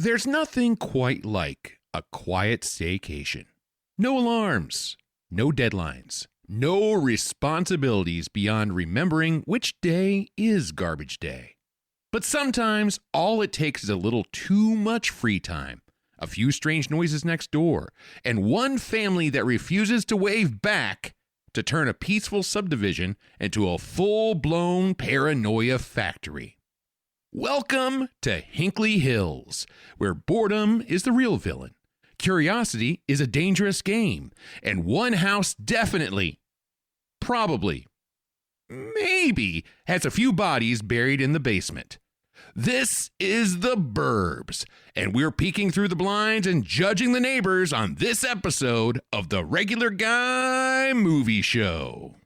There's nothing quite like a quiet staycation. No alarms, no deadlines, no responsibilities beyond remembering which day is garbage day. But sometimes all it takes is a little too much free time, a few strange noises next door, and one family that refuses to wave back to turn a peaceful subdivision into a full-blown paranoia factory. Welcome to Hinkley Hills, where boredom is the real villain, curiosity is a dangerous game, and one house definitely, probably, maybe has a few bodies buried in the basement. This is the Burbs, and we're peeking through the blinds and judging the neighbors on this episode of the Regular Guy Movie Show.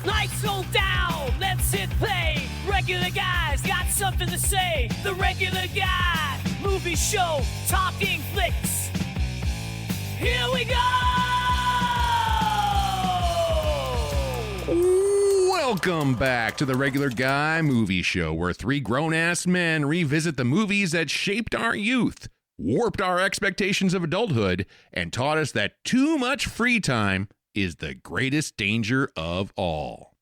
Lights go down, let's hit play. Regular guys got something to say. The Regular Guy Movie Show, talking flicks. Here we go! Welcome back to the Regular Guy Movie Show, where three grown-ass men revisit the movies that shaped our youth, warped our expectations of adulthood, and taught us that too much free time is the greatest danger of all.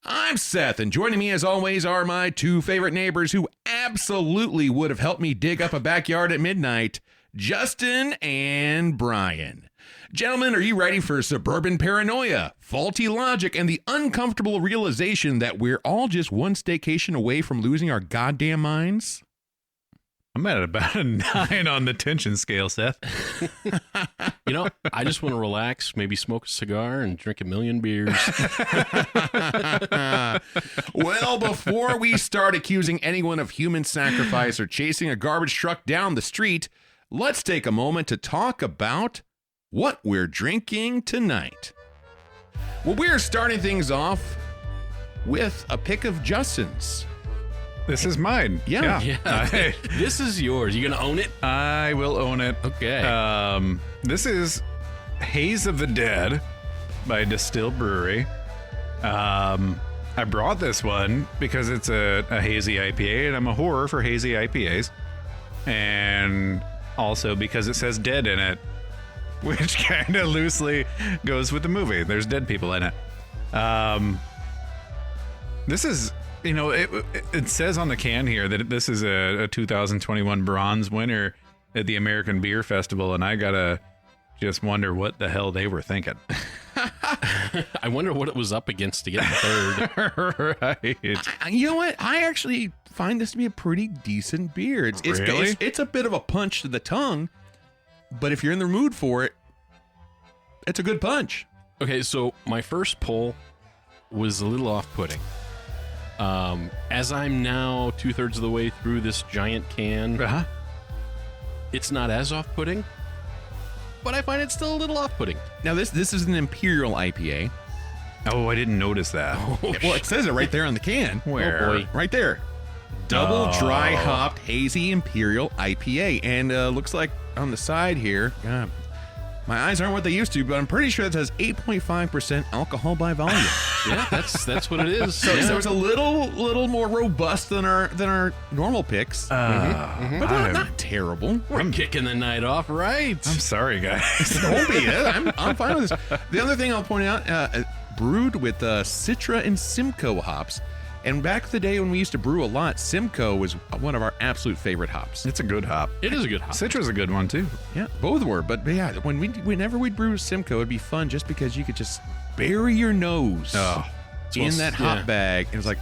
I'm Seth, and joining me as always are my two favorite neighbors who absolutely would have helped me dig up a backyard at midnight, Justin and Brian. Gentlemen, are you ready for suburban paranoia, faulty logic, and the uncomfortable realization that we're all just one staycation away from losing our goddamn minds? I'm at about a 9 on the tension scale, Seth. You know, I just want to relax, maybe smoke a cigar and drink a million beers. Well, before we start accusing anyone of human sacrifice or chasing a garbage truck down the street, let's take a moment to talk about what we're drinking tonight. Well, we're starting things off with a pick of Justin's. This is mine. Yeah. This is yours. You gonna own it? I will own it. Okay. This is Haze of the Dead by Distill Brewery. I brought this one because it's a hazy IPA, and I'm a whore for hazy IPAs. And also because it says dead in it, which kind of loosely goes with the movie. There's dead people in it. This is... You know, it says on the can here that this is a 2021 bronze winner at the American Beer Festival, and I gotta just wonder what the hell they were thinking. I wonder what it was up against to get third. Right. You know what? I actually find this to be a pretty decent beer. It's a bit of a punch to the tongue, but if you're in the mood for it, it's a good punch. Okay, so my first pull was a little off-putting. As I'm now 2/3 of the way through this giant can, it's not as off-putting, but I find it still a little off-putting. Now, this is an Imperial IPA. Oh, I didn't notice that. Well, it says it right there on the can. Where? Oh, boy. Right there. Double dry hopped hazy Imperial IPA. And looks like on the side here, my eyes aren't what they used to, but I'm pretty sure it says 8.5% alcohol by volume. Yeah, that's what it is. So it's a little more robust than our normal picks. But not terrible. We're kicking the night off, right? I'm sorry, guys. Don't be. I'm fine with this. The other thing I'll point out, brewed with Citra and Simcoe hops. And back in the day when we used to brew a lot, Simcoe was one of our absolute favorite hops. It's a good hop. It is a good hop. Citra's a good one, too. Yeah, both were. But yeah, whenever we'd brew Simcoe, it'd be fun just because you could just bury your nose in that hop bag. It was like,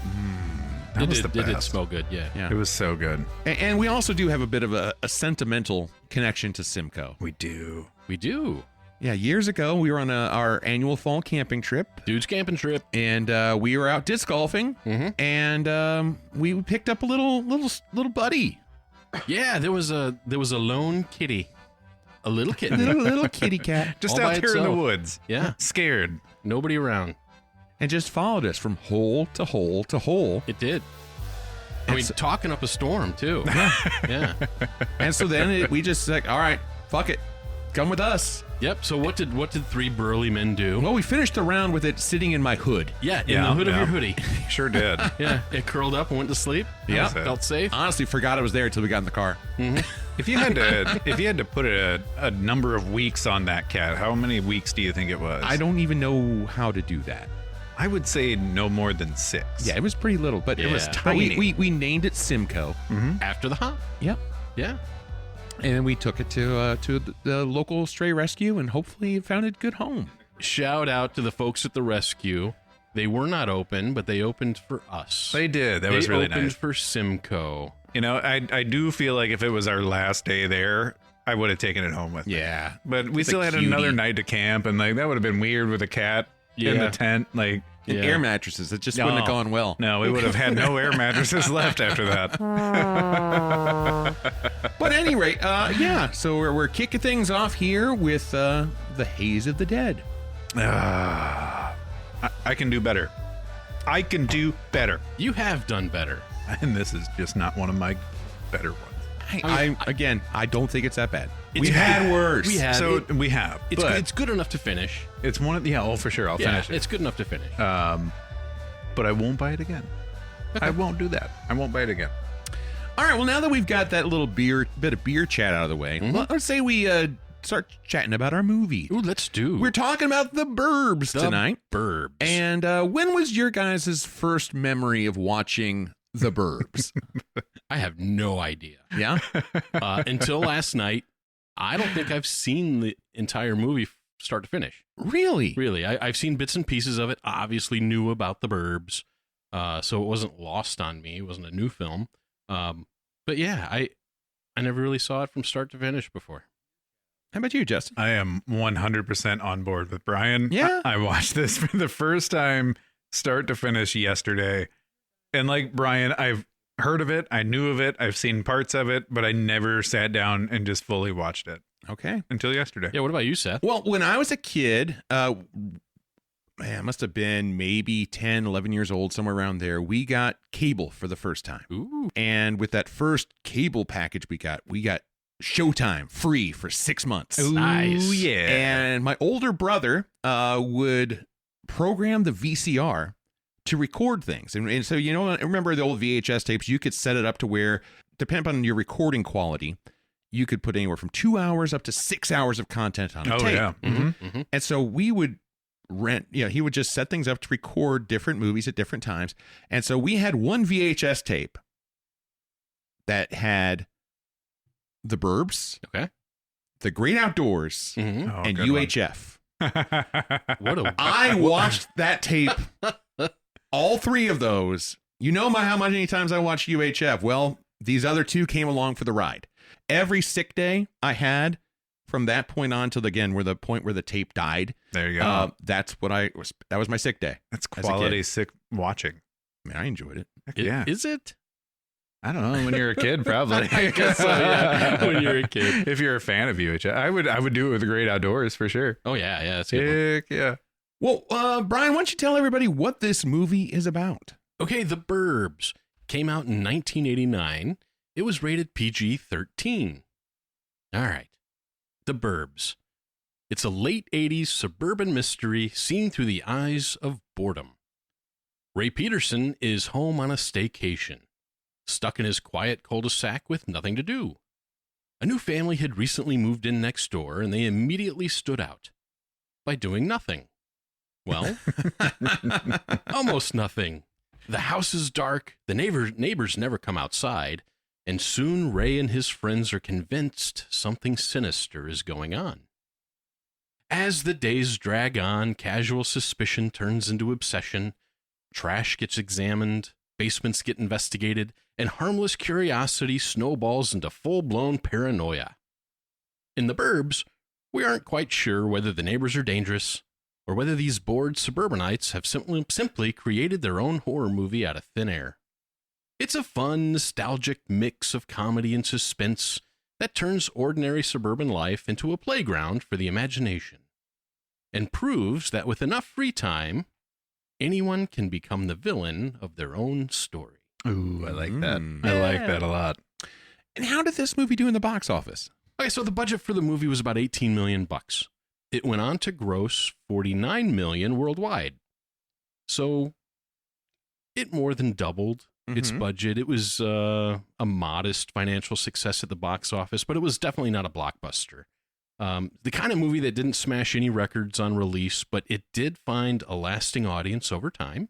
that was the It did best. smell good, yeah. It was so good. And we also do have a bit of a sentimental connection to Simcoe. We do. We do. Yeah, years ago, we were on our annual fall camping trip. Dude's camping trip. And we were out disc golfing, and we picked up a little buddy. Yeah, there was a lone kitty. A little kitten. little kitty cat. Just All out by there in the itself. woods. Yeah. Scared. Nobody around. And just followed us from hole to hole to hole. It did. I mean, talking up a storm, too. Yeah. Yeah. And so then we just like, all right, fuck it. Come with us. Yep. So what did three burly men do? Well, we finished the round with it sitting in my hood. Yeah, in the hood of your hoodie. Sure did. Yeah, it curled up and went to sleep. Yeah, felt safe. Honestly, forgot I was there until we got in the car. If you had to put a number of weeks on that cat, how many weeks do you think it was? I don't even know how to do that. I would say no more than 6. Yeah, it was pretty little, but It was but tiny. we named it Simcoe. After the hop. Yep. Yeah. And we took it to the local stray rescue, and hopefully it found a good home. Shout out to the folks at the rescue. They were not open, but they opened for us. They did. That was really opened nice. for Simcoe. You know, I do feel like if it was our last day there, I would have taken it home with me. Yeah. But we It's a still had cutie. another night to camp, and like that would have been weird with a cat in Yeah. the tent. Like, And Yeah. air mattresses. It just wouldn't have gone well. no, we would have had no air mattresses left after that. But at any rate, yeah. So we're kicking things off here with the Haze of the Dead. I can do better. I can do better. You have done better. And this is just not one of my better ones. I don't think it's that bad. It's We've good. had worse. We have. So we have. It's good enough to finish. It's one of for sure. I'll finish it. It's good enough to finish. But I won't buy it again. I won't do that. I won't buy it again. All right. Well, now that we've got that little bit of beer chat out of the way, let's say we start chatting about our movie. Ooh, let's do. We're talking about the Burbs tonight. Burbs. And when was your guys' first memory of watching the Burbs? I have no idea. Yeah. Until last night, I don't think I've seen the entire movie start to finish. Really? Really, I've seen bits and pieces of it. Obviously, knew about the Burbs, so it wasn't lost on me. It wasn't a new film. But yeah, I never really saw it from start to finish before. How about you, Justin? I am 100% on board with Brian. Yeah. I watched this for the first time, start to finish yesterday. And like Brian, I've heard of it. I knew of it. I've seen parts of it, but I never sat down and just fully watched it Okay. until yesterday. Yeah, what about you, Seth? Well, when I was a kid, I must have been maybe 10, 11 years old, somewhere around there. We got cable for the first time. Ooh. And with that first cable package we got Showtime free for 6 months. Nice. Ooh, yeah. And my older brother would program the VCR to record things. And so, you know, remember the old VHS tapes? You could set it up to where, depending on your recording quality, you could put anywhere from 2 hours up to 6 hours of content on a tape. Yeah. Mm-hmm. And so we would rent, he would just set things up to record different movies at different times. And so we had one VHS tape that had The Burbs, Okay. The Great Outdoors, Mm-hmm. Oh, and good one. UHF. What a I watched that tape, all three of those. You know how many times I watched UHF. Well, these other two came along for the ride. Every sick day I had from that point on till the point where the tape died. There you go. That was my sick day. That's as a quality kid. sick watching. I mean, I enjoyed it. Heck yeah. Is it? I don't know. When you're a kid, probably. I guess so, yeah. When you're a kid. If you're a fan of UHF, I would do it with the Great Outdoors for sure. Oh, yeah. That's a good one. Heck yeah. Well, Brian, why don't you tell everybody what this movie is about? Okay, The Burbs came out in 1989. It was rated PG-13. All right. The Burbs. It's a late 80s suburban mystery seen through the eyes of boredom. Ray Peterson is home on a staycation, stuck in his quiet cul-de-sac with nothing to do. A new family had recently moved in next door, and they immediately stood out by doing nothing. Well, almost nothing. The house is dark, the neighbors never come outside, and soon Ray and his friends are convinced something sinister is going on. As the days drag on, casual suspicion turns into obsession, trash gets examined, basements get investigated, and harmless curiosity snowballs into full-blown paranoia. In The Burbs, we aren't quite sure whether the neighbors are dangerous, or whether these bored suburbanites have simply created their own horror movie out of thin air. It's a fun, nostalgic mix of comedy and suspense that turns ordinary suburban life into a playground for the imagination, and proves that with enough free time, anyone can become the villain of their own story. Ooh, I like that. Mm. I like that a lot. And how did this movie do in the box office? Okay, so the budget for the movie was about $18 million. It went on to gross $49 million worldwide. So it more than doubled its budget. It was a modest financial success at the box office, but it was definitely not a blockbuster. The kind of movie that didn't smash any records on release, but it did find a lasting audience over time,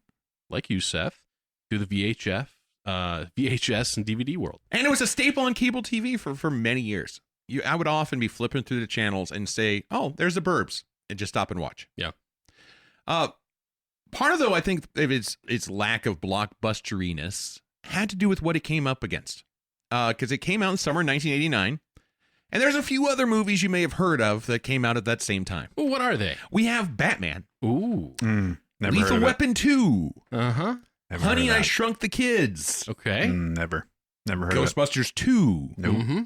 like you, Seth, through the VHS and DVD world. And it was a staple on cable TV for many years. I would often be flipping through the channels and say, oh, there's the Burbs, and just stop and watch. Yeah. Part of, though, I think its lack of blockbusteriness had to do with what it came up against. Because it came out in summer 1989. And there's a few other movies you may have heard of that came out at that same time. Well, what are they? We have Batman. Ooh. Never heard Lethal of it. Weapon 2. Uh-huh. Never Honey, heard of I that. Shrunk the Kids. Okay. Never heard of it. Ghostbusters 2. Nope. Mm-hmm.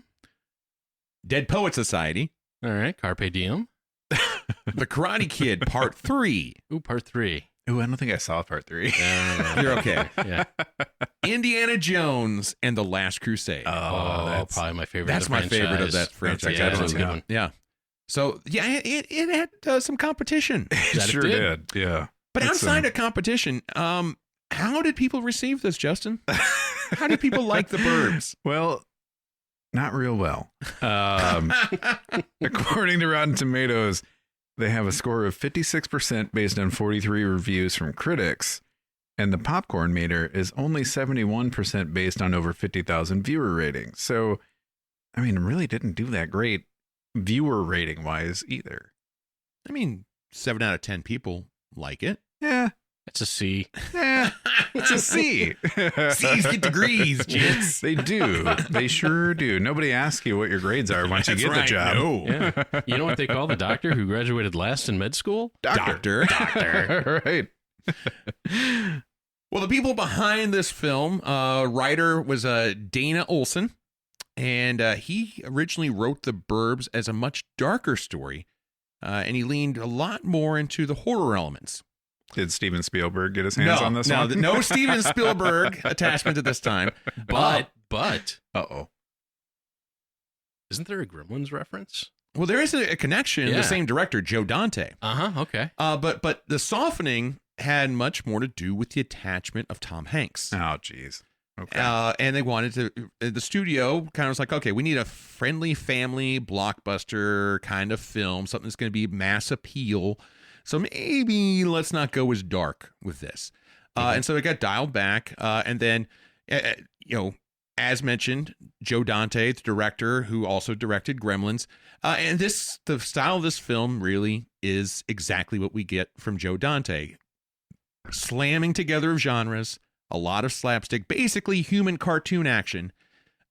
Dead Poet Society. All right. Carpe Diem. The Karate Kid Part 3. Ooh, part 3. Ooh, I don't think I saw part 3. You're okay. Yeah. Indiana Jones and The Last Crusade. Oh, that's probably my favorite. That's of the my favorite of that franchise. franchise. Yeah, Absolutely. that's a good one. Yeah. So, yeah, it had some competition. It That it sure did. did. Yeah. But It's, outside of competition, how did people receive this, Justin? How did people like the Burbs? Well, not real well. According to Rotten Tomatoes, they have a score of 56% based on 43 reviews from critics, and the popcorn meter is only 71% based on over 50,000 viewer ratings. So, I mean, it really didn't do that great viewer rating wise either. I mean, 7 out of 10 people like it. Yeah, It's a C. it's a C. C's get degrees, jits. They do. They sure do. Nobody asks you what your grades are once you That's get the right. job. No. Yeah. You know what they call the doctor who graduated last in med school? Doctor. Right. Well, the people behind this film, writer was Dana Olson, and he originally wrote The Burbs as a much darker story, and he leaned a lot more into the horror elements. Did Steven Spielberg get his hands on this one? No Steven Spielberg attachment at this time. But Uh-oh. isn't there a Gremlins reference? Well, there is a connection. Yeah. The same director, Joe Dante. Uh-huh. Okay. But the softening had much more to do with the attachment of Tom Hanks. Oh, geez. Okay. And they wanted to, the studio kind of was like, okay, we need a friendly family blockbuster kind of film, something that's going to be mass appeal. So maybe let's not go as dark with this. And so it got dialed back. And then, as mentioned, Joe Dante, the director who also directed Gremlins. And the style of this film really is exactly what we get from Joe Dante. Slamming together of genres, a lot of slapstick, basically human cartoon action.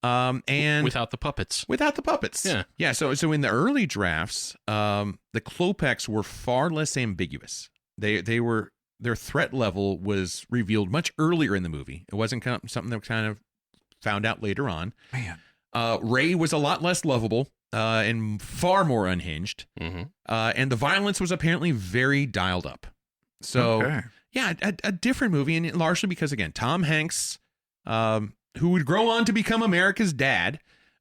And without the puppets. without the puppets. Yeah. So in the early drafts, the Klopeks were far less ambiguous. Their threat level was revealed much earlier in the movie. It wasn't something that was kind of found out later on. Man. Ray was a lot less lovable and far more unhinged. Mm-hmm. And the violence was apparently very dialed up. So Okay. yeah, a different movie, and largely because, again, Tom Hanks, who would grow on to become America's dad,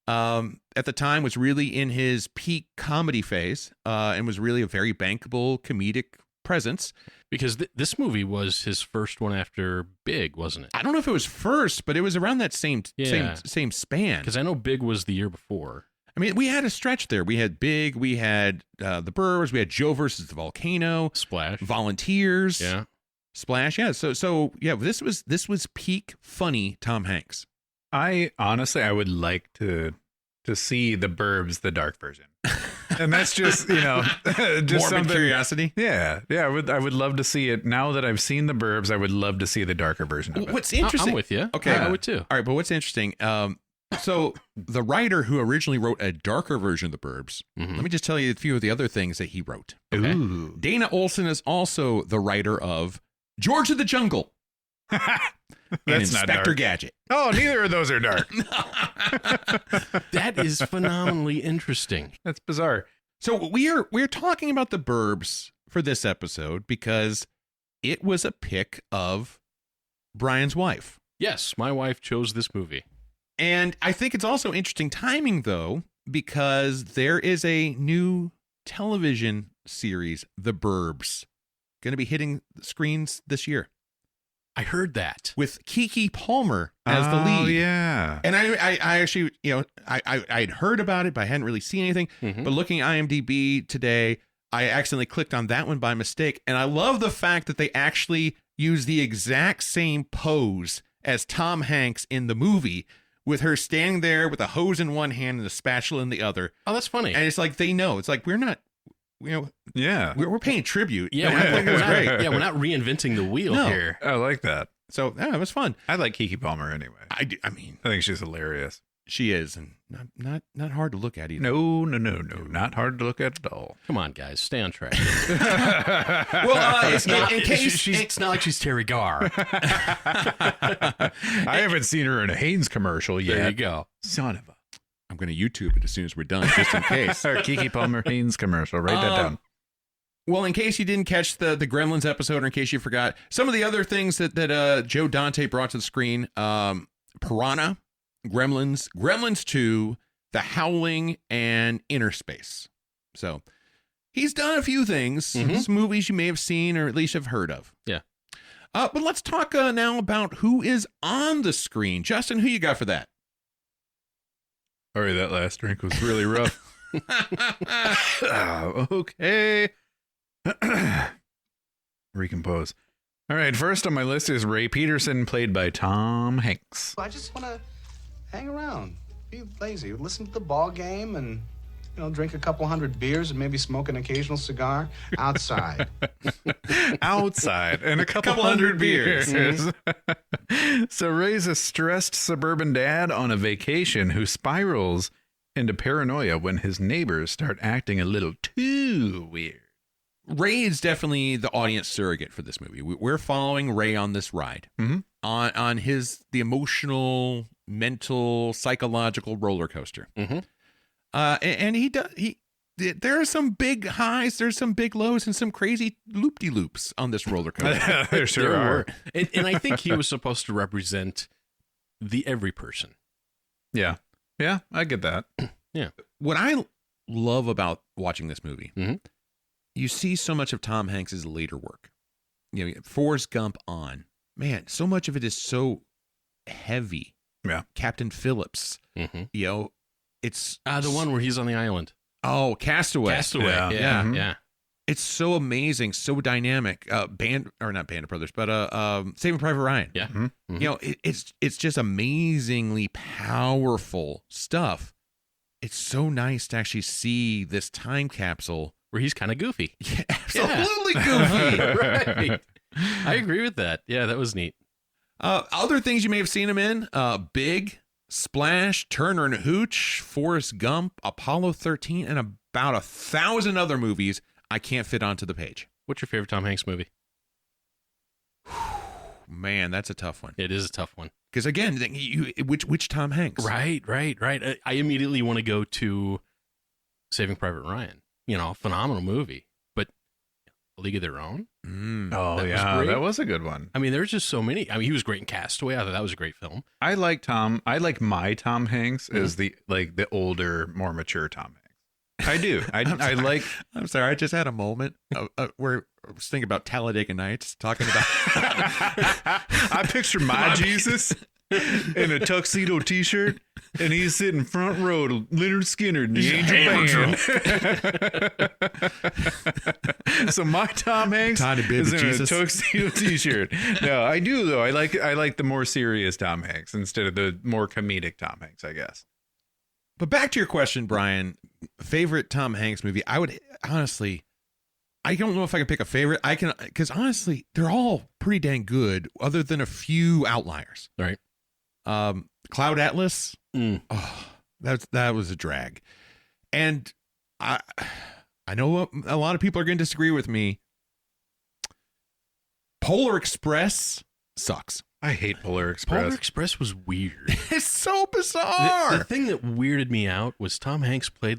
at the time was really in his peak comedy phase, and was really a very bankable comedic presence. Because this movie was his first one after Big, wasn't it? I don't know if it was first, but it was around that same span. Because I know Big was the year before. I mean, we had a stretch there. We had Big, we had the Burbs, we had Joe versus the Volcano, Splash. Volunteers, Yeah. Splash. Yeah, so yeah, this was peak funny Tom Hanks. I would like to see the Burbs, the dark version. And that's just, just Morbid something. curiosity. Yeah. I would love to see it. Now that I've seen the Burbs, I would love to see the darker version of it. What's interesting? I'm with you. Okay. I would too. All right, but what's interesting? So the writer who originally wrote a darker version of the Burbs, Mhm. let me just tell you a few of the other things that he wrote. Okay. Ooh. Dana Olson is also the writer of George of the Jungle and That's not Inspector dark. Gadget. Oh, neither of those are dark. That is phenomenally interesting. That's bizarre. So we're talking about the Burbs for this episode because it was a pick of Brian's wife. Yes, my wife chose this movie. And I think it's also interesting timing, though, because there is a new television series, The Burbs, going to be hitting screens this year I heard that. with Keke Palmer as the lead. Oh, yeah. And I actually, I had heard about it, but I hadn't really seen anything. Mhm. But looking at IMDb today, I accidentally clicked on that one by mistake. And I love the fact that they actually use the exact same pose as Tom Hanks in the movie, with her standing there with a hose in one hand and a spatula in the other. Oh, that's funny. And it's like, they know. It's like, we're not, Yeah. we're paying tribute. Yeah, And I think it was great. yeah, we're not reinventing the wheel No. here. I like that. So, yeah, it was fun. I like Keke Palmer anyway. I mean, I think she's hilarious. she is, and not hard to look at either. No. Not hard to look at all. Come on, guys, stay on track. Well, It's not, in case it's not like she's Terry Garr. I haven't seen her in a Hanes commercial yet. There you go. Son of a. I'm going to YouTube it as soon as we're done, just in case. Keke Palmer Hanes commercial. Write that down. Well, in case you didn't catch the Gremlins episode, or in case you forgot, some of the other things that Joe Dante brought to the screen, Piranha, Gremlins 2, The Howling, and Inner Space. So he's done a few things, some movies you may have seen or at least have heard of. Yeah. But let's talk now about who is on the screen. Justin, who you got for that? Sorry, that last drink was really rough. Okay. Recompose. All right, first on my list is Ray Peterson, played by Tom Hanks. I just want to hang around, be lazy, listen to the ball game, and drink a couple hundred beers and maybe smoke an occasional cigar outside. Outside and a couple hundred beers. So Ray's a stressed suburban dad on a vacation who spirals into paranoia when his neighbors start acting a little too weird. Ray is definitely the audience surrogate for this movie. We're following Ray on this ride, on the emotional, mental, psychological roller coaster. And there are some big highs, there's some big lows, and some crazy loop-de-loops on this roller coaster. There sure are. And I think he was supposed to represent the every person. Yeah, I get that. Yeah. What I love about watching this movie, Mhm. you see so much of Tom Hanks's later work. Forrest Gump on. Man, so much of it is so heavy. Yeah. Captain Phillips. It's The one where he's on the island. Oh, Castaway. Castaway. Yeah. It's so amazing, so dynamic. Not Band of Brothers, but Saving Private Ryan. Yeah. It's just amazingly powerful stuff. It's so nice to actually see this time capsule Where he's kind of goofy. Yeah, absolutely goofy. Right. I agree with that. Yeah, that was neat. Other things you may have seen him in: Big, Splash, Turner and Hooch, Forrest Gump, Apollo 13, and about 1,000 other movies I can't fit onto the page. What's your favorite Tom Hanks movie? Man, that's a tough one. It is a tough one. Because again, which Tom Hanks? Right. I immediately want to go to Saving Private Ryan. Phenomenal movie. But A League of Their Own? Oh, That was yeah, great. that was a good one. I mean, there's just so many. I mean, he was great in Castaway. I thought that was a great film. I like my Tom Hanks as the older, more mature Tom Hanks. I do. I like. I'm sorry. I just had a moment where I was thinking about Talladega Nights, talking about. I picture my Jesus in a tuxedo T-shirt, and he's sitting front row to Leonard Skinner and the Angel Band. So my Tom Hanks Tiny baby is in Jesus. a tuxedo T-shirt. No, I do though. I like the more serious Tom Hanks instead of the more comedic Tom Hanks, I guess. But back to your question, Brian, favorite Tom Hanks movie? I would honestly, I don't know if I can pick a favorite. I can, because honestly, they're all pretty dang good, other than a few outliers. Right. Cloud Atlas. Mm. Oh, that was a drag, and I know a lot of people are going to disagree with me. Polar Express sucks. I hate Polar Express. Polar Express was weird. It's so bizarre. The thing that weirded me out was Tom Hanks played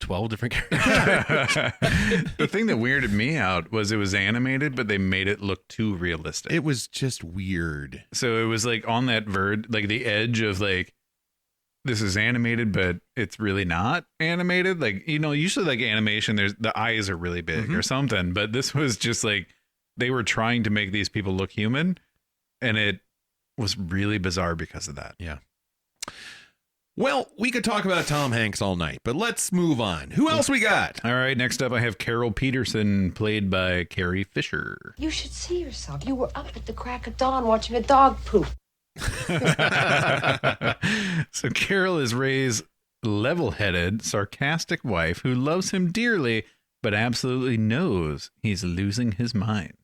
12 different characters. The thing that weirded me out was it was animated, but they made it look too realistic. It was just weird. So it was on that verge, the edge of this is animated, but it's really not animated. Like, usually like animation, the eyes are really big or something, but this was just like they were trying to make these people look human, and it was really bizarre because of that. Yeah. Well, we could talk about Tom Hanks all night, but let's move on. Who else we got? All right, next up I have Carol Peterson, played by Carrie Fisher. You should see yourself. You were up at the crack of dawn watching a dog poop. So Carol is Ray's level-headed, sarcastic wife who loves him dearly, but absolutely knows he's losing his mind.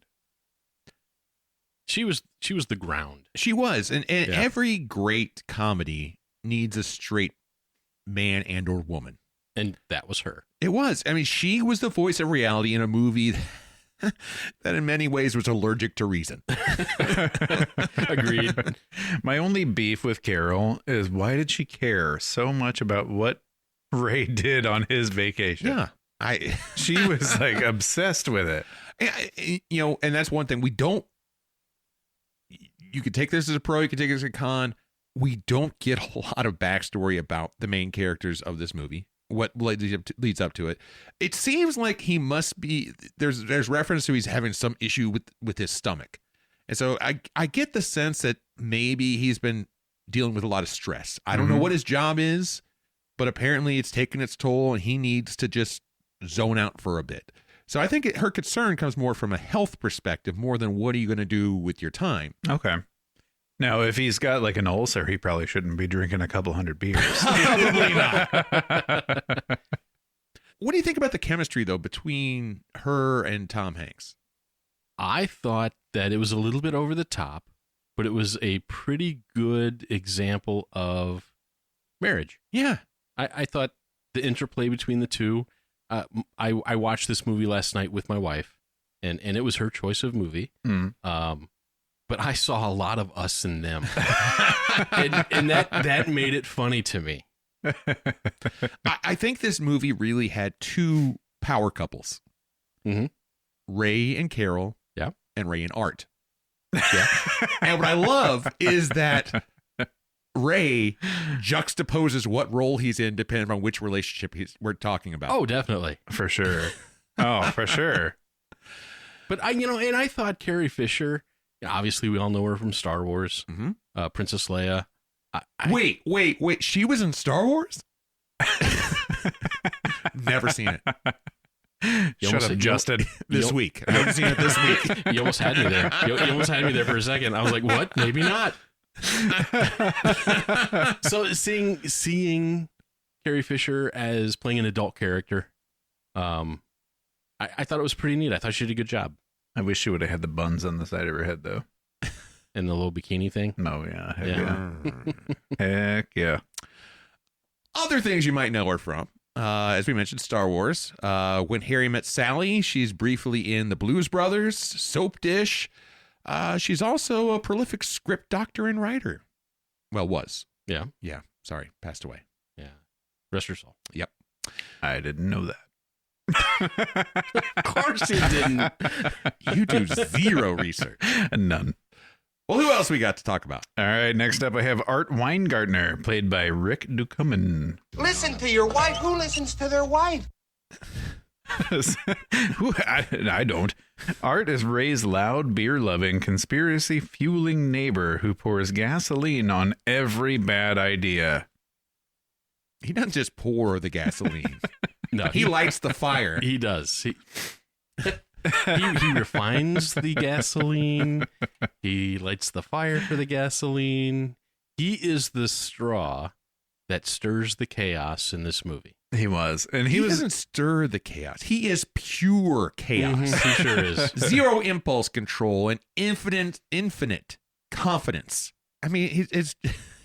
She was the ground. She was. And every great comedy needs a straight man and or woman. And that was her. It was. I mean, she was the voice of reality in a movie that in many ways was allergic to reason. Agreed. My only beef with Carol is, why did she care so much about what Ray did on his vacation? Yeah. She was like obsessed with it. And that's one thing you could take this as a pro, you could take it as a con. We don't get a lot of backstory about the main characters of this movie. What leads up to it. It seems like he must be, there's reference to he's having some issue with his stomach. And so I get the sense that maybe he's been dealing with a lot of stress. I don't know what his job is, but apparently it's taken its toll and he needs to just zone out for a bit. So I think her concern comes more from a health perspective more than what are you going to do with your time. Okay. Now, if he's got like an ulcer, he probably shouldn't be drinking a couple hundred beers. Probably not. What do you think about the chemistry, though, between her and Tom Hanks? I thought that it was a little bit over the top, but it was a pretty good example of marriage. Yeah. I thought the interplay between the two, I watched this movie last night with my wife, and it was her choice of movie. But I saw a lot of us and them. and that made it funny to me. I think this movie really had two power couples. Ray and Carol. Yeah. And Ray and Art. Yeah. And what I love is that Ray juxtaposes what role he's in depending on which relationship we're talking about. Oh, definitely. For sure. Oh, for sure. But I thought Carrie Fisher, obviously we all know her from Star Wars, Princess Leia. Wait. She was in Star Wars? Never seen it. Shut up, Justin. This week. I haven't seen it this week. You almost had me there. You almost had me there for a second. I was like, what? Maybe not. So seeing Carrie Fisher as playing an adult character, I thought it was pretty neat. I thought she did a good job. I wish she would have had the buns on the side of her head, though. And the little bikini thing. Oh, yeah. Heck yeah. Heck yeah. Other things you might know her from, as we mentioned, Star Wars. When Harry Met Sally, she's briefly in The Blues Brothers, Soap Dish. She's also a prolific script doctor and writer. Well, was. Yeah. Yeah. Sorry. Passed away. Yeah. Rest her soul. Yep. I didn't know that. Of course you didn't. You do zero research. None. Well, who else we got to talk about? All right, next up I have Art Weingartner, played by Rick Ducommun. Listen to your wife. Who listens to their wife? I don't. Art is Ray's loud, beer-loving, conspiracy-fueling neighbor who pours gasoline on every bad idea. He doesn't just pour the gasoline. No, he lights the fire. He does. He refines the gasoline. He lights the fire for the gasoline. He is the straw that stirs the chaos in this movie. He was. And he doesn't stir the chaos. He is pure chaos. He sure is. Zero impulse control and infinite confidence. I mean, it's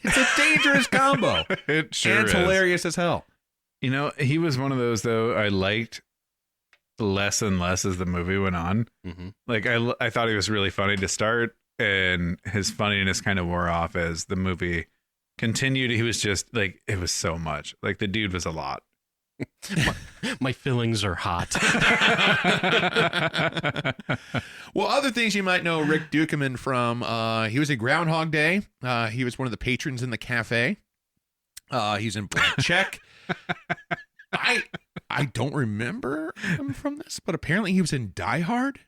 a dangerous combo. It sure and is. Hilarious as hell. You know, he was one of those, though, I liked less and less as the movie went on. Like, I thought he was really funny to start, and his funniness kind of wore off as the movie continued. He was just, like, it was so much. Like, the dude was a lot. My feelings are hot. Well, other things you might know Rick Ducommun from, he was in Groundhog Day. He was one of the patrons in the cafe. He's in Blank Check. I don't remember him from this, but apparently he was in Die Hard.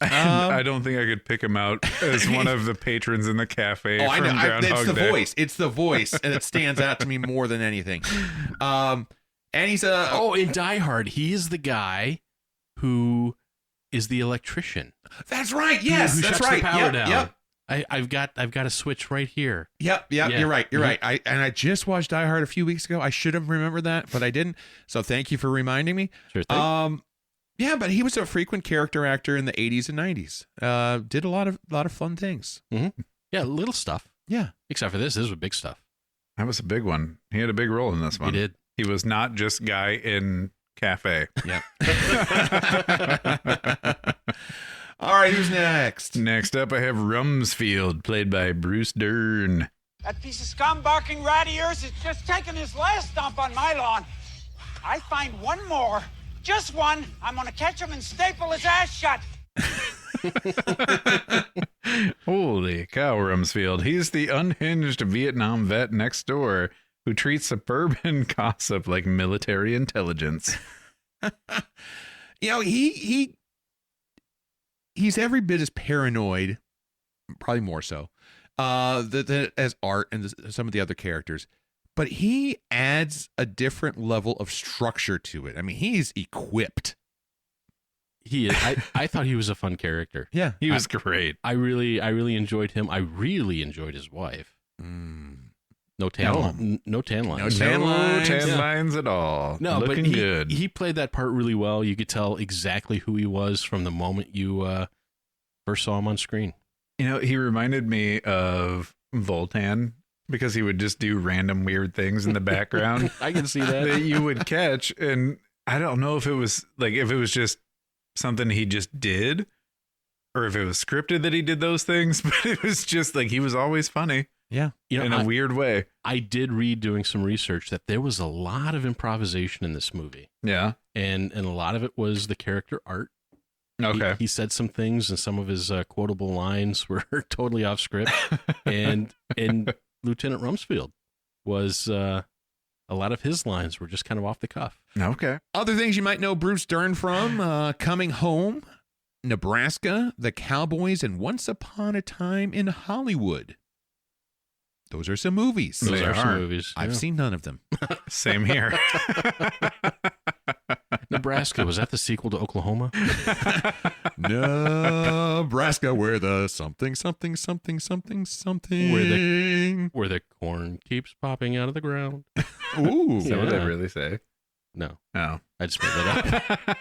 I don't think I could pick him out as one of the patrons in the cafe. Oh, I know. It's the Day. voice. It's the voice, and it stands out to me more than anything. And he's in Die Hard, he is the guy who is the electrician. That's right. Yes, who that's shuts right. the power down. Yep. I've got a switch right here. Yep. Yeah. You're right. You're right. I just watched Die Hard a few weeks ago. I should have remembered that, but I didn't. So thank you for reminding me. Sure thing. Yeah, but he was a frequent character actor in the 80s and 90s. Did a lot of fun things. Mm-hmm. Yeah, little stuff. Yeah. Except for this was big stuff. That was a big one. He had a big role in this one. He did. He was not just guy in cafe. Yeah. All right, who's next? Next up, I have Rumsfeld, played by Bruce Dern. That piece of scum barking rat of yours is just taking his last dump on my lawn. I find one more, just one, I'm gonna catch him and staple his ass shut. Holy cow, Rumsfeld. He's the unhinged Vietnam vet next door who treats suburban gossip like military intelligence. He's every bit as paranoid, probably more so, as Art and some of the other characters. But he adds a different level of structure to it. I mean, he's equipped. He is. I thought he was a fun character. Yeah, he was great. I really enjoyed him. I really enjoyed his wife. No tan lines. No tan lines at all. No, looking but good. He played that part really well. You could tell exactly who he was from the moment you first saw him on screen. He reminded me of Voltan because he would just do random weird things in the background. I can see that you would catch, and I don't know if it was just something he just did, or if it was scripted that he did those things. But it was just like he was always funny. Yeah, in a weird way. I did read doing some research that there was a lot of improvisation in this movie. Yeah, and a lot of it was the character Art. Okay, he said some things, and some of his quotable lines were totally off script. and Lieutenant Rumsfeld was a lot of his lines were just kind of off the cuff. Okay. Other things you might know Bruce Dern from: Coming Home, Nebraska, The Cowboys, and Once Upon a Time in Hollywood. Those are some movies. Those are some movies. I've seen none of them. Same here. Nebraska, was that the sequel to Oklahoma? Nebraska, where the something. Where the corn keeps popping out of the ground. Ooh. Is that what they really say? No. Oh. I just made that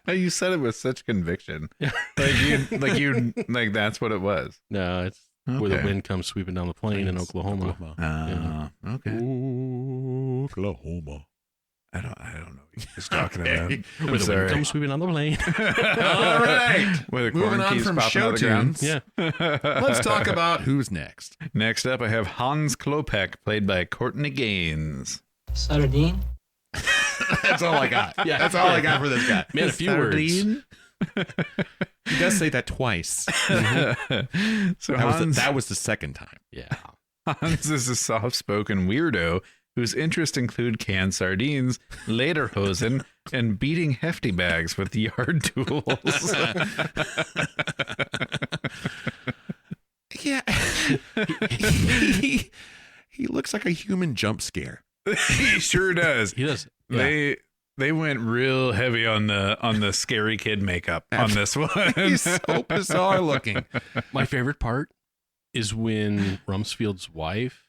up. You said it with such conviction. Like that's what it was. No, it's where the wind comes sweeping down the plain in Oklahoma. Okay. Oklahoma. I don't know what you're just talking about. Where the wind comes sweeping on the plain. All right. Where the moving on from show tunes. Yeah. Let's talk about who's next. Next up, I have Hans Klopek, played by Courtney Gaines. Sardine? That's all I got. Yeah, that's all I got for this guy. Man, a few words. He does say that twice. So that was the second time. Yeah. Hans is a soft-spoken weirdo whose interests include canned sardines, lederhosen, and beating hefty bags with yard tools. Yeah. He looks like a human jump scare. He sure does. He does. Yeah. They went real heavy on the scary kid makeup on this one. He's so bizarre looking. My favorite part is when Rumsfeld's wife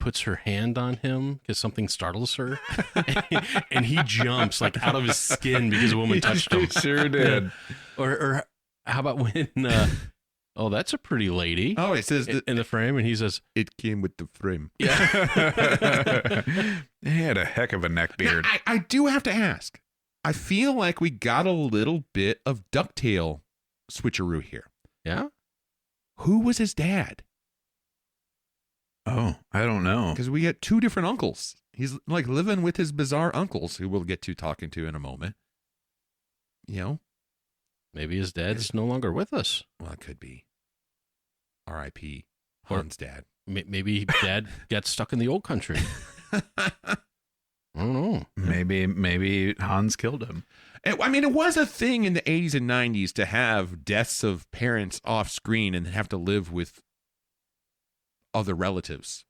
puts her hand on him because something startles her, and he jumps like out of his skin because a woman touched him. He sure did. Or how about when? Oh, that's a pretty lady. Oh, it says in the frame, and he says it came with the frame. Yeah. He had a heck of a neck beard. Now, I do have to ask. I feel like we got a little bit of ducktail switcheroo here. Yeah. Who was his dad? Oh, I don't know. Because we get two different uncles. He's like living with his bizarre uncles, who we'll get to talking to in a moment. Maybe his dad's no longer with us. Well, it could be. R.I.P. Han's dad. Maybe Dad got stuck in the old country. I don't know. Maybe Hans killed him. I mean, it was a thing in the 80s and 90s to have deaths of parents off screen and have to live with other relatives.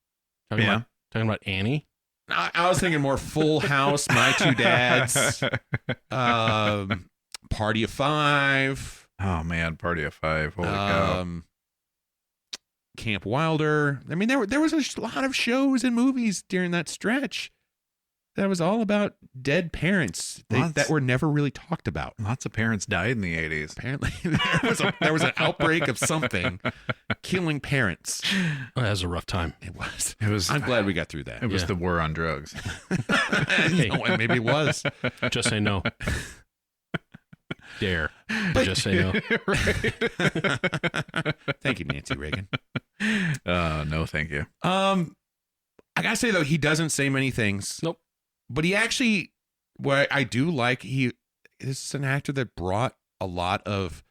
Talking about Annie? I was thinking more Full House, My Two Dads, Party of Five. Oh, man, Party of Five. Holy cow. Camp Wilder. I mean, there was a lot of shows and movies during that stretch that was all about dead parents that were never really talked about. Lots of parents died in the 80s. Apparently, there was an outbreak of something killing parents. Oh, that was a rough time. It was. I'm glad we got through that. It was the war on drugs. Maybe it was. Just say no. Dare. But just say no. Thank you, Nancy Reagan. No, thank you. I gotta say though, he doesn't say many things. Nope. But he actually, what I do like, this is an actor that brought a lot of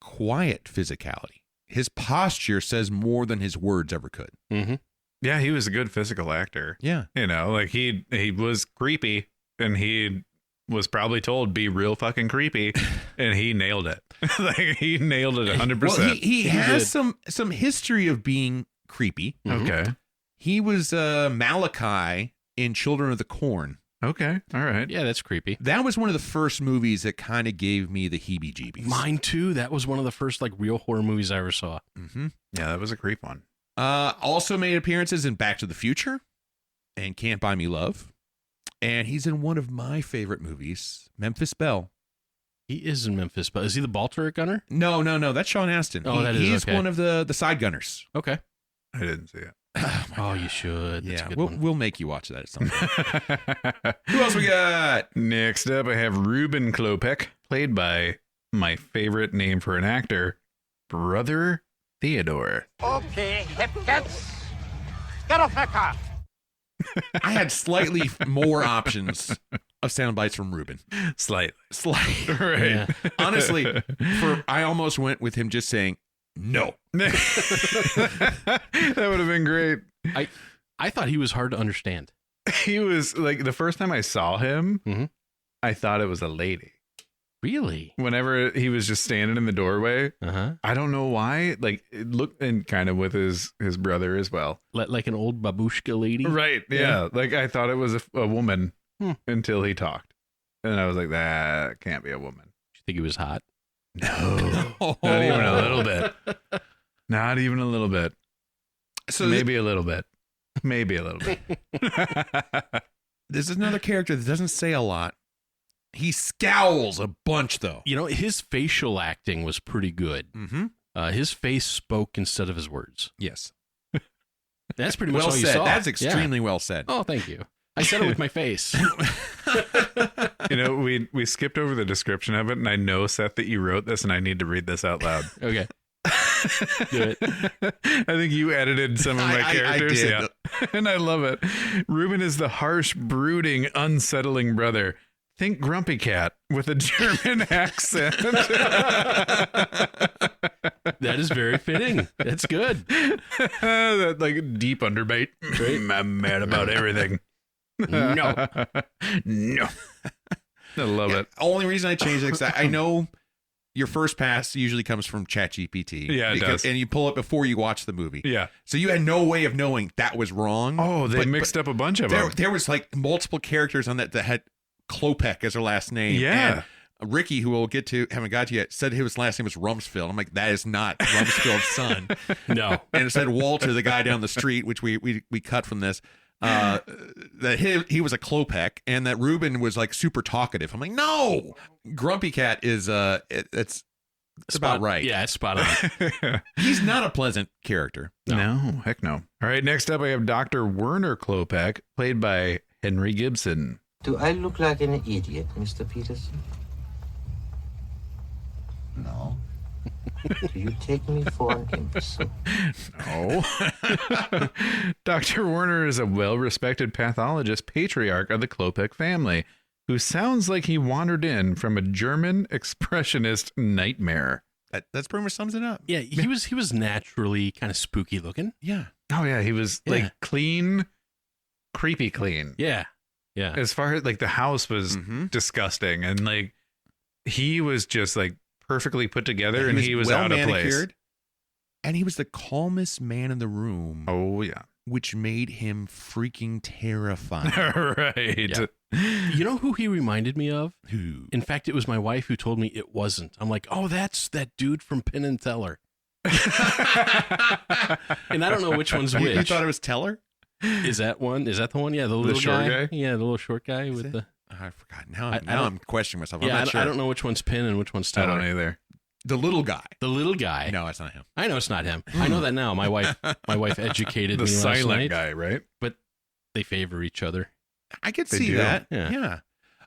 quiet physicality. His posture says more than his words ever could. Mm-hmm. Yeah, he was a good physical actor. Yeah. You know, like he was creepy, and he was probably told be real fucking creepy, and he nailed it. Like he nailed it 100%. Well, he has some history of being creepy. Mm-hmm. Okay. He was Malachi in Children of the Corn. Okay. All right. Yeah, that's creepy. That was one of the first movies that kind of gave me the heebie-jeebies. Mine too. That was one of the first like real horror movies I ever saw. Mm-hmm. Yeah, that was a creep one. Also made appearances in Back to the Future and Can't Buy Me Love. And he's in one of my favorite movies, Memphis Belle. He is in Memphis, but is he the ball turret gunner? No. That's Sean Astin. He's one of the side gunners. Okay. I didn't see it. Oh, you should. That's yeah, a good we'll make you watch that at some point. Who else we got? Next up, I have Ruben Klopek, played by my favorite name for an actor, Brother Theodore. Okay, hip cats. Get off my car. I had slightly more options of sound bites from Ruben. Slightly. Right. Yeah. Honestly, I almost went with him just saying no. That would have been great. I thought he was hard to understand. He was like, the first time I saw him, Mm-hmm. I thought it was a lady. Really? Whenever he was just standing in the doorway, Uh-huh. I don't know why. Like, it looked, and kind of with his brother as well. Like an old babushka lady? Right. Yeah. Like, I thought it was a woman until he talked. And I was like, that can't be a woman. You think he was hot? No. Not even a little bit. Not even a little bit. So maybe a little bit. Maybe a little bit. This is another character that doesn't say a lot. He scowls a bunch, though. You know, his facial acting was pretty good. Mm-hmm. His face spoke instead of his words. Yes. That's pretty much Well all you said. saw. That's extremely well said. Oh, thank you. I said it with my face. You know, we skipped over the description of it, and I know, Seth, that you wrote this, and I need to read this out loud. Okay. Do it. I think you edited some of my characters. I did. Yeah. And I love it. Ruben is the harsh, brooding, unsettling brother. Think Grumpy Cat with a German accent. That is very fitting. That's good. That like deep underbite. Right? I'm mad about everything. No. No. I love it. Only reason I changed it is I know your first pass usually comes from ChatGPT. Yeah, it does. And you pull it before you watch the movie. Yeah. So you had no way of knowing that was wrong. Oh, they mixed up a bunch of them. There was like multiple characters on that had Klopek as their last name. Yeah. And Ricky, who we'll get to, haven't got to yet, said his last name was Rumsfeld. I'm like, that is not Rumsfeld's son. No. And it said Walter, the guy down the street, which we cut from this. That he was a Klopek, and that Ruben was like super talkative. I'm like, no, Grumpy Cat is it's about right. Yeah, it's spot on. He's not a pleasant character. No, heck no. All right, next up I have Dr. Werner Klopek, played by Henry Gibson. Do I look like an idiot, Mr. Peterson? No. Do you take me for an imbecile? No. Dr. Werner is a well-respected pathologist patriarch of the Klopek family, who sounds like he wandered in from a German expressionist nightmare. That's pretty much sums it up. Yeah, he was naturally kind of spooky looking. Yeah. Oh yeah, he was like clean, creepy clean. Yeah. Yeah. As far as like the house was disgusting, and like he was just like perfectly put together, and he was well out of place. manicured, and he was the calmest man in the room. Oh yeah, which made him freaking terrifying. Right. Yeah. You know who he reminded me of? Who? In fact, it was my wife who told me it wasn't. I'm like, oh, that's that dude from Penn and Teller. And I don't know which one's which. You thought it was Teller? Is that one? Is that the one? Yeah, the little short guy? Yeah, the little short guy with the. I forgot. Now I'm questioning myself. Yeah, I'm not sure. I don't know which one's Penn and which one's I Teller. don't either. The little guy. The little guy. No, it's not him. I know it's not him. I know that now. My wife educated The me last silent night. guy, right? But they favor each other. I could They see do. that. Yeah.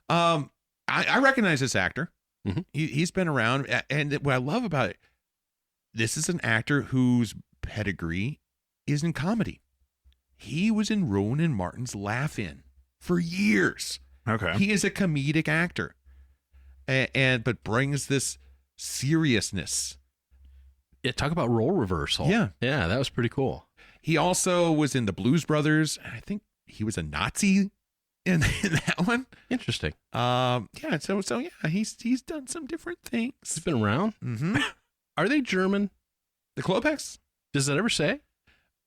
I recognize this actor. Mhm. He's been around, and what I love about it, this is an actor whose pedigree is in comedy. He was in Rowan Martin's Laugh-In for years. Okay. He is a comedic actor, but brings this seriousness. Yeah, talk about role reversal. Yeah. Yeah, that was pretty cool. He also was in the Blues Brothers. I think he was a Nazi in that one. Interesting. Yeah. So yeah, he's done some different things. He's been around. Mm-hmm. Are they German? The Klopeks? Does that ever say?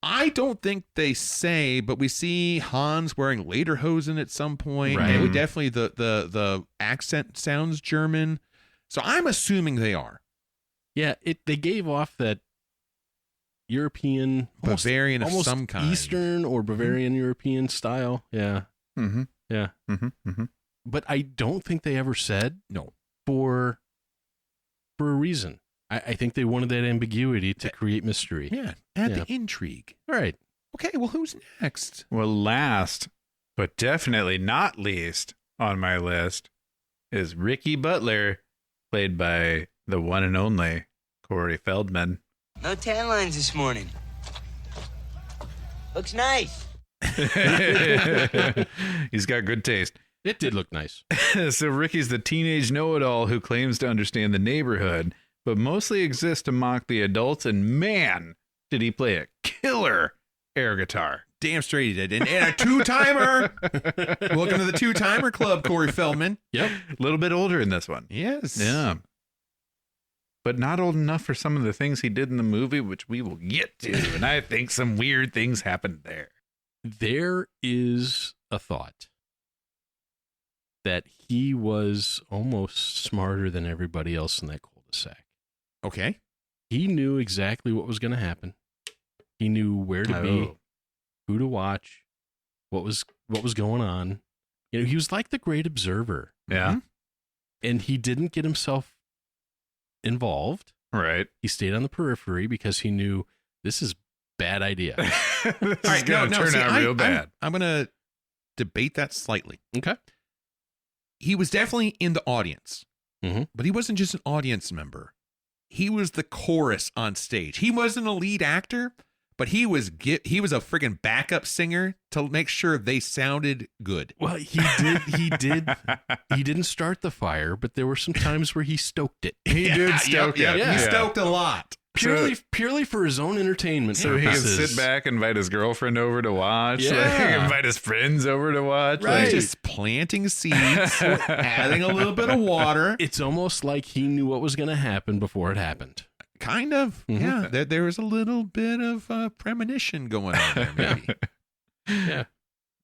I don't think they say, but we see Hans wearing lederhosen at some point. Right. And we definitely the accent sounds German. So I'm assuming they are. Yeah, they gave off that European, Bavarian of almost some kind. Eastern or Bavarian European style. Yeah. Mm-hmm. Yeah. Mm-hmm. Mm-hmm. But I don't think they ever said No. for a reason. I think they wanted that ambiguity to create mystery. Yeah. Add Yeah. the intrigue. All right. Okay, well, who's next? Well, last but definitely not least on my list is Ricky Butler, played by the one and only Corey Feldman. No tan lines this morning. Looks nice. He's got good taste. It did look nice. So Ricky's the teenage know-it-all who claims to understand the neighborhood, but mostly exists to mock the adults, and man, did he play a killer air guitar. Damn straight he did. And a two-timer. Welcome to the two-timer club, Corey Feldman. Yep. A little bit older in this one. Yes. Yeah. But not old enough for some of the things he did in the movie, which we will get to. And I think some weird things happened there. There is a thought that he was almost smarter than everybody else in that cul-de-sac. Okay. He knew exactly what was going to happen. He knew where to be, who to watch, what was going on. You know, he was like the great observer. Yeah. Mm-hmm. And he didn't get himself involved. Right. He stayed on the periphery because he knew this is bad idea. This is going to turn out real bad. I'm going to debate that slightly. Okay. He was definitely in the audience, Mhm. but he wasn't just an audience member. He was the chorus on stage. He wasn't a lead actor, but he was a friggin' backup singer to make sure they sounded good. Well, he didn't start the fire, but there were some times where he stoked it. He did stoke it. He stoked a lot. Purely for his own entertainment So he can purposes. sit back, invite his girlfriend over to watch. Yeah. Like, invite his friends over to watch. Right. Like, Just planting seeds, adding a little bit of water. It's almost like he knew what was going to happen before it happened. Kind of. Mhm. Yeah. There was a little bit of premonition going on there, maybe. Yeah.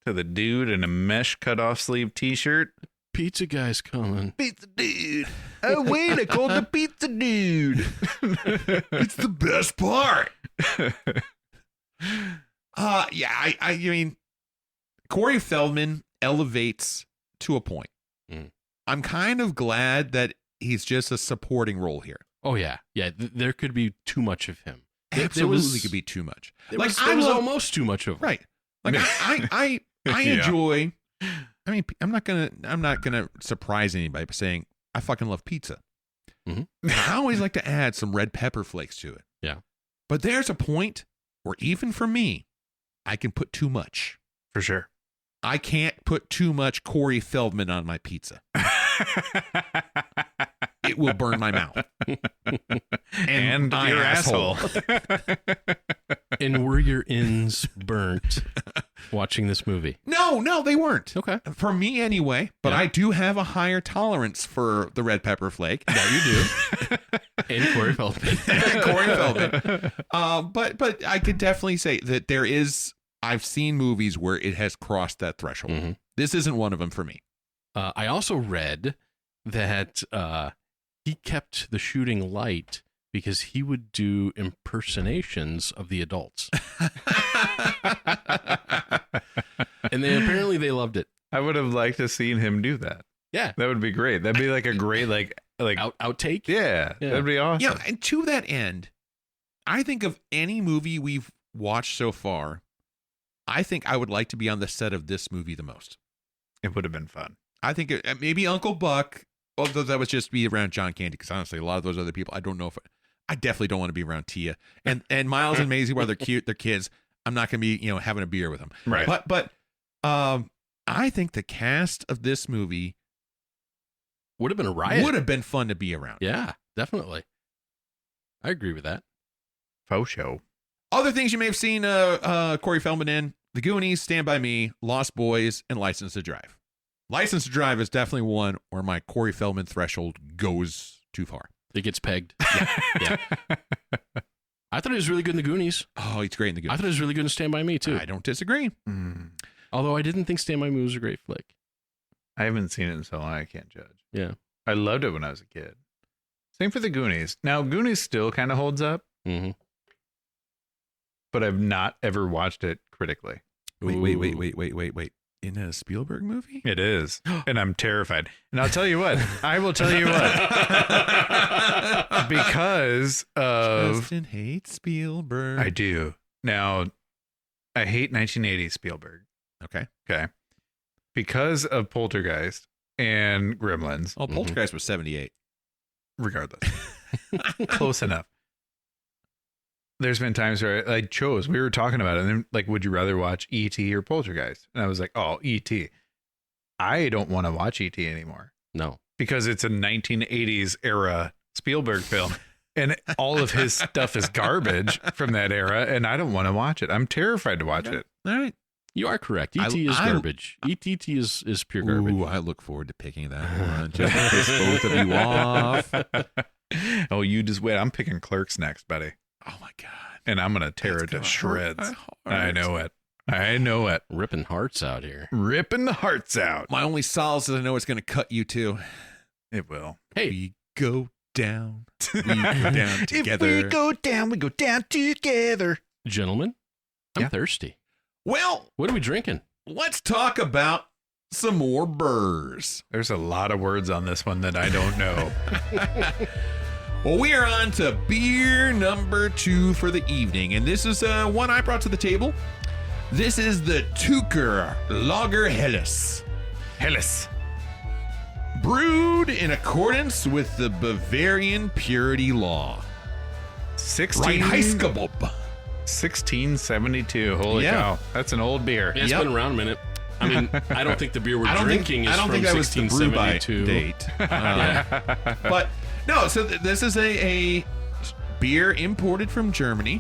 to the dude in a mesh cutoff sleeve t-shirt. Pizza guy's coming. Pizza dude. Oh, wait, I called the pizza dude. It's the best part. I mean, Corey Feldman elevates to a point. Mm. I'm kind of glad that he's just a supporting role here. Oh, yeah. Yeah, there could be too much of him. Absolutely could be too much. There was almost too much of him. Right. Like I Yeah. enjoy. I mean, I'm not gonna surprise anybody by saying I fucking love pizza. Mhm. I always like to add some red pepper flakes to it. Yeah. But there's a point where even for me, I can put too much. For sure. I can't put too much Corey Feldman on my pizza. it will burn my mouth. And my your asshole. And were your ins burnt watching this movie? No, they weren't. Okay. For me anyway, but Yeah. I do have a higher tolerance for the red pepper flake. That you do. And Corey Feldman. Corey Feldman. But I could definitely say that I've seen movies where it has crossed that threshold. Mm-hmm. This isn't one of them for me. I also read that he kept the shooting light because he would do impersonations of the adults. And apparently they loved it. I would have liked to seen him do that. Yeah. That would be great. That'd be like a great like outtake. Yeah, that'd be awesome. Yeah, and to that end, I think of any movie we've watched so far, I think I would like to be on the set of this movie the most. It would have been fun. I think maybe Uncle Buck, although that was just be around John Candy, because honestly, a lot of those other people, I don't know if I definitely don't want to be around Tia and Miles and Maisie while they're cute, they're kids. I'm not going to be having a beer with them. Right. But I think the cast of this movie would have been a riot. Would have been fun to be around. Yeah, definitely. I agree with that. Faux show. Other things you may have seen Corey Feldman in: The Goonies, Stand By Me, Lost Boys, and License to Drive. License to Drive is definitely one where my Corey Feldman threshold goes too far. It gets pegged. Yeah. I thought he was really good in The Goonies. Oh, he's great in The Goonies. I thought he was really good in Stand By Me, too. I don't disagree. Although I didn't think Stand By Me was a great flick. I haven't seen it in so long, I can't judge. Yeah. I loved it when I was a kid. Same for The Goonies. Now, Goonies still kind of holds up, but I've not ever watched it critically. Wait. In a Spielberg movie? It is. And I'm terrified. And I'll tell you what. I will tell you what. Because of... Justin hates Spielberg. I do. Now, I hate 1980 Spielberg. Okay. Because of Poltergeist and Gremlins. Oh, Poltergeist was 78. Regardless. Close enough. There's been times where I chose, we were talking about it, and then, like, would you rather watch E.T. or Poltergeist? And I was like, oh, E.T. I don't want to watch E.T. anymore. No. Because it's a 1980s era Spielberg film, and all of his stuff is garbage from that era, and I don't want to watch it. I'm terrified to watch it. All right. You are correct. E.T. is garbage. E.T. is pure garbage. Ooh, I look forward to picking that one. Just to piss both of you off. Oh, you just wait. I'm picking Clerks next, buddy. Oh, my God. And I'm going to tear it to shreds. I know it. Ripping hearts out here. Ripping the hearts out. My only solace is I know it's going to cut you too. It will. Hey. We go down. We go down together. If we go down together. Gentlemen, I'm thirsty. Well, what are we drinking? Let's talk about some more Burbs. There's a lot of words on this one that I don't know. Well, we are on to beer number 2 for the evening, and this is one I brought to the table. This is the Tucker Lager Helles. Brewed in accordance with the Bavarian purity law. 1672. Holy cow. That's an old beer. Yeah, it's been around a minute. I mean, I don't think the beer we're drinking is from 1672. Date. But no, so this is a beer imported from Germany,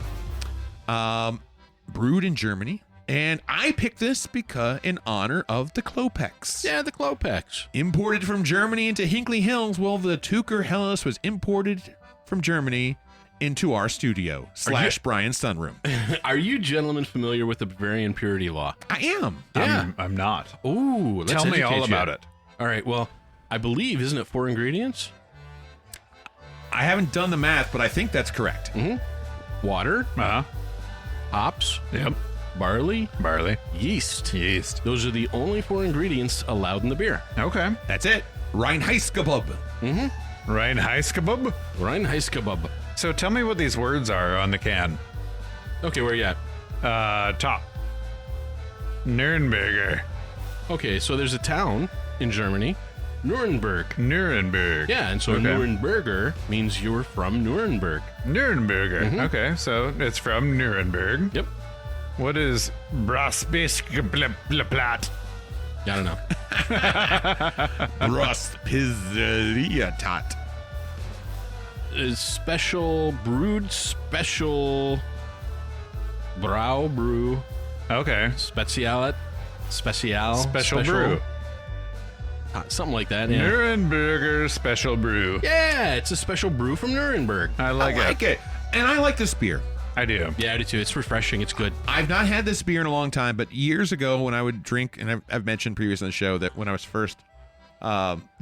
brewed in Germany, and I picked this because in honor of the Klopex. Yeah, the Klopex. Imported from Germany into Hinkley Hills. Well, the Tucker Helles was imported from Germany into our studio / Brian's sunroom. Are you gentlemen familiar with the Bavarian purity law? I am. Yeah. I'm not. Ooh, let's tell me all educate you. about it. All right. Well, I believe, isn't it 4 ingredients? I haven't done the math, but I think that's correct. Water, hops, barley, yeast. Those are the only 4 ingredients allowed in the beer. Okay. That's it. Reinheitsgebub. Reinheitsgebub. So tell me what these words are on the can. Okay, where you at? Top. Nürnberger. Okay, so there's a town in Germany, Nuremberg. Yeah, and so Nuremberger means you're from Nuremberg. Nuremberger. Okay, so it's from Nuremberg. Yep. What is Brasbiskplat? I don't know. Rostpizliatat. is special brewed special brow brew. Okay. Special brew. Something like that. Yeah. Nuremberger special brew. Yeah, it's a special brew from Nuremberg. I like it. And I like this beer. I do. Yeah, I do too. It's refreshing. It's good. I've not had this beer in a long time, but years ago when I would drink, and I've mentioned previously on the show that when I was first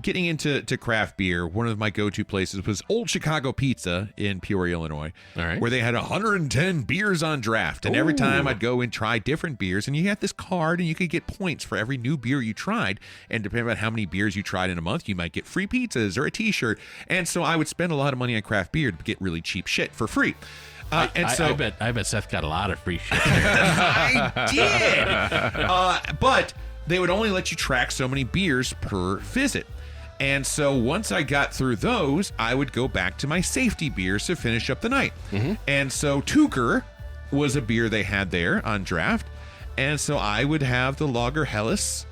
getting into craft beer, one of my go-to places was Old Chicago Pizza in Peoria, Illinois, where they had 110 beers on draft. And every time I'd go and try different beers, and you had this card, and you could get points for every new beer you tried. And depending on how many beers you tried in a month, you might get free pizzas or a T-shirt. And so I would spend a lot of money on craft beer to get really cheap shit for free. I bet Seth got a lot of free shit. I did. But they would only let you track so many beers per visit. And so once I got through those, I would go back to my safety beers to finish up the night. And so Tucher was a beer they had there on draft. And so I would have the Lager Helles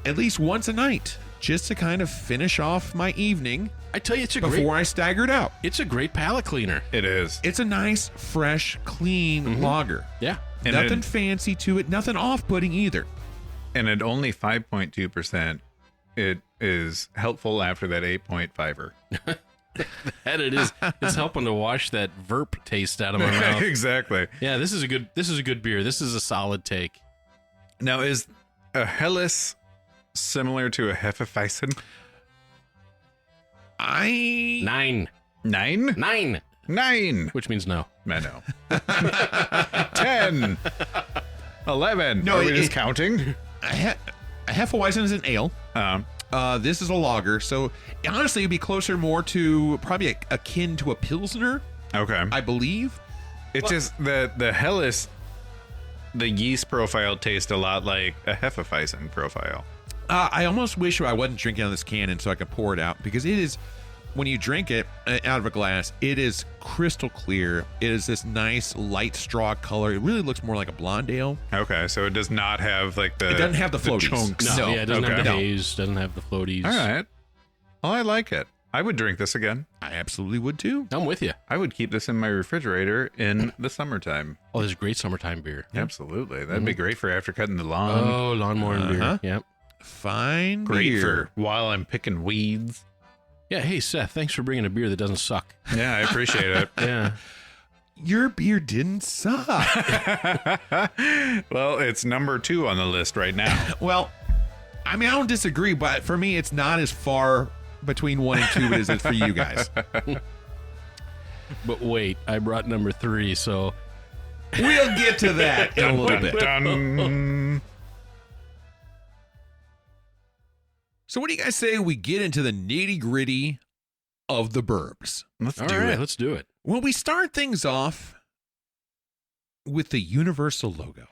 at least once a night just to kind of finish off my evening. I tell you, it's before I staggered out. It's a great palate cleaner. It is. It's a nice, fresh, clean lager. Yeah. And nothing fancy to it, nothing off-putting either. And at only 5.2%, it is helpful after that 8.5er. And it is. It's helping to wash that verp taste out of my mouth. Exactly. Yeah, this is a good beer. This is a solid take. Now, is a Helles similar to a Hefeweizen? Nine. 9? Which means no. I know. 10. 11. No, are we just counting? A Hefeweizen is an ale. This is a lager, so honestly, it'd be closer more to probably akin to a Pilsner. Okay. I believe. It's just the Helles, the yeast profile tastes a lot like a Hefeweizen profile. I almost wish I wasn't drinking out of this can and so I could pour it out, because it is, when you drink it out of a glass, it is crystal clear. It is this nice light straw color. It really looks more like a blonde ale. Okay, so it does not have like the... It doesn't have the floaties. Chunks. No, yeah, it doesn't have the haze, doesn't have the floaties. All right. Well, I like it. I would drink this again. I absolutely would too. I'm with you. I would keep this in my refrigerator in the summertime. Oh, there's great summertime beer. Absolutely. That'd be great for after cutting the lawn. Oh, lawnmower and beer. Yep. Fine Great beer. for while I'm picking weeds. Yeah, hey, Seth, thanks for bringing a beer that doesn't suck. Yeah, I appreciate it. Yeah. Your beer didn't suck. Well, it's number 2 on the list right now. Well, I mean, I don't disagree, but for me, it's not as far between 1 and 2 as it is for you guys. But wait, I brought number 3, so... We'll get to that in a little bit. Dun. So what do you guys say we get into the nitty-gritty of the Burbs? Let's All do right, it. let's do it. Well, we start things off with the Universal logo.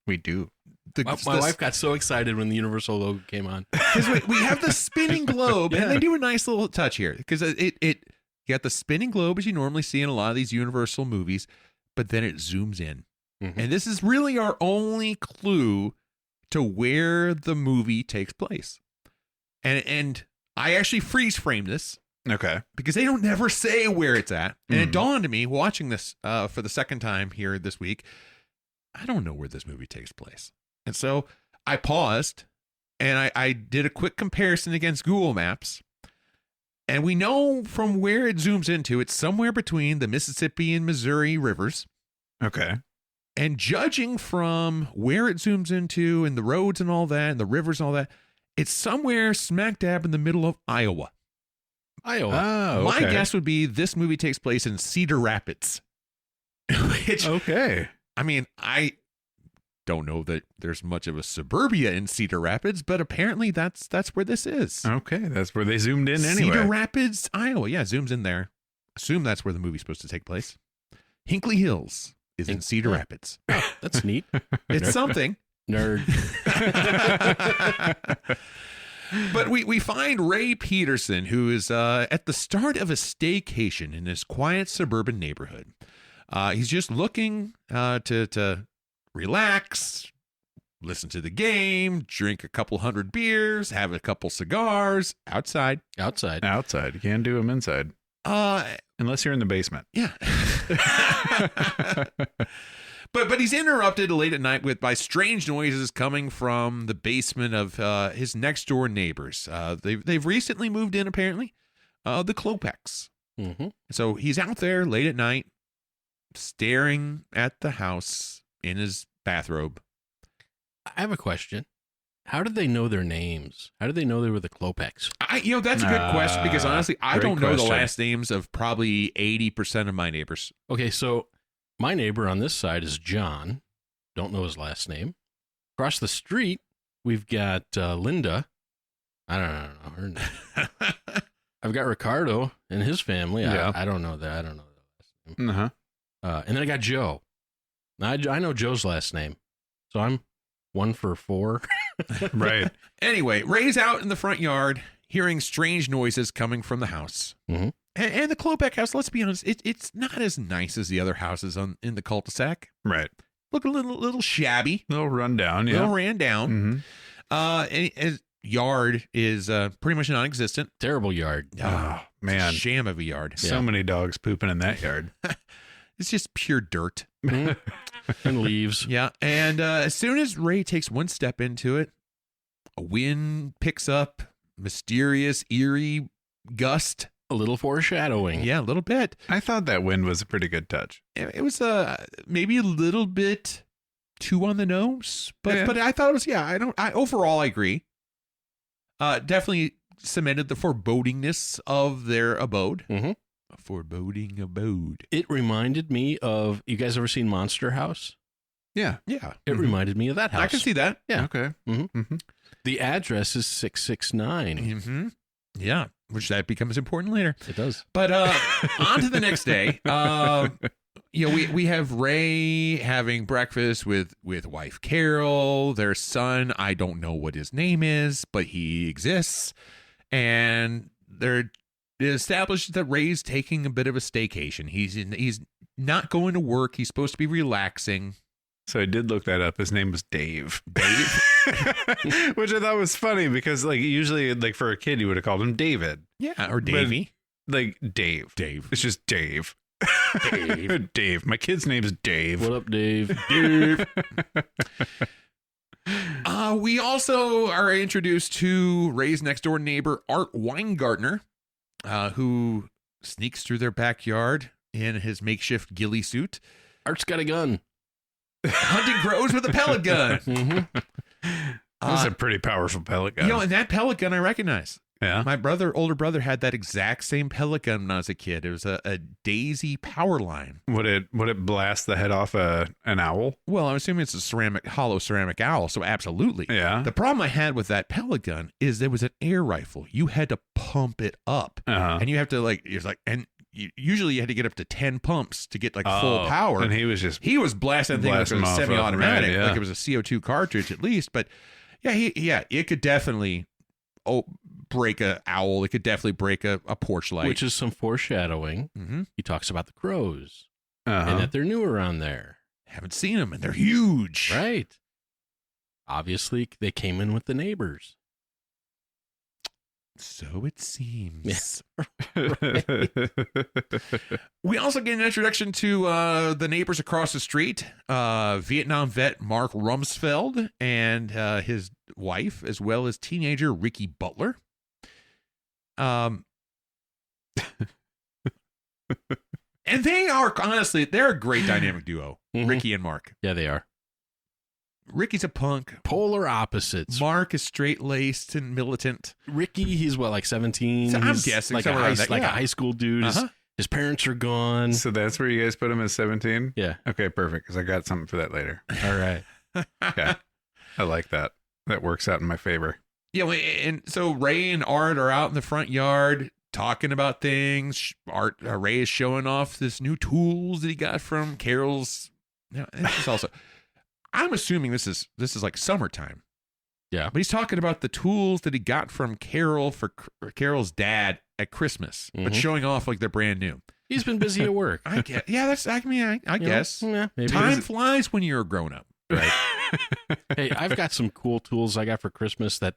We do. My wife got so excited when the Universal logo came on. Because we have the spinning globe, and they do a nice little touch here. Because you got the spinning globe as you normally see in a lot of these Universal movies, but then it zooms in. And this is really our only clue to where the movie takes place. And I actually freeze frame this. Okay. Because they don't never say where it's at. And it dawned on me watching this for the second time here this week, I don't know where this movie takes place. And so I paused and I did a quick comparison against Google Maps. And we know from where it zooms into, it's somewhere between the Mississippi and Missouri rivers. Okay. And judging from where it zooms into and the roads and all that and the rivers and all that, it's somewhere smack dab in the middle of Iowa. Oh, My okay. guess would be this movie takes place in Cedar Rapids. Which, okay. I mean, I don't know that there's much of a suburbia in Cedar Rapids, but apparently that's where this is. Okay, that's where they zoomed in anyway. Cedar Rapids, Iowa. Yeah, zooms in there. Assume that's where the movie's supposed to take place. Hinkley Hills is in Cedar Rapids. That's neat. It's something. Nerd. But we find Ray Peterson, who is at the start of a staycation in this quiet suburban neighborhood. He's just looking to relax, listen to the game, drink a couple hundred beers, have a couple cigars outside. Outside. You can't do them inside. Unless you're in the basement. Yeah. But he's interrupted late at night by strange noises coming from the basement of his next door neighbors. They've recently moved in, apparently, the Klopeks. Mm-hmm. So he's out there late at night, staring at the house in his bathrobe. I have a question. How did they know their names? How did they know they were the Klopeks? That's a good question, because honestly, I great don't know the question. last names of probably 80% of my neighbors. Okay, so my neighbor on this side is John. Don't know his last name. Across the street, we've got Linda. I don't know her name. I've got Ricardo and his family. Yeah. I don't know that. I don't know the last name. Uh-huh. And then I got Joe. I know Joe's last name. So I'm 1 for 4. Right. Anyway, Ray's out in the front yard, hearing strange noises coming from the house. Mm-hmm. And the Klopek house, let's be honest, it's not as nice as the other houses in the cul-de-sac. Right. Look a little shabby. A little rundown, yeah. A little ran down. Mm-hmm. And his yard is pretty much non-existent. Terrible yard. Oh, man. Sham of a yard. So many dogs pooping in that yard. It's just pure dirt. And leaves. Yeah. And as soon as Ray takes one step into it, a wind picks up, mysterious, eerie gust. A little foreshadowing. Yeah, a little bit. I thought that wind was a pretty good touch. It was maybe a little bit too on the nose, but I thought it was, overall I agree. Definitely cemented the forebodingness of their abode. Mm-hmm. A foreboding abode. It reminded me of, you guys ever seen Monster House? Yeah. Yeah. It reminded me of that house. I can see that. Yeah. Okay. Mm-hmm. Mm-hmm. The address is 669. Mm-hmm. Yeah, which that becomes important later. It does. But on to the next day. We have Ray having breakfast with wife Carol, their son. I don't know what his name is, but he exists. And they're established that Ray's taking a bit of a staycation. He's not going to work. He's supposed to be relaxing. So I did look that up. His name was Dave. Which I thought was funny because, like, usually, like, for a kid, you would have called him David. Yeah, or Davey. But, like, Dave. It's just Dave. Dave. My kid's name's Dave. What up, Dave? Dave. We also are introduced to Ray's next door neighbor, Art Weingartner, who sneaks through their backyard in his makeshift ghillie suit. Art's got a gun. Hunting crows with a pellet gun. Mm-hmm. That's a pretty powerful pellet gun. And that pellet gun I recognize. Yeah. My older brother had that exact same pellet gun when I was a kid. It was a Daisy power line. Would it blast the head off an owl? Well, I'm assuming it's a hollow ceramic owl, so absolutely. Yeah. The problem I had with that pellet gun is there was an air rifle. You had to pump it up. Uh-huh. And you have to usually you had to get up to 10 pumps to get full power. And he was blasting things like it was semi-automatic, right, yeah. like it was a CO2 cartridge at least. But it could definitely break a owl. It could definitely break a porch light. Which is some foreshadowing. Mm-hmm. He talks about the crows Uh-huh. and that they're new around there. Haven't seen them, and they're huge. Right. Obviously, they came in with the neighbors. So it seems. Yes. We also get an introduction to the neighbors across the street, Vietnam vet Mark Rumsfeld and his wife, as well as teenager Ricky Butler. And they're a great dynamic duo, Mm-hmm. Ricky and Mark. Yeah, they are. Ricky's a punk. Polar opposites. Mark is straight-laced and militant. Ricky, he's what, like 17? So I'm He's guessing like, somewhere around that, a yeah. high school dude. Uh-huh. His parents are gone. So that's where you guys put him as 17? Yeah. Okay, perfect, because I got something for that later. All right. Okay. I like that. That works out in my favor. Yeah, and so Ray and Art are out in the front yard talking about things. Ray is showing off this new tools that he got from Carol's. Now, this is also, I'm assuming this is like summertime. Yeah, but he's talking about the tools that he got from Carol for Carol's dad at Christmas, but showing off like they're brand new. He's been busy at work. I guess. Yeah, that's. I mean, I guess. Yeah, maybe. Time flies when you're a grown up. Right. Hey, I've got some cool tools I got for Christmas that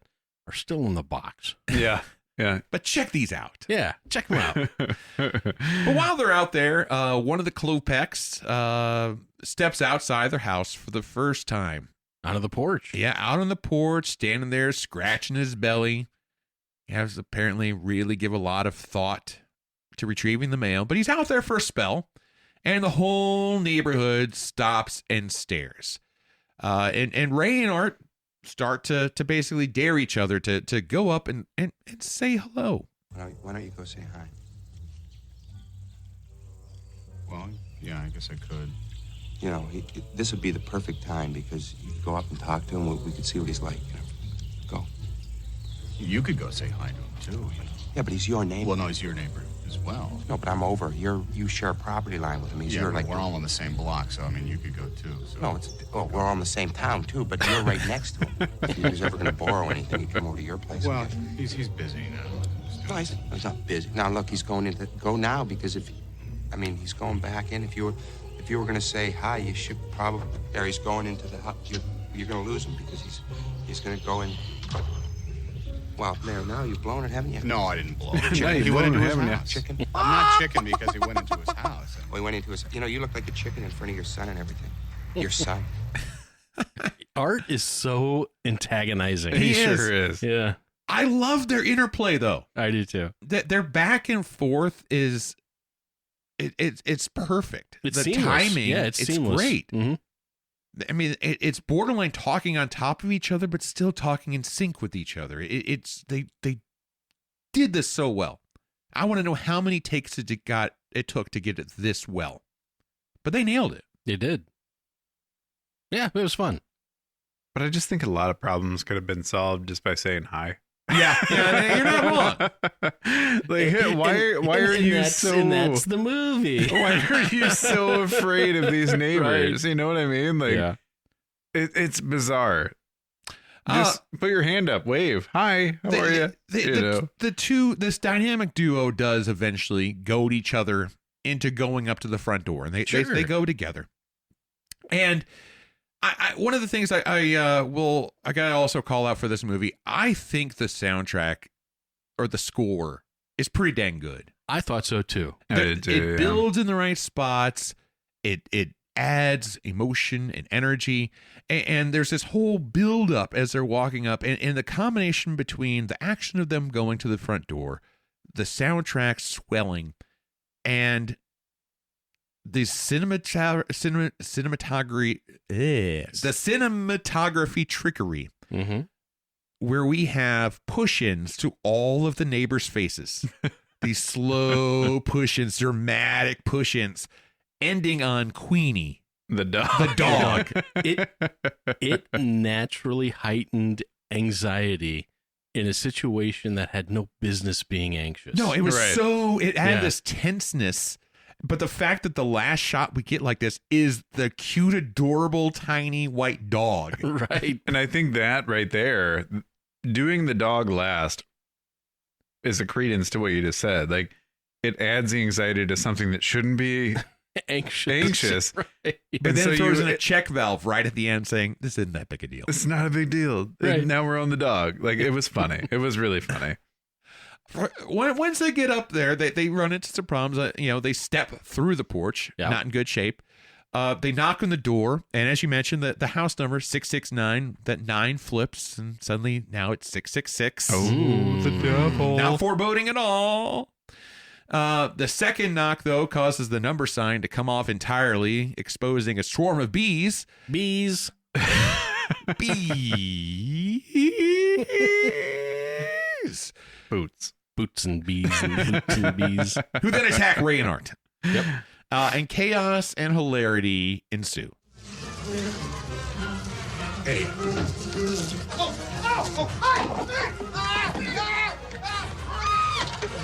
are still in the box. Yeah. Yeah. But check these out. Yeah, check them out. But while they're out there, one of the Klopeks steps outside their house for the first time. Out of the porch. Yeah, out on the porch, standing there, scratching his belly. He has apparently really give a lot of thought to retrieving the mail, but he's out there for a spell, and the whole neighborhood stops and stares. And Ray and Art start to basically dare each other to go up and say hello. Why don't you go say hi? Well, yeah, I guess I could. You know, this would be the perfect time because you could go up and talk to him. We could see what he's like. You know. Go. You could go say hi to him, too. You know. Yeah, but he's your neighbor. Well, no, he's your neighbor as well. No, but I'm over. You share a property line with him. He's yeah, like we're all on the same block, so, I mean, you could go, too. So. No, we're all in the same town, too, but you're right next to him. If he was ever going to borrow anything, he'd come over to your place. Well, he's busy now. No, he's not busy. Now, look, he's going to go now because he's going back in. If you were going to say hi, you should probably. There, he's going into the house. You're going to lose him because he's going to go in. Well, there, now you've blown it, haven't you? No, I didn't blow it. He went into his house. Chicken? I'm not chicken because he went into his house. Well, he went into his. You know, you look like a chicken in front of your son and everything. Your son. Art is so antagonizing. He sure is. Yeah. I love their interplay, though. I do, too. Their back and forth is. It's perfect. It's the seamless. timing, Yeah, it's seamless. Great. Mm-hmm. I mean, it's borderline talking on top of each other, but still talking in sync with each other. They did this so well. I want to know how many takes it took to get it this well, but they nailed it. They did. Yeah, it was fun. But I just think a lot of problems could have been solved just by saying hi. Yeah, you're not wrong. Like, why are you so? And that's the movie. Why are you so afraid of these neighbors? Right. You know what I mean? Like, yeah. It's bizarre. Just put your hand up, wave, hi, how are you? This dynamic duo does eventually goad each other into going up to the front door, and they go together. And one of the things I gotta also call out for this movie, I think the soundtrack or the score is pretty dang good. I thought so too. It builds in the right spots. It adds emotion and energy, and there's this whole build up as they're walking up, and the combination between the action of them going to the front door, the soundtrack swelling, and the cinematography trickery, mm-hmm. where we have push-ins to all of the neighbors' faces. These slow push-ins, dramatic push-ins, ending on Queenie, the dog. The dog. It naturally heightened anxiety in a situation that had no business being anxious. No, it was it had Yeah. this tenseness. But the fact that the last shot we get like this is the cute, adorable, tiny white dog. Right. And I think that right there, doing the dog last is a credence to what you just said. Like, it adds the anxiety to something that shouldn't be anxious. Right. But then it throws in a check valve right at the end saying, this isn't that big a deal. It's not a big deal. Right. And now we're on the dog. Like, it was funny. It was really funny. Once they get up there, they run into some problems. They step through the porch, not in good shape. They knock on the door, and as you mentioned, the house number 669, that 9 flips, and suddenly now it's 666. Oh, the devil! Not foreboding at all. The second knock, though, causes the number sign to come off entirely, exposing a swarm of bees. Bees. Bees. Boots and bees and boots and bees. Who then attack Ray and Art. Yep. And chaos and hilarity ensue. Hey.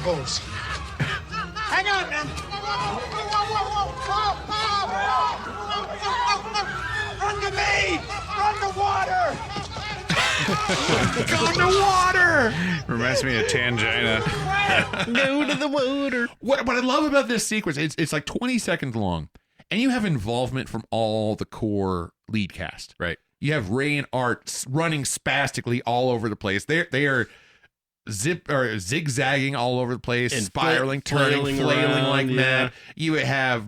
Bulbs. Hang on, man. Run to me! Run to water! Go to water! Reminds me of Tangina. Go to the water. What I love about this sequence, it's like 20 seconds long, and you have involvement from all the core lead cast. Right. You have Ray and Art running spastically all over the place. They are zigzagging all over the place, and spiraling, turning, flailing like mad. You have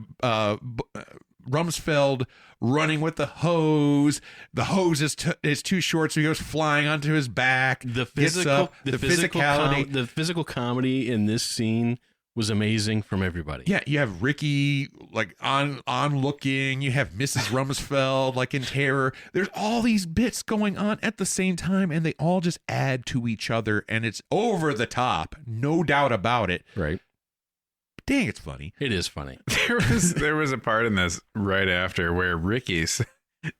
Rumsfeld running with the hose. The hose is too short, so he goes flying onto his back. The physicality, the physical comedy in this scene was amazing from everybody. Yeah, you have Ricky like on looking. You have Mrs. Rumsfeld like in terror. There's all these bits going on at the same time, and they all just add to each other, and it's over the top, no doubt about it. Right. Dang, it's funny. It is funny. There was a part in this right after where Ricky said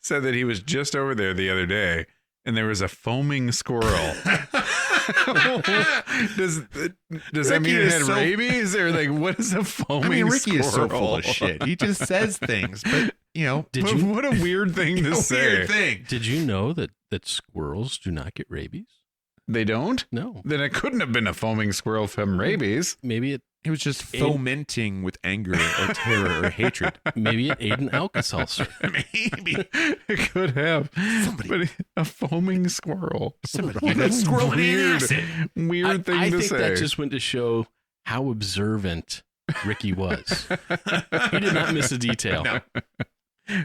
that he was just over there the other day, and there was a foaming squirrel. Does that mean it had rabies, or like what is a foaming Ricky squirrel? is so full of shit. He just says things, but what a weird thing to say. Weird thing. Did you know that squirrels do not get rabies? They don't? No. Then it couldn't have been a foaming squirrel from rabies. Maybe it was just fomenting with anger or terror or hatred. Maybe it ate an Alka-Seltzer. Maybe it could have. But a foaming squirrel. Somebody that squirrel weird thing to say. I think that just went to show how observant Ricky was. He did not miss a detail. No.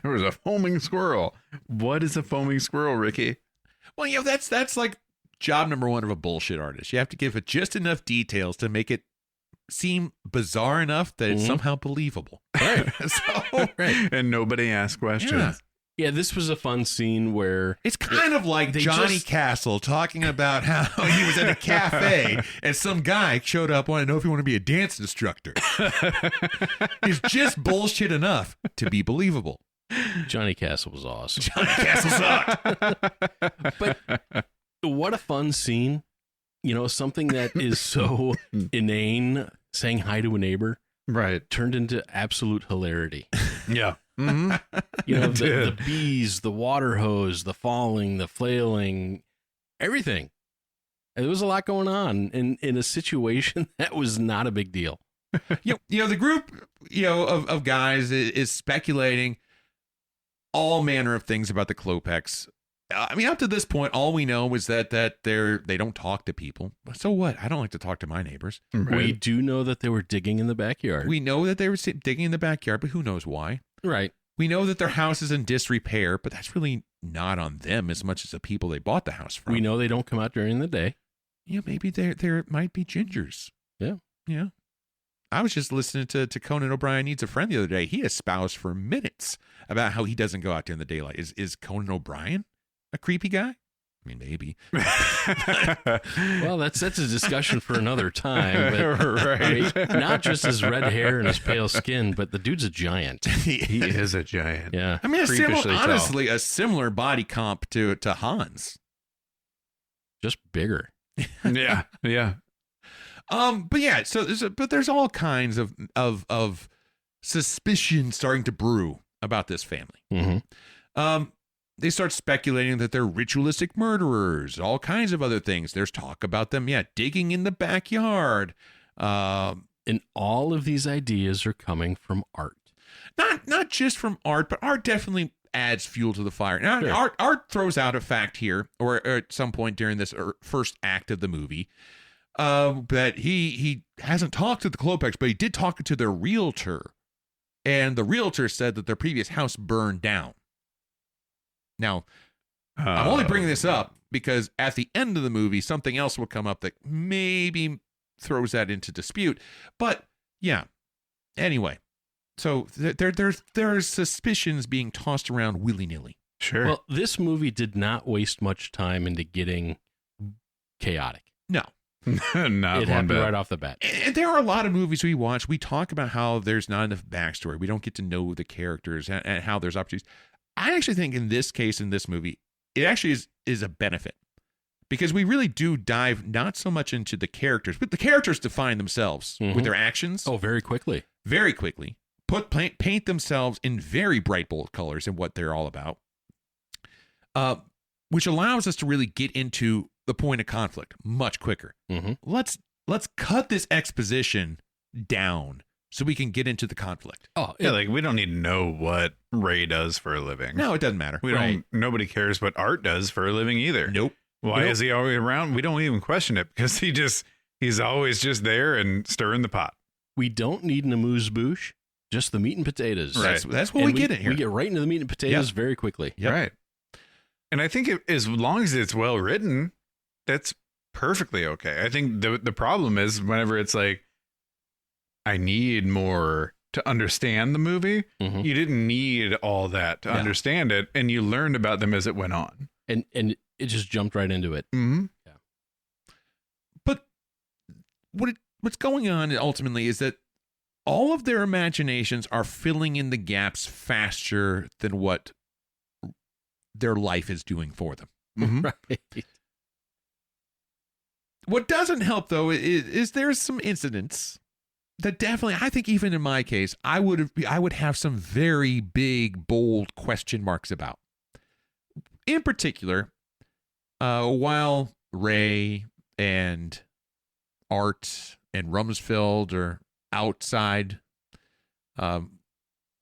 There was a foaming squirrel. What is a foaming squirrel, Ricky? Well, that's like job number one of a bullshit artist. You have to give it just enough details to make it seem bizarre enough that it's somehow believable. Right. Right. And nobody asked questions. Yeah, this was a fun scene where it's kind of like Johnny Castle talking about how he was at a cafe and some guy showed up, wanted to know if you want to be a dance instructor. It's just bullshit enough to be believable. Johnny Castle was awesome. Johnny Castle sucked. But what a fun scene. Something that is so inane, saying hi to a neighbor, right, turned into absolute hilarity. Yeah. Mm-hmm. The bees, the water hose, the falling, the flailing, everything. And there was a lot going on in a situation that was not a big deal. The group, of guys is speculating all manner of things about the Klopeks. I mean, up to this point, all we know is that they don't talk to people. So what? I don't like to talk to my neighbors. Right. We do know that they were digging in the backyard. We know that they were digging in the backyard, but who knows why? Right. We know that their house is in disrepair, but that's really not on them as much as the people they bought the house from. We know they don't come out during the day. Yeah, maybe there might be gingers. Yeah. Yeah. I was just listening to Conan O'Brien Needs a Friend the other day. He espoused for minutes about how he doesn't go out during the daylight. Is Conan O'Brien a creepy guy? I mean, maybe. Well, that's a discussion for another time. But, right. Not just his red hair and his pale skin, but the dude's a giant. He is a giant. Yeah. I mean, a similar body comp to Hans. Just bigger. Yeah. Yeah. But yeah, there's all kinds of suspicion starting to brew about this family. Mm-hmm. They start speculating that they're ritualistic murderers, all kinds of other things. There's talk about them, digging in the backyard. And all of these ideas are coming from Art. Not just from Art, but Art definitely adds fuel to the fire. Now, sure. Art throws out a fact here, or at some point during this first act of the movie, that he hasn't talked to the Klopeks, but he did talk to their realtor. And the realtor said that their previous house burned down. Now, I'm only bringing this up because at the end of the movie, something else will come up that maybe throws that into dispute. But yeah, anyway, so there's suspicions being tossed around willy-nilly. Sure. Well, this movie did not waste much time into getting chaotic. No. Not it one happened bit. right off the bat. And there are a lot of movies we watch. We talk about how there's not enough backstory. We don't get to know the characters and how there's opportunities. I actually think in this case, in this movie, it actually is a benefit because we really do dive not so much into the characters, but the characters define themselves with their actions. Oh, very quickly. Very quickly. Paint themselves in very bright, bold colors and what they're all about, which allows us to really get into the point of conflict much quicker. Mm-hmm. Let's cut this exposition down so we can get into the conflict. Oh, Yeah, like we don't need to know what Ray does for a living. No, it doesn't matter. We don't. Nobody cares what Art does for a living either. Nope. Why is he always around? We don't even question it because he's always just there and stirring the pot. We don't need an amuse-bouche, just the meat and potatoes. Right. That's what we get in here. We get right into the meat and potatoes very quickly. Yep. Right. And I think as long as it's well written, that's perfectly okay. I think the problem is whenever it's like, I need more to understand the movie. Mm-hmm. You didn't need all that to understand it, and you learned about them as it went on. And it just jumped right into it. Mm-hmm. Yeah. But what's going on ultimately is that all of their imaginations are filling in the gaps faster than what their life is doing for them. Mm-hmm. Right. What doesn't help, though, is there's some incidents that definitely, I think even in my case, I would have some very big, bold question marks about. In particular, while Ray and Art and Rumsfeld are outside,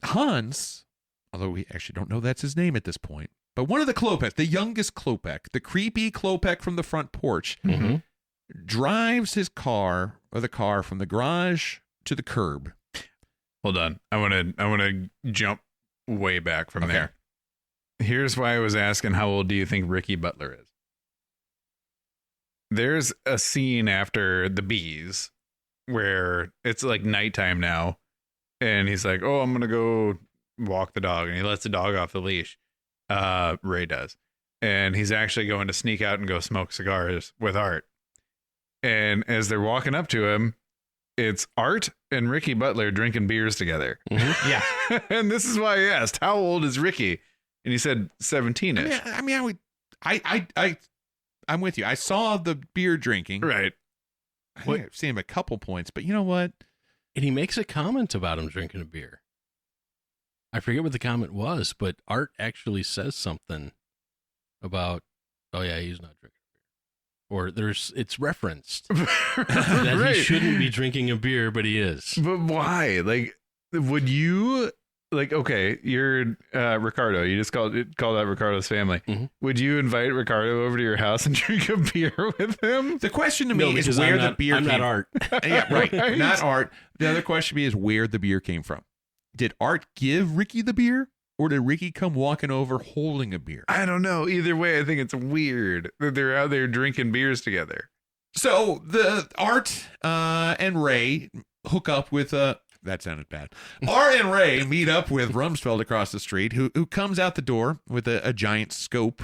Hans, although we actually don't know that's his name at this point, but one of the Klopeks, the youngest Klopek, the creepy Klopek from the front porch, drives his car or the car from the garage to the curb. Hold on. I want to jump way back from there. Here's why I was asking, how old do you think Ricky Butler is? There's a scene after the bees where it's like nighttime now, and he's like, "Oh, I'm gonna go walk the dog," and he lets the dog off the leash. Ray does, and he's actually going to sneak out and go smoke cigars with Art. And as they're walking up to him, it's Art and Ricky Butler drinking beers together. Mm-hmm. Yeah. And this is why I asked, how old is Ricky? And he said 17-ish. I'm with you. I saw the beer drinking. Right. I think I've seen him a couple points, but you know what? And he makes a comment about him drinking a beer. I forget what the comment was, but Art actually says something about, oh yeah, he's not drinking a beer. Or it's referenced that he shouldn't be drinking a beer, but he is. But why? Like, would you, like, okay, you're Ricardo. You just called out Ricardo's family. Mm-hmm. Would you invite Ricardo over to your house and drink a beer with him? The question to me is where the beer came from. I'm not Art. Yeah, right. Not Art. The other question to me is where the beer came from. Did Art give Ricky the beer? Or did Ricky come walking over holding a beer? I don't know. Either way, I think it's weird that they're out there drinking beers together. So the Art and Ray hook up with that sounded bad. Art and Ray meet up with Rumsfeld across the street, who comes out the door with a giant scope,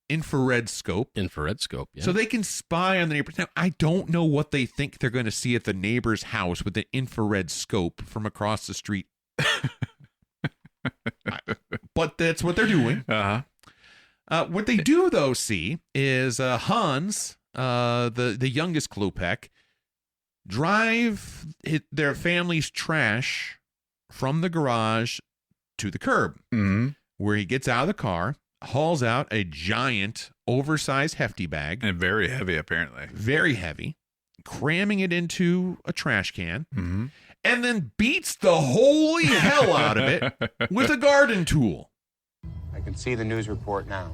infrared scope. Infrared scope, yeah. So they can spy on the neighbors. Now, I don't know what they think they're going to see at the neighbor's house with the infrared scope from across the street. But that's what they're doing. What they do, though, see is Hans, the youngest Klopek, drive their family's trash from the garage to the curb, where he gets out of the car, hauls out a giant, oversized hefty bag. And very heavy, apparently. Very heavy, cramming it into a trash can. And then beats the holy hell out of it with a garden tool. I can see the news report now.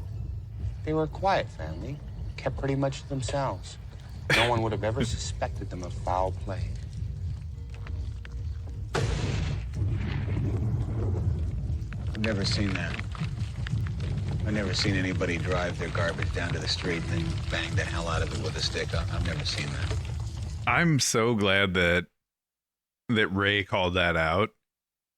They were a quiet family, kept pretty much to themselves. No one would have ever suspected them of foul play. I've never seen that. I've never seen anybody drive their garbage down to the street and then bang the hell out of it with a stick. I've never seen that. I'm so glad that Ray called that out,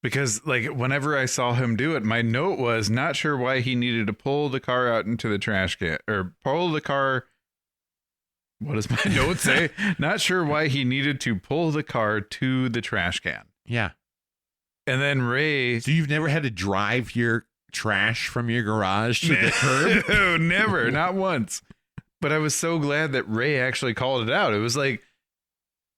because like whenever I saw him do it, my note was not sure why he needed to pull the car out into the trash can or pull the car. What does my note say? Not sure why he needed to pull the car to the trash can. Yeah. And then Ray. So you've never had to drive your trash from your garage to the curb? No, never. Not once. But I was so glad that Ray actually called it out. It was like,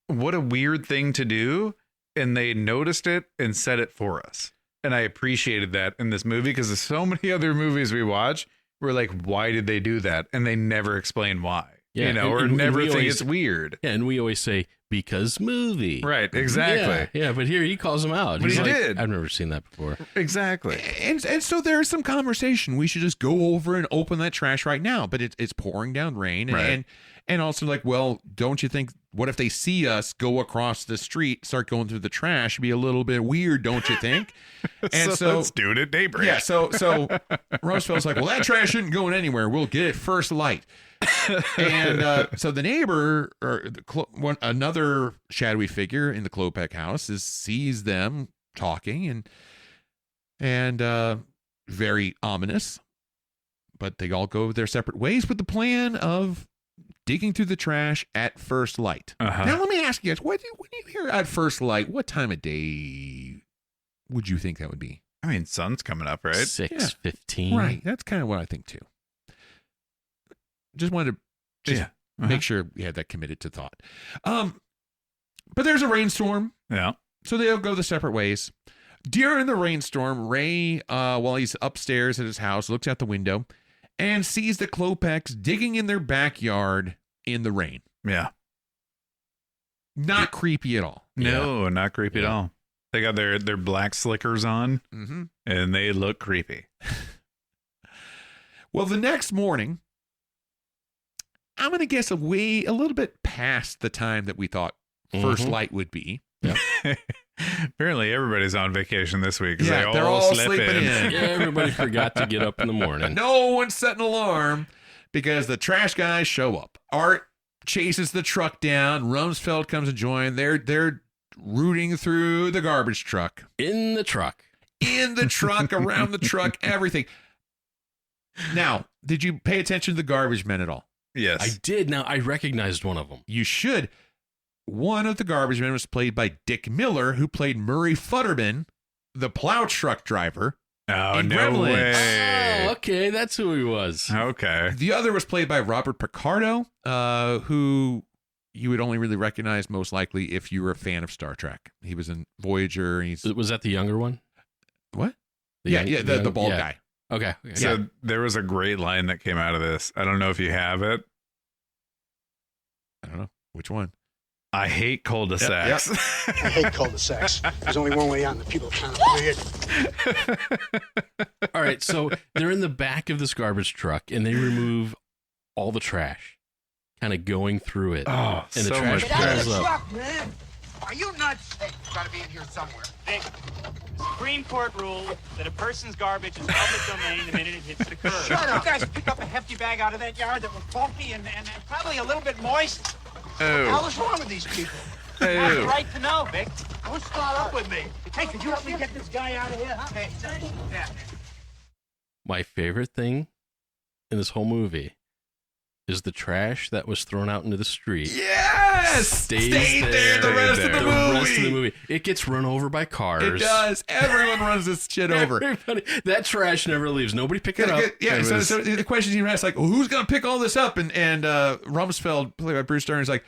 what a weird thing to do. And they noticed it and said it for us. And I appreciated that in this movie, because there's so many other movies we watch, we're like, why did they do that? And they never explain why. Yeah, or and never we think always, it's weird. Yeah, and we always say, because movie. Right, exactly. Yeah, but here he calls him out. But He's he like, did. I've never seen that before. Exactly. And so there's some conversation. We should just go over and open that trash right now. But it's pouring down rain. And also like, well, don't you think, what if they see us go across the street, start going through the trash? It'd be a little bit weird, don't you think? And so let's do it at daybreak. Yeah, so Rumsfeld's like, well, that trash isn't going anywhere. We'll get it first light. And so the neighbor, or another shadowy figure in the Klopek house, sees them talking and very ominous. But they all go their separate ways with the plan of digging through the trash at first light. Now, let me ask you guys, when you hear at first light, what time of day would you think that would be? I mean, sun's coming up, right? 6:15. Right. That's kind of what I think, too. Just wanted to make sure we had that committed to thought. But there's a rainstorm. Yeah. So they'll go the separate ways. During the rainstorm, Ray, while he's upstairs at his house, looks out the window and sees the Klopeks digging in their backyard in the rain. Yeah. Not creepy at all. No, not creepy at all. They got their black slickers on, and they look creepy. Well, the next morning, I'm going to guess a little bit past the time that we thought first light would be. Yep. Apparently, everybody's on vacation this week. Yeah, they're all sleeping in. Yeah, everybody forgot to get up in the morning. No one set an alarm because the trash guys show up. Art chases the truck down. Rumsfeld comes to join. They're rooting through the garbage truck. In the truck, around the truck, everything. Now, did you pay attention to the garbage men at all? Yes. I did. Now, I recognized one of them. You should. One of the garbage men was played by Dick Miller, who played Murray Futterman, the plow truck driver. Oh, in no Gremlins. way. Oh, okay. That's who he was. Okay. The other was played by Robert Picardo, who you would only really recognize most likely if you were a fan of Star Trek. He was in Voyager. Was that the younger one? What? The The bald guy. Okay. So there was a great line that came out of this. I don't know if you have it. I don't know. Which one? I hate cul-de-sacs. I hate cul-de-sacs. There's only one way out, and the people are kind of weird. All right, so they're in the back of this garbage truck, and they remove all the trash, kind of going through it. Oh, and the so trash much piles trash. up. Truck, man. Are you nuts? Hey, you gotta be in here somewhere. Vic, Supreme Court ruled that a person's garbage is public domain the minute it hits the curb. Shut up. You guys pick up a hefty bag out of that yard that was bulky and probably a little bit moist. What the hell is wrong with these people? You have the right to know, Vic. Don't start up with me. Hey, could you help me get this guy out of here? Hey, yeah. My favorite thing in this whole movie is the trash that was thrown out into the street. Yes! Stayed there the rest of the movie. It gets run over by cars. It does. Everyone runs this shit over. Everybody, that trash never leaves. Nobody pick it up. Yeah, so the question you asked, like, well, who's going to pick all this up? And Rumsfeld, played by Bruce Dern, is like,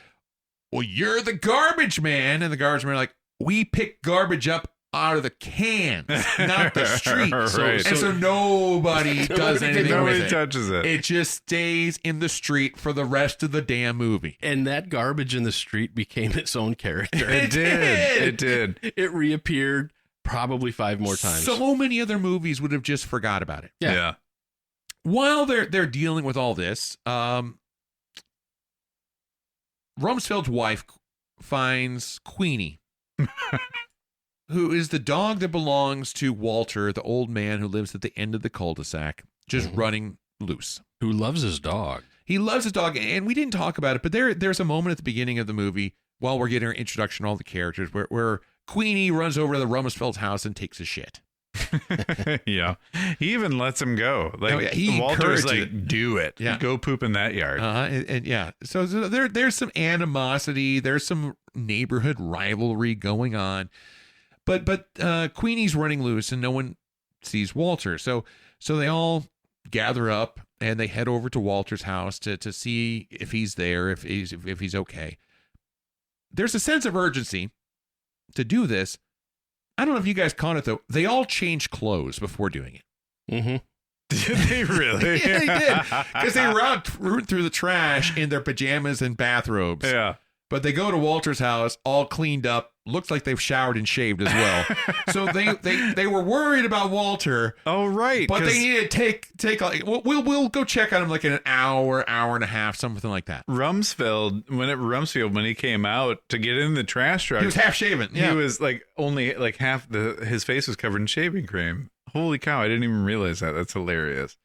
well, you're the garbage man. And the garbage man are like, we pick garbage up out of the cans, not the street. Right. And so nobody does anything Nobody with it. touches it. It just stays in the street for the rest of the damn movie. And that garbage in the street became its own character. It did. It reappeared probably 5 more times. So many other movies would have just forgot about it. Yeah. While they're dealing with all this, Rumsfeld's wife finds Queenie, who is the dog that belongs to Walter, the old man who lives at the end of the cul-de-sac, just running loose. Who loves his dog. He loves his dog, and we didn't talk about it, but there's a moment at the beginning of the movie while we're getting our introduction to all the characters where Queenie runs over to the Rumsfeld's house and takes a shit. Yeah. He even lets him go. Like, he Walter's encourages like, it. do it. Yeah. Go poop in that yard. And yeah. So there's some animosity. There's some neighborhood rivalry going on. But Queenie's running loose and no one sees Walter. So they all gather up and they head over to Walter's house to see if he's there, if he's okay. There's a sense of urgency to do this. I don't know if you guys caught it, though. They all changed clothes before doing it. Mm-hmm. Did they really? Yeah, they did. Because they were out rooting through the trash in their pajamas and bathrobes. Yeah. But they go to Walter's house, all cleaned up. Looks like they've showered and shaved as well. So they were worried about Walter. Oh, right. But they needed to take like we'll go check on him like in an hour and a half, something like that. Rumsfeld, when he came out to get in the trash truck, he was half shaven. Yeah. He was like only like half his face was covered in shaving cream. Holy cow! I didn't even realize that. That's hilarious.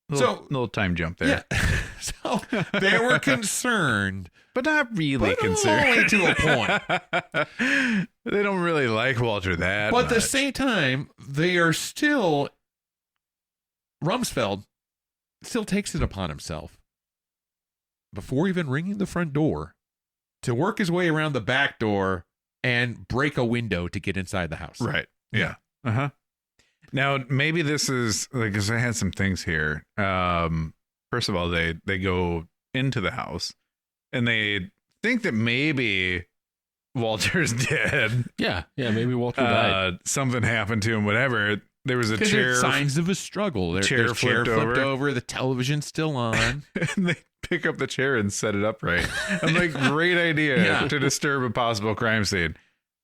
Little time jump there. Yeah. So they were concerned, but not really concerned. Only to a point. They don't really like Walter that But much. at the same time, they are still. Rumsfeld still takes it upon himself, before even ringing the front door, to work his way around the back door and break a window to get inside the house. Right. Yeah. Uh-huh. Now, maybe this is, like, because I had some things here. First of all, they go into the house, and they think that maybe Walter's dead. Yeah, maybe Walter died. Something happened to him, whatever. There was a chair. Signs of a struggle. Their chair flipped over. The television's still on. And they pick up the chair and set it upright. I'm like, great idea to disturb a possible crime scene,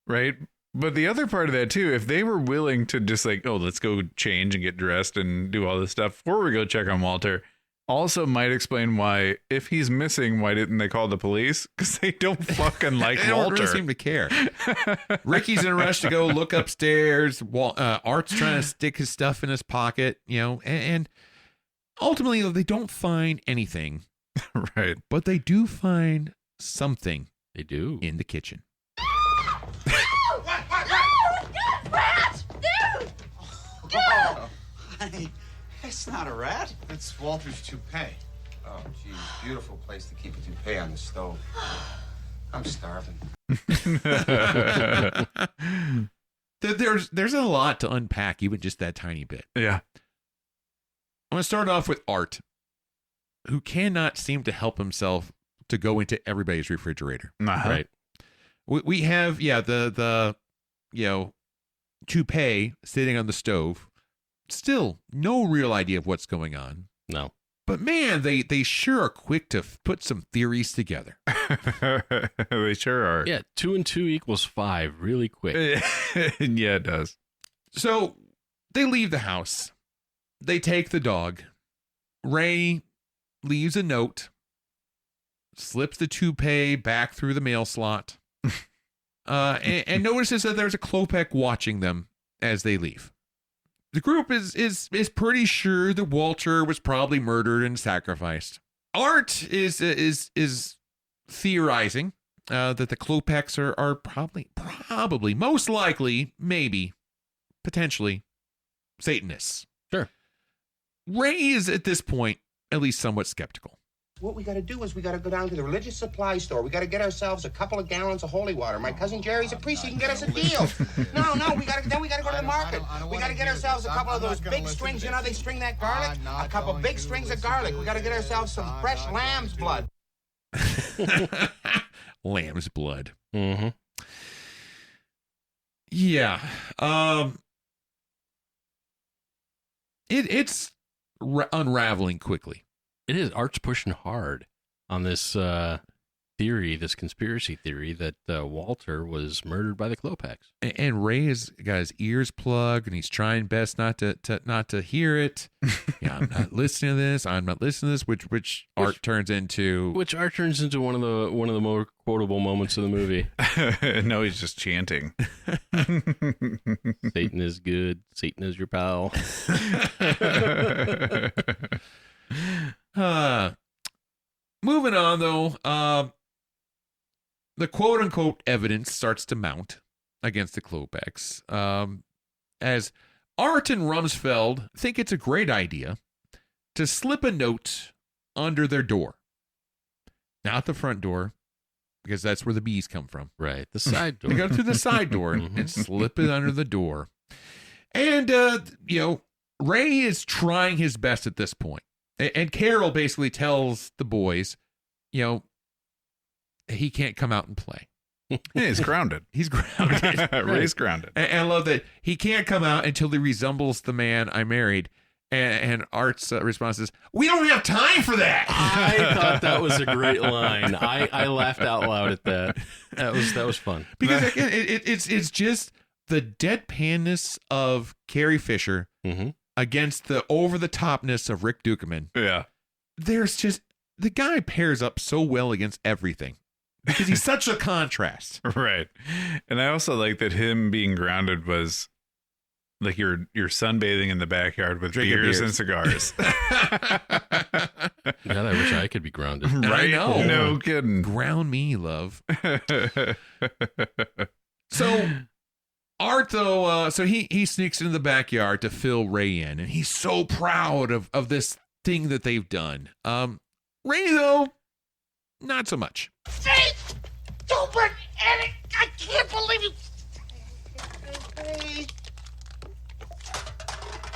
right? But the other part of that, too, if they were willing to just like, oh, let's go change and get dressed and do all this stuff before we go check on Walter, also might explain why, if he's missing, why didn't they call the police? Because they don't fucking like they Walter. They don't really seem to care. Ricky's in a rush to go look upstairs. Art's trying to stick his stuff in his pocket, and ultimately they don't find anything. Right. But they do find something. They do. In the kitchen. Oh, honey, that's not a rat. It's Walter's toupee. Oh, geez, beautiful place to keep a toupee on the stove. I'm starving. There's a lot to unpack, even just that tiny bit. Yeah. I'm going to start off with Art, who cannot seem to help himself to go into everybody's refrigerator. Uh-huh. Right. We have, the toupee sitting on the stove. Still no real idea of what's going on. No. But man, they sure are quick to put some theories together. They sure are. Yeah, 2 and 2 equals 5 really quick. Yeah, it does. So they leave the house. They take the dog. Ray leaves a note, slips the toupee back through the mail slot, and notices that there's a Klopek watching them as they leave. The group is pretty sure that Walter was probably murdered and sacrificed. Art is theorizing that the Klopeks are probably, most likely, maybe, potentially, Satanists. Sure. Ray is at this point at least somewhat skeptical. What we got to do is we got to go down to the religious supply store. We got to get ourselves a couple of gallons of holy water. My cousin Jerry's a priest. He can get us a deal. No, we got to go to the market. We got to get ourselves a couple of those big strings. You know, they string that garlic. A couple big strings of garlic. We got to get ourselves some fresh lamb's blood. Lamb's blood. Mm-hmm. Yeah. It's unraveling quickly. It is. Art's pushing hard on this theory, this conspiracy theory that Walter was murdered by the Klopeks. And Ray has got his ears plugged, and he's trying best not to hear it. Yeah, I'm not listening to this. I'm not listening to this. Which Art turns into one of the more quotable moments of the movie. No, he's just chanting. Satan is good. Satan is your pal. Moving on, though, the quote-unquote evidence starts to mount against the Klopeks, as Art and Rumsfeld think it's a great idea to slip a note under their door. Not the front door, because that's where the bees come from. Right, the side door. They go through the side door and slip it under the door. And, Ray is trying his best at this point. And Carol basically tells the boys, he can't come out and play. Yeah, he's grounded. He's grounded. Ray's grounded. And I love that he can't come out until he resembles the man I married. And Art's response is, "We don't have time for that." I thought that was a great line. I laughed out loud at that. That was fun. Because again, it's just the deadpanness of Carrie Fisher against the over-the-topness of Rick Dukeman. Yeah. There's just, the guy pairs up so well against everything because he's such a contrast. Right. And I also like that him being grounded was like you're sunbathing in the backyard with beers and cigars. God, I wish I could be grounded. Right? I know. No kidding. Ground me, love. So Art, though, so he sneaks into the backyard to fill Ray in, and he's so proud of this thing that they've done. Ray, though, not so much. Stupid Eddie! I can't believe it!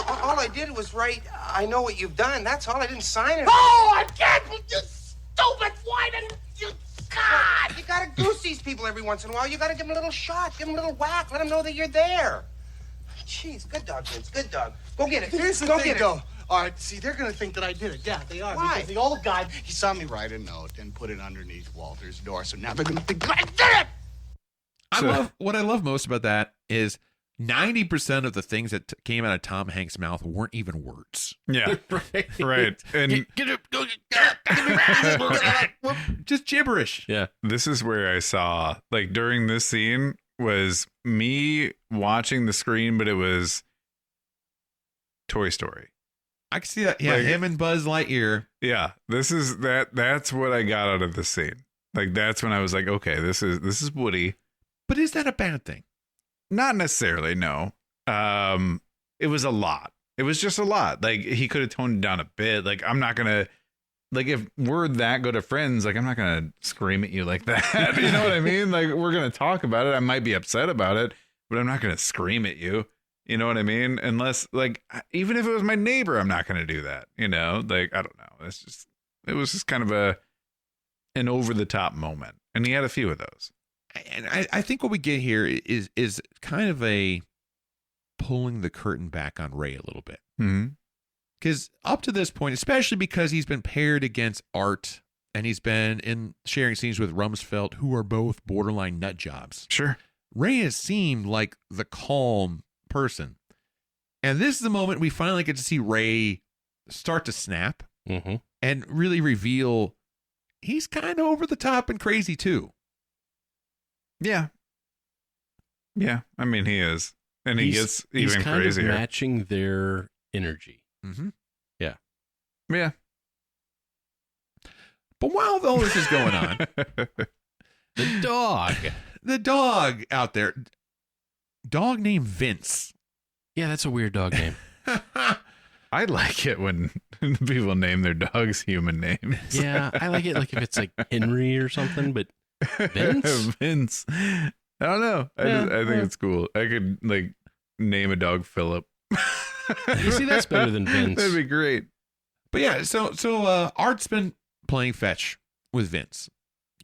All I did was write, I know what you've done. That's all. I didn't sign it. Oh, I can't believe you stupid! Why didn't you... God! You gotta goose these people every once in a while. You gotta give them a little shot. Give them a little whack. Let them know that you're there. Jeez, good dog, Vince. Good dog. Go get it. Here's the Go thing, get it. though. All right, see, they're going to think that I did it. Yeah, they are. Why? Because the old guy... He saw me write a note and put it underneath Walter's door, so now they're going to think that I did it! What I love most about that is 90% of the things that came out of Tom Hanks' mouth weren't even words. Yeah. Right. And Get it, go just gibberish. Yeah. this is where I saw, like, during this scene was me watching the screen, but it was Toy Story. I can see that. Yeah, Like, him and Buzz Lightyear. Yeah. That's what I got out of this scene. Like, that's when I was like, okay, this is Woody. But is that a bad thing? Not necessarily, no. It was a lot. It was just a lot. Like, he could have toned it down a bit. Like, I'm not gonna, like, if we're that good of friends, like, I'm not gonna scream at you like that. You know what I mean? Like, we're gonna talk about it. I might be upset about it, but I'm not gonna scream at you. You know what I mean? Unless, like, even if it was my neighbor, I'm not gonna do that. You know, like, I don't know. It was just kind of an over the top moment, and he had a few of those. And I think what we get here is kind of a pulling the curtain back on Ray a little bit. Because up to this point, especially because he's been paired against Art and he's been in sharing scenes with Rumsfeld, who are both borderline nut jobs. Sure. Ray has seemed like the calm person. And this is the moment we finally get to see Ray start to snap and really reveal he's kind of over the top and crazy too. Yeah. Yeah. I mean, he is. And he gets even he's kind crazier. of matching their energy. Yeah. Yeah. But while all this is going on, the dog out there, dog named Vince. Yeah, that's a weird dog name. I like it when people name their dogs human names. Yeah, I like it like if it's like Henry or something, but Vince? Vince. I don't know. I think it's cool. I could, like, name a dog Philip. You see, that's better than Vince. That'd be great. But yeah, so Art's been playing fetch with Vince,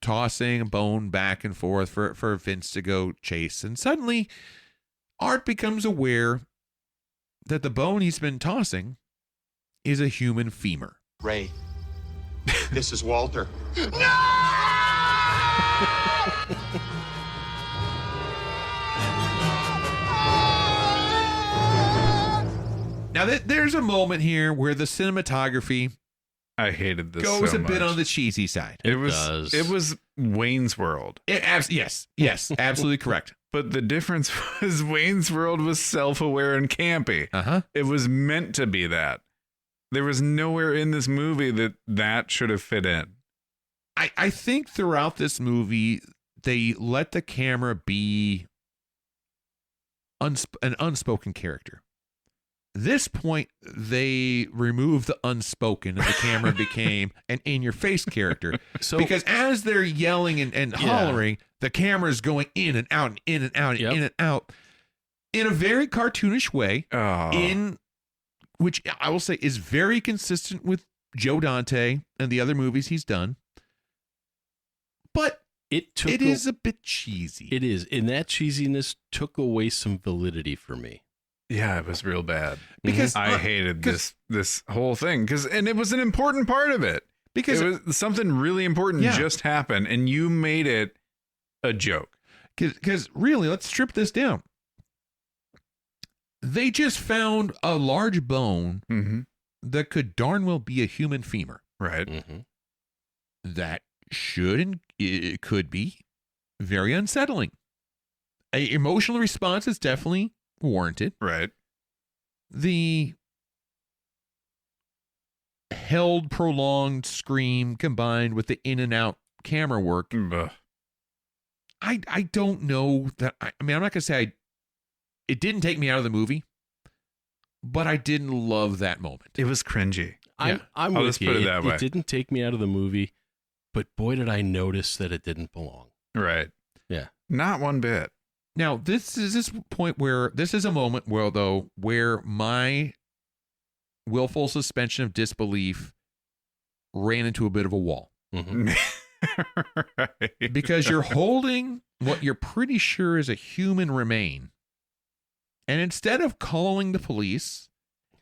tossing a bone back and forth for Vince to go chase. And suddenly, Art becomes aware that the bone he's been tossing is a human femur. Ray, this is Walter. Now, there's a moment here where the cinematography I hated this goes so a bit much. on the cheesy side. It was Wayne's World. Yes, absolutely correct. But the difference was Wayne's World was self-aware and campy. It was meant to be that. There was nowhere in this movie that should have fit in. I think throughout this movie, they let the camera be an unspoken character. This point, they removed the unspoken and the camera became an in-your-face character. So, because as they're yelling and hollering, the camera is going in and out and in and out and in and out in a very cartoonish way, in which I will say is very consistent with Joe Dante and the other movies he's done. But it is a bit cheesy. It is. And that cheesiness took away some validity for me. Yeah, it was real bad. Because I hated this whole thing and it was an important part of it. Because it was something really important just happened and you made it a joke. Because really, let's strip this down. They just found a large bone that could darn well be a human femur. Right. That it could be very unsettling. An emotional response is definitely warranted. Right. The held, prolonged scream combined with the in and out camera work. I don't know that. I mean, I'm not going to say it didn't take me out of the movie, but I didn't love that moment. It was cringy. I'm I'll with just you. put it that way. It didn't take me out of the movie, but boy, did I notice that it didn't belong. Right. Yeah. Not one bit. Now, this is this point where this is a moment where my willful suspension of disbelief ran into a bit of a wall. Right. Because you're holding what you're pretty sure is a human remain. And instead of calling the police,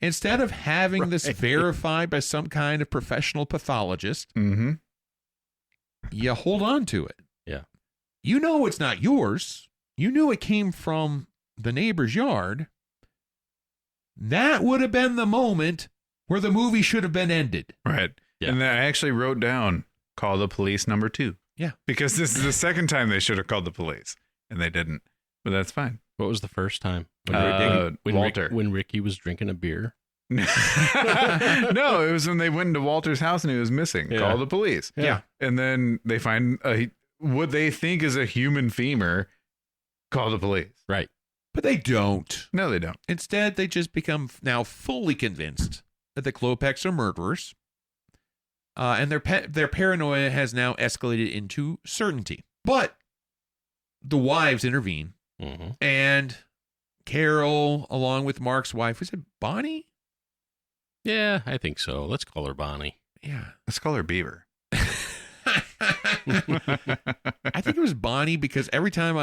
instead of having this verified by some kind of professional pathologist, you hold on to it. Yeah. You know it's not yours. You knew it came from the neighbor's yard. That would have been the moment where the movie should have been ended. Right. Yeah. And then I actually wrote down, call the police number 2. Yeah. Because this is the second time they should have called the police, and they didn't. But that's fine. What was the first time? When Walter. When Ricky was drinking a beer? No, it was when they went into Walter's house and he was missing. Yeah. Call the police. Yeah. And then they find what they think is a human femur. Call the police. Right. But they don't. No, they don't. Instead, they just become now fully convinced that the Klopeks are murderers. And their paranoia has now escalated into certainty. But the wives intervene. And Carol, along with Mark's wife, was it Bonnie? Yeah, I think so. Let's call her Bonnie. Yeah. Let's call her Beaver. I think it was Bonnie because every time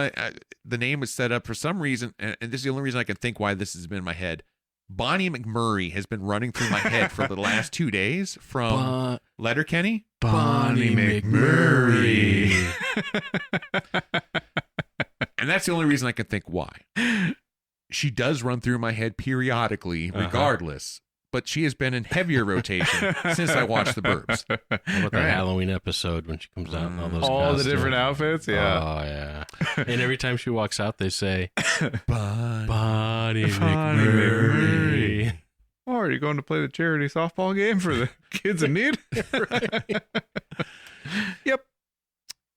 the name was set up for some reason, and this is the only reason I can think why this has been in my head, Bonnie McMurray has been running through my head for the last 2 days from Letterkenny. Bonnie McMurray. And that's the only reason I can think why. She does run through my head periodically, regardless. But she has been in heavier rotation since I watched The Burbs. How about the Halloween episode when she comes out in all those costumes? The different outfits? Yeah. Oh, yeah. And every time she walks out, they say, Bonnie McMurray. Oh, are you going to play the charity softball game for the kids in need? Yep.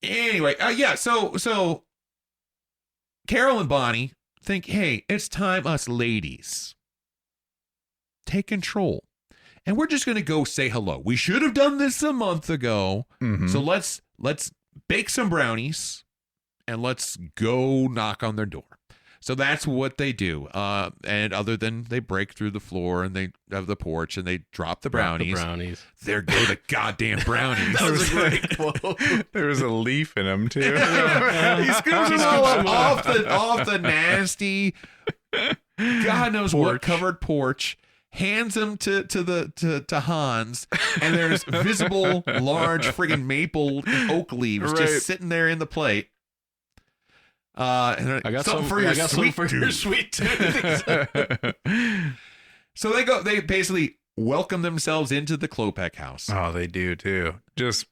Anyway, so Carol and Bonnie think, hey, it's time us ladies take control. And we're just going to go say hello. We should have done this a month ago. So let's bake some brownies and let's go knock on their door. So that's what they do. And other than they break through the floor and they have the porch and they drop the brownies. There go the goddamn brownies. That was a great quote. There was a leaf in them too. He scoops them all up off the nasty, God knows what covered porch. Hands them to Hans, and there's visible large friggin' maple and oak leaves just sitting there in the plate. And I got something for your sweet tooth. So they basically welcome themselves into the Klopek house. Oh, they do too. Just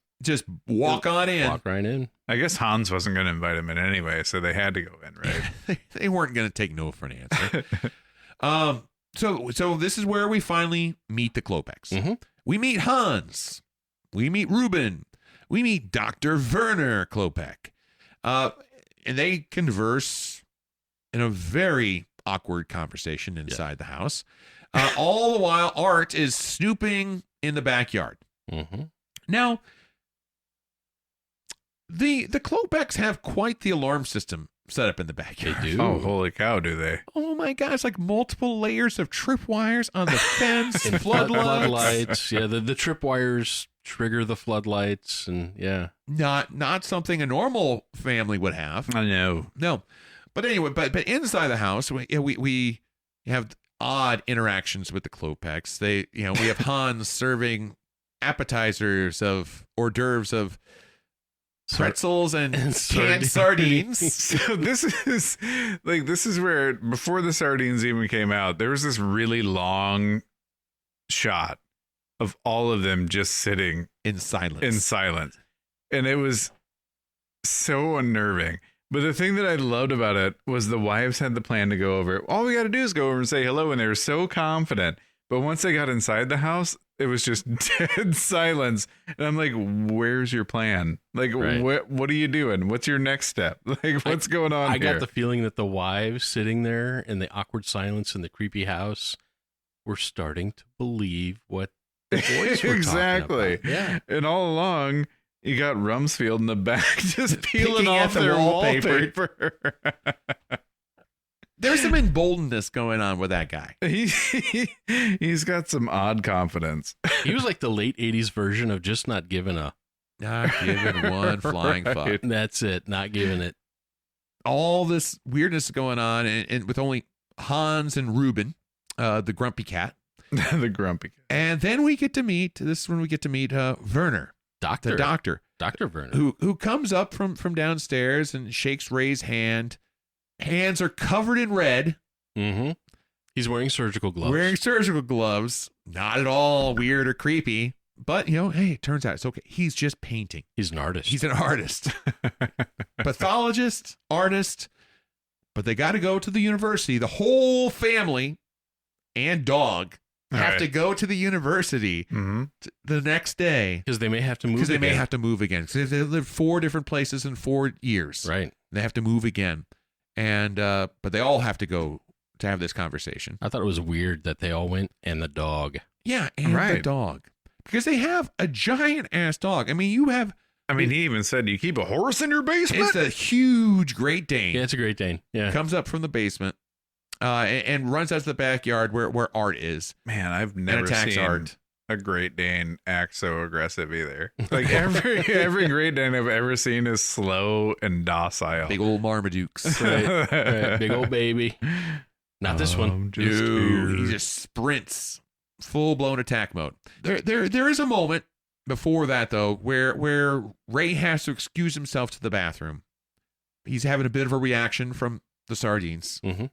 walk on in. Walk right in. I guess Hans wasn't going to invite him in anyway, so they had to go in, right? They weren't going to take no for an answer. So this is where we finally meet the Klopeks. We meet Hans. We meet Ruben. We meet Dr. Werner Klopek. And they converse in a very awkward conversation inside the house. All the while, Art is snooping in the backyard. Now, the Klopeks have quite the alarm system set up in the backyard. They do. Oh, holy cow, do they? Oh my gosh, like multiple layers of tripwires on the fence, and floodlights. Yeah, the tripwires trigger the floodlights, and not something a normal family would have. I know. No. But anyway, but inside the house, we You have odd interactions with the Klopeks. We have Hans serving appetizers of hors d'oeuvres of pretzels and canned sardines. So this is where, before the sardines even came out, there was this really long shot of all of them just sitting in silence. And it was so unnerving. But the thing that I loved about it was the wives had the plan to go over. All we got to do is go over and say hello. And they were so confident. But once they got inside the house, it was just dead silence. And I'm like, where's your plan? Like, what are you doing? What's your next step? Like, what's going on I here? got the feeling that the wives sitting there in the awkward silence in the creepy house were starting to believe what the boys were exactly. talking about. Yeah. And all along, you got Rumsfeld in the back just peeling Picking off at the their wallpaper. wallpaper. There's some emboldenedness going on with that guy. He's got some odd confidence. He was like the late 80s version of just not giving one flying fuck. That's it. Not giving it. All this weirdness going on, and with only Hans and Ruben, the grumpy cat. The grumpy cat. And then we get to meet, Werner. Doctor. The doctor. Dr. Werner. Who comes up from downstairs and shakes Ray's hand. Hands are covered in red. Mm-hmm. He's wearing surgical gloves. Not at all weird or creepy. But, hey, it turns out it's okay. He's just painting. He's an artist. He's an artist. Pathologist, artist. But they got to go to the university. The whole family and dog have to go to the university the next day. Because they may have to move again. Because they may have to move again. Because they lived 4 different places in 4 years. Right. They have to move again. And but they all have to go to have this conversation. I thought it was weird that they all went and the dog. Yeah, and the dog. Because they have a giant-ass dog. I mean, he even said, you keep a horse in your basement? It's a huge Great Dane. Yeah, it's a Great Dane. Yeah. Comes up from the basement and runs out to the backyard where Art is. Man, I've never seen Art. A Great Dane act so aggressive either. Like every Great Dane I've ever seen is slow and docile. Big old Marmadukes. Right. Big old baby. Not this one. Dude, he just sprints. Full-blown attack mode. There is a moment before that, though, where Ray has to excuse himself to the bathroom. He's having a bit of a reaction from the sardines. Mm-hmm.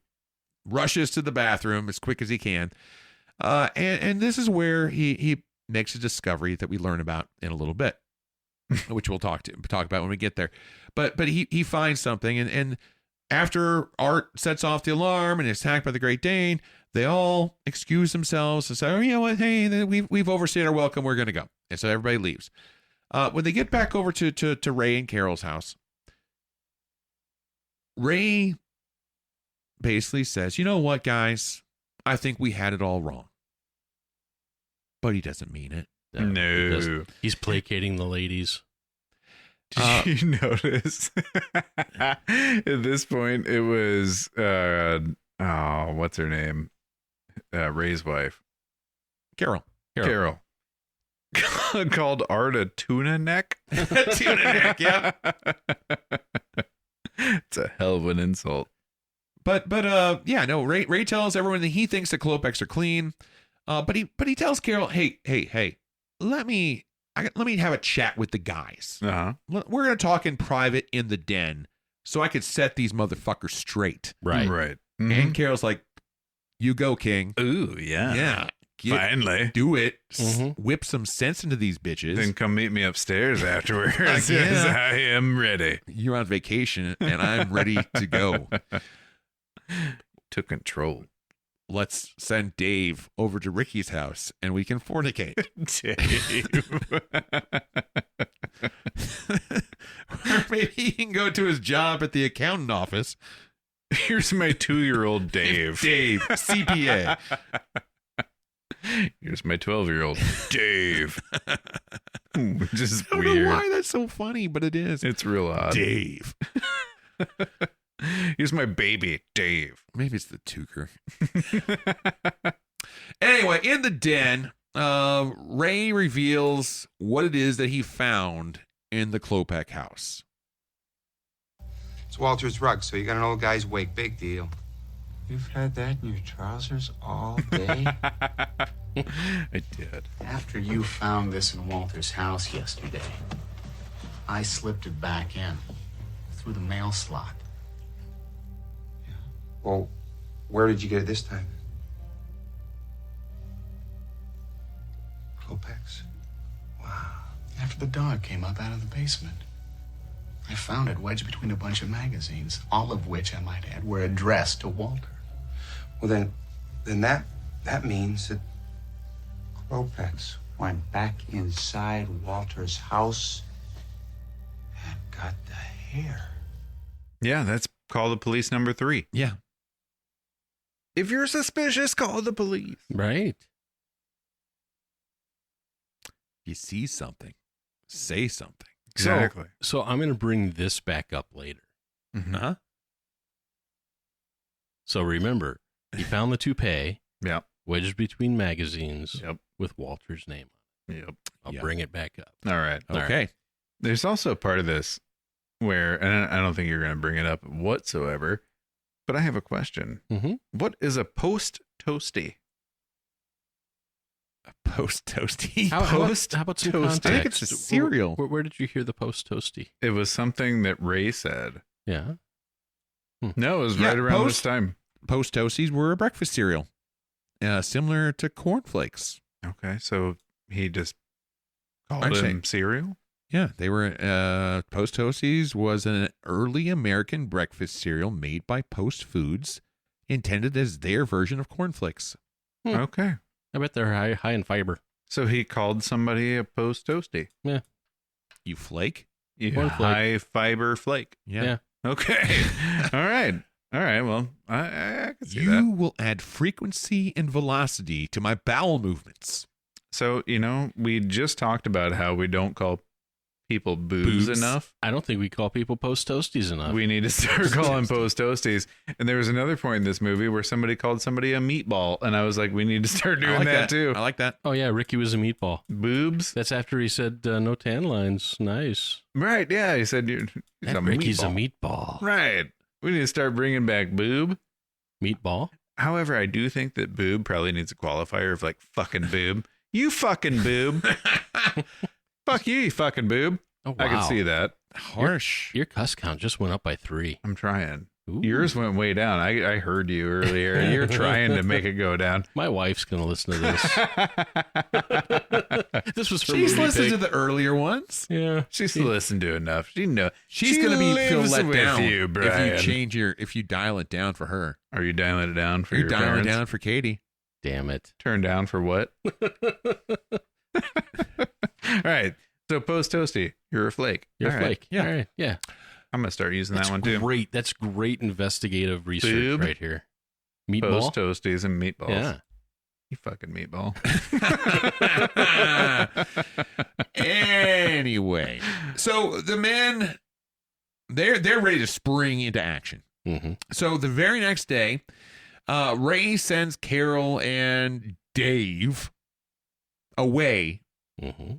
Rushes to the bathroom as quick as he can. And this is where he makes a discovery that we learn about in a little bit, which we'll talk about when we get there. But he finds something, and after Art sets off the alarm and is attacked by the Great Dane, they all excuse themselves and say, "Oh, you know what? Hey, we've overstayed our welcome. We're going to go." And so everybody leaves. When they get back over to Ray and Carol's house, Ray basically says, "You know what, guys? I think we had it all wrong." But he doesn't mean it. No. He's placating the ladies. Did you notice? At this point, it was, what's her name? Ray's wife. Carol. Called Art a tuna neck. Tuna neck, yeah. It's a hell of an insult. But Ray tells everyone that he thinks the Klopeks are clean. But he tells Carol, hey, let me have a chat with the guys. Uh-huh. We're going to talk in private in the den so I could set these motherfuckers straight. Right. Mm-hmm. And Carol's like, "You go, King." Ooh, yeah. Yeah. Finally. Do it. Mm-hmm. Whip some sense into these bitches. Then come meet me upstairs afterwards. As I am ready. You're on vacation and I'm ready to go. To control. Let's send Dave over to Ricky's house and we can fornicate. Dave. Or maybe he can go to his job at the accountant office. Here's my 2-year-old Dave. Dave, CPA. Here's my 12-year-old Dave. Which is I don't weird. know why that's so funny, but it is. It's real odd. Dave. Here's my baby, Dave. Maybe it's the Tuker. Anyway, in the den, Ray reveals what it is that he found in the Klopek house. It's Walter's rug, so you got an old guy's wake. Big deal. You've had that in your trousers all day? I did. After you found this in Walter's house yesterday, I slipped it back in through the mail slot. Well, where did you get it this time? Clopex? Wow. After the dog came up out of the basement, I found it wedged between a bunch of magazines, all of which, I might add, were addressed to Walter. Well, then that means that Clopex went back inside Walter's house and got the hair. Yeah, that's call the police number 3. Yeah. If you're suspicious, call the police. Right. You see something, say something. Exactly. So I'm going to bring this back up later. Huh? So remember, he found the toupee Yep. wedged between magazines Yep. with Walter's name on it. Yep. I'll Yep. bring it back up. All right. Okay. There's also a part of this where, and I don't think you're going to bring it up whatsoever, but I have a question. Mm-hmm. What is a post-toasty? A post-toasty. How about some Toasty. context? I think it's a cereal. Where did you hear the post-toasty? It was something that Ray said. Yeah. No, it was Yeah, right around this time. Post-toasties were a breakfast cereal, similar to cornflakes. Okay, so he just called Actually, them cereal? Yeah, they were. Post Toasties was an early American breakfast cereal made by Post Foods, intended as their version of cornflakes. Okay. I bet they're high in fiber. So he called somebody a post-toasty. Yeah. You flake? You Cornflake. high fiber flake. Yeah. Okay. All right. All right. Well, I can see You that. will add frequency and velocity to my bowel movements. So, we just talked about how we don't call people boobs enough. I don't think we call people post-toasties enough. We need to start calling post-toasties. And there was another point in this movie where somebody called somebody a meatball. And I was like, we need to start doing that too. I like that. Oh, yeah. Ricky was a meatball. Boobs? That's after he said no tan lines. Nice. Right. Yeah. He said, he's a Ricky's meatball. a meatball. Right. We need to start bringing back boob. Meatball. However, I do think that boob probably needs a qualifier of like fucking boob. You fucking boob. Fuck you, you fucking boob. Oh, wow. I can see that. Harsh. Your cuss count just went up by 3. I'm trying. Ooh. Yours went way down. I heard you earlier. You're trying to make it go down. My wife's going to listen to this. This was her She's movie listened pick. to the earlier ones. Yeah. She's listened to enough. She knows. She's going to feel lives let with down you, Brian. if you dial it down for her. Are you dialing it down for You're your dialing parents? it down for Katie. Damn it. Turn down for what? All right. So post toasty, you're a flake. You're All a right. flake. Yeah. All right. Yeah. I'm gonna start using that one too. Great. That's great investigative research Boob. right here. Meatball. Post toasties and meatballs. Yeah. You fucking meatball. Anyway, so the men, they're ready to spring into action. Mm-hmm. So the very next day, Ray sends Carol and Dave away Mm-hmm.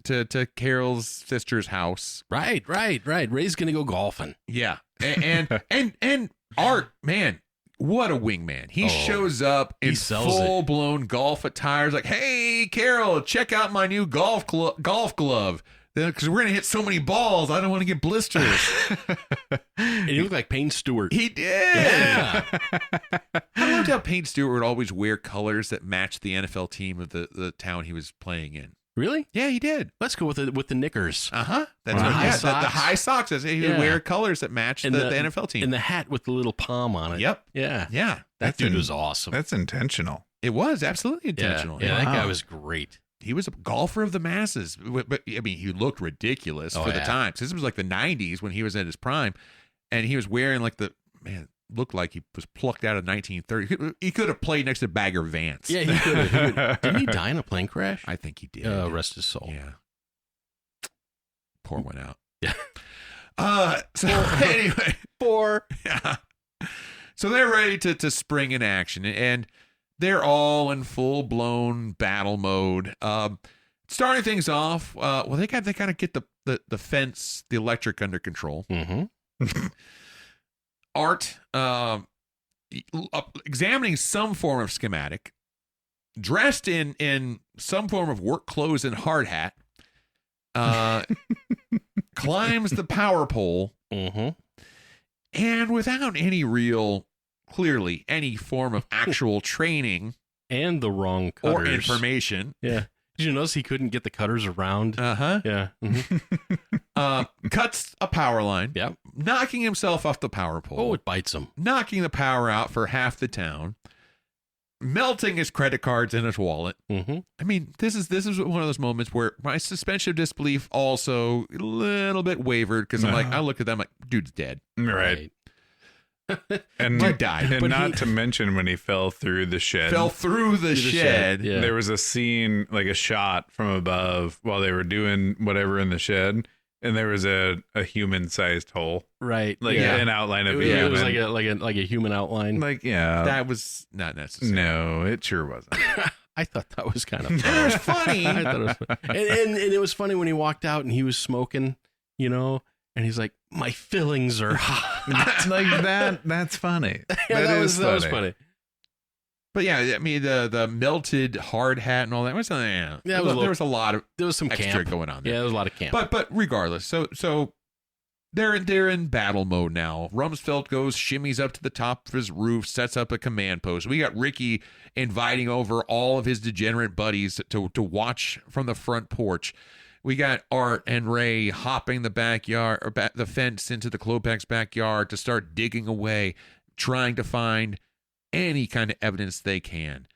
to Carol's sister's house. Right. Ray's going to go golfing. Yeah, and Art, man, what a wingman! He shows up in full blown golf attire. He's like, "Hey, Carol, check out my new golf glove." Because we're gonna hit so many balls, I don't want to get blisters. And he looked like Payne Stewart. He did. Yeah. I loved how Payne Stewart would always wear colors that matched the NFL team of the town he was playing in. Really? Yeah, he did. Let's go with the knickers. That's The what high the socks. high socks. He would wear colors that matched the NFL team. And the hat with the little palm on it. Yep. Yeah. That dude was awesome. That's intentional. It was absolutely intentional. Yeah, that guy was great. He was a golfer of the masses, but I mean, he looked ridiculous for the times. This was like the 90s when he was at his prime, and he was wearing like looked like he was plucked out of 1930. He could have played next to Bagger Vance. Yeah, he could have. Didn't he die in a plane crash? I think he did. Rest his soul. Yeah. Pour one out. Yeah. So anyway, yeah. So they're ready to spring in action, and they're all in full blown battle mode. Starting things off, they got to get the fence, the electric under control. Mm-hmm. Art examining some form of schematic, dressed in some form of work clothes and hard hat, climbs the power pole, and without clearly any form of actual training and the wrong cutters or information. Yeah. Did you notice he couldn't get the cutters around? Yeah. Cuts a power line. Yep. Knocking himself off the power pole. Oh, it bites him. Knocking the power out for half the town. Melting his credit cards in his wallet. I mean, this is one of those moments where my suspension of disbelief also a little bit wavered because I'm like, I look at them like, dude's dead. Right. And he died. And not to mention when he fell through the shed. Fell through the shed. Yeah. There was a scene, like a shot from above while they were doing whatever in the shed. And there was a human-sized hole, right? Like an outline of a human. It was like a human outline. Like that was not necessary. No, it sure wasn't. I thought that was kind of funny. It was funny. I thought it was funny. And it was funny when he walked out and he was smoking, and he's like, "My fillings are hot." Like that. That's funny. Yeah, that was funny. But yeah, I mean the melted hard hat and all that was there was a lot of some extra camp going on there. Yeah, there was a lot of camp. But regardless, so they're in battle mode now. Rumsfeld shimmies up to the top of his roof, sets up a command post. We got Ricky inviting over all of his degenerate buddies to watch from the front porch. We got Art and Ray hopping the backyard or the fence into the Klopek's backyard to start digging away, trying to find any kind of evidence they can.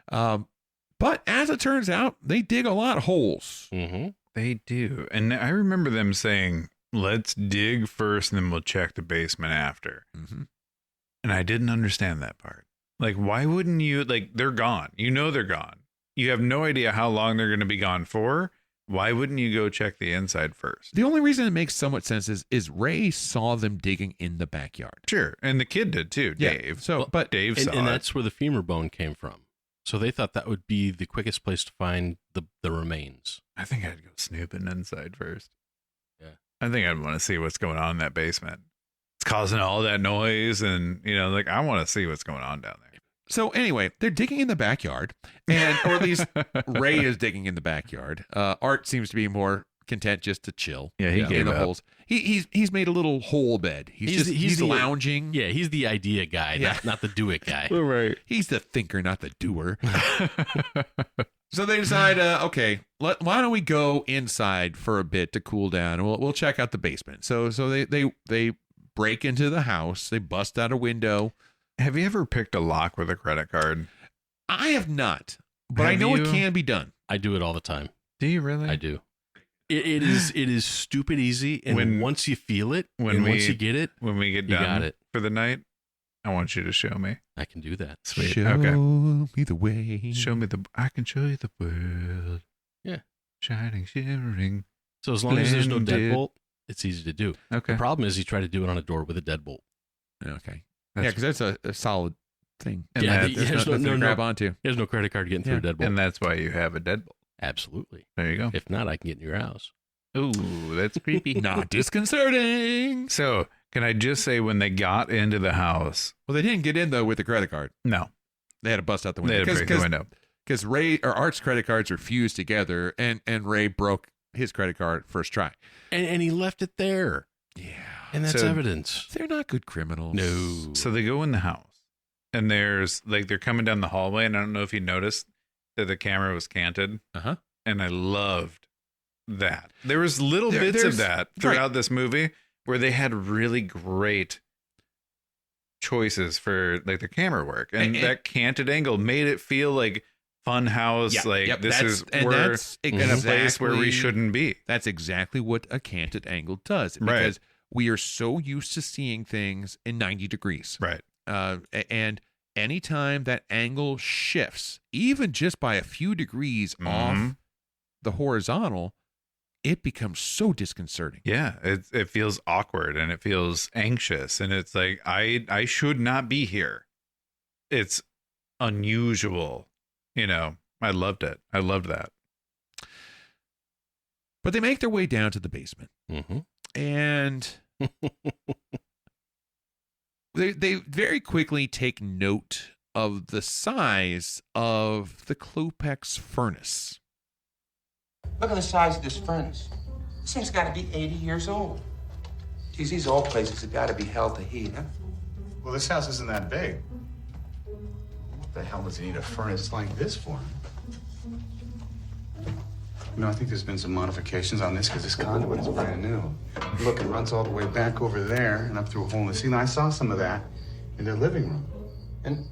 But as it turns out, they dig a lot of holes. They do. And I remember them saying, let's dig first and then we'll check the basement after. And I didn't understand that part. Like, why wouldn't you, they're gone. They're gone. You have no idea how long they're going to be gone for. Why wouldn't you go check the inside first? The only reason it makes somewhat sense is Ray saw them digging in the backyard. Sure. And the kid did too, Dave. So, but Dave saw and it. that's where the femur bone came from. So they thought that would be the quickest place to find the remains. I think I'd go snooping inside first. Yeah. I think I'd want to see what's going on in that basement. It's causing all that noise and, I want to see what's going on down there. So anyway, they're digging in the backyard, or at least Ray is digging in the backyard. Art seems to be more content just to chill. Yeah, he gave in the up. holes. He's made a little hole bed. He's lounging. Yeah, he's the idea guy, not the do it guy. Right. He's the thinker, not the doer. So they decide, okay, why don't we go inside for a bit to cool down? We'll check out the basement. So they break into the house. They bust out a window. Have you ever picked a lock with a credit card? I have not, but I know it can be done. I do it all the time. Do you really? I do. It is stupid easy, and once you feel it, once you get it, when we get you done got it. for the night, I want you to show me. I can do that. Sweet. Show Okay. me the way. Show me I can show you the world. Yeah. Shining, shimmering. So as long as there's no Splendid. deadbolt, it's easy to do. Okay. The problem is you try to do it on a door with a deadbolt. Okay. Because that's a solid thing. And Yeah, that's- There's nothing to grab onto. There's no credit card getting through a deadbolt. And that's why you have a deadbolt. Absolutely. There you go. If not, I can get in your house. Ooh, that's creepy. Not disconcerting. So, can I just say when they got into the house? Well, they didn't get in though with the credit card. No. They had to bust out the window. They had to break the window. Because Art's credit cards are fused together, and Ray broke his credit card first try. And he left it there. Yeah. And that's So- evidence. They're not good criminals. No. So they go in the house, and there's they're coming down the hallway, and I don't know if you noticed that the camera was canted. Uh-huh. And I loved that. There was little bits there's- of that throughout this movie where they had really great choices for their camera work, and that canted angle made it feel like fun house. This is in a place where we shouldn't be. That's exactly what a canted angle does, because we are so used to seeing things in 90 degrees. Right. And anytime that angle shifts, even just by a few degrees off the horizontal, it becomes so disconcerting. Yeah, it feels awkward and it feels anxious, and it's like I should not be here. It's unusual, I loved it. I loved that. But they make their way down to the basement, and they very quickly take note of the size of the Klopex furnace. Look at the size of this furnace. This thing's got to be 80 years old. Geez, these old places have got to be hell to heat, huh? Well, this house isn't that big. What the hell does he need a furnace like this for? You know, I think there's been some modifications on this because this conduit is brand new. Look, it runs all the way back over there and up through a hole in the ceiling. I saw some of that in their living room. And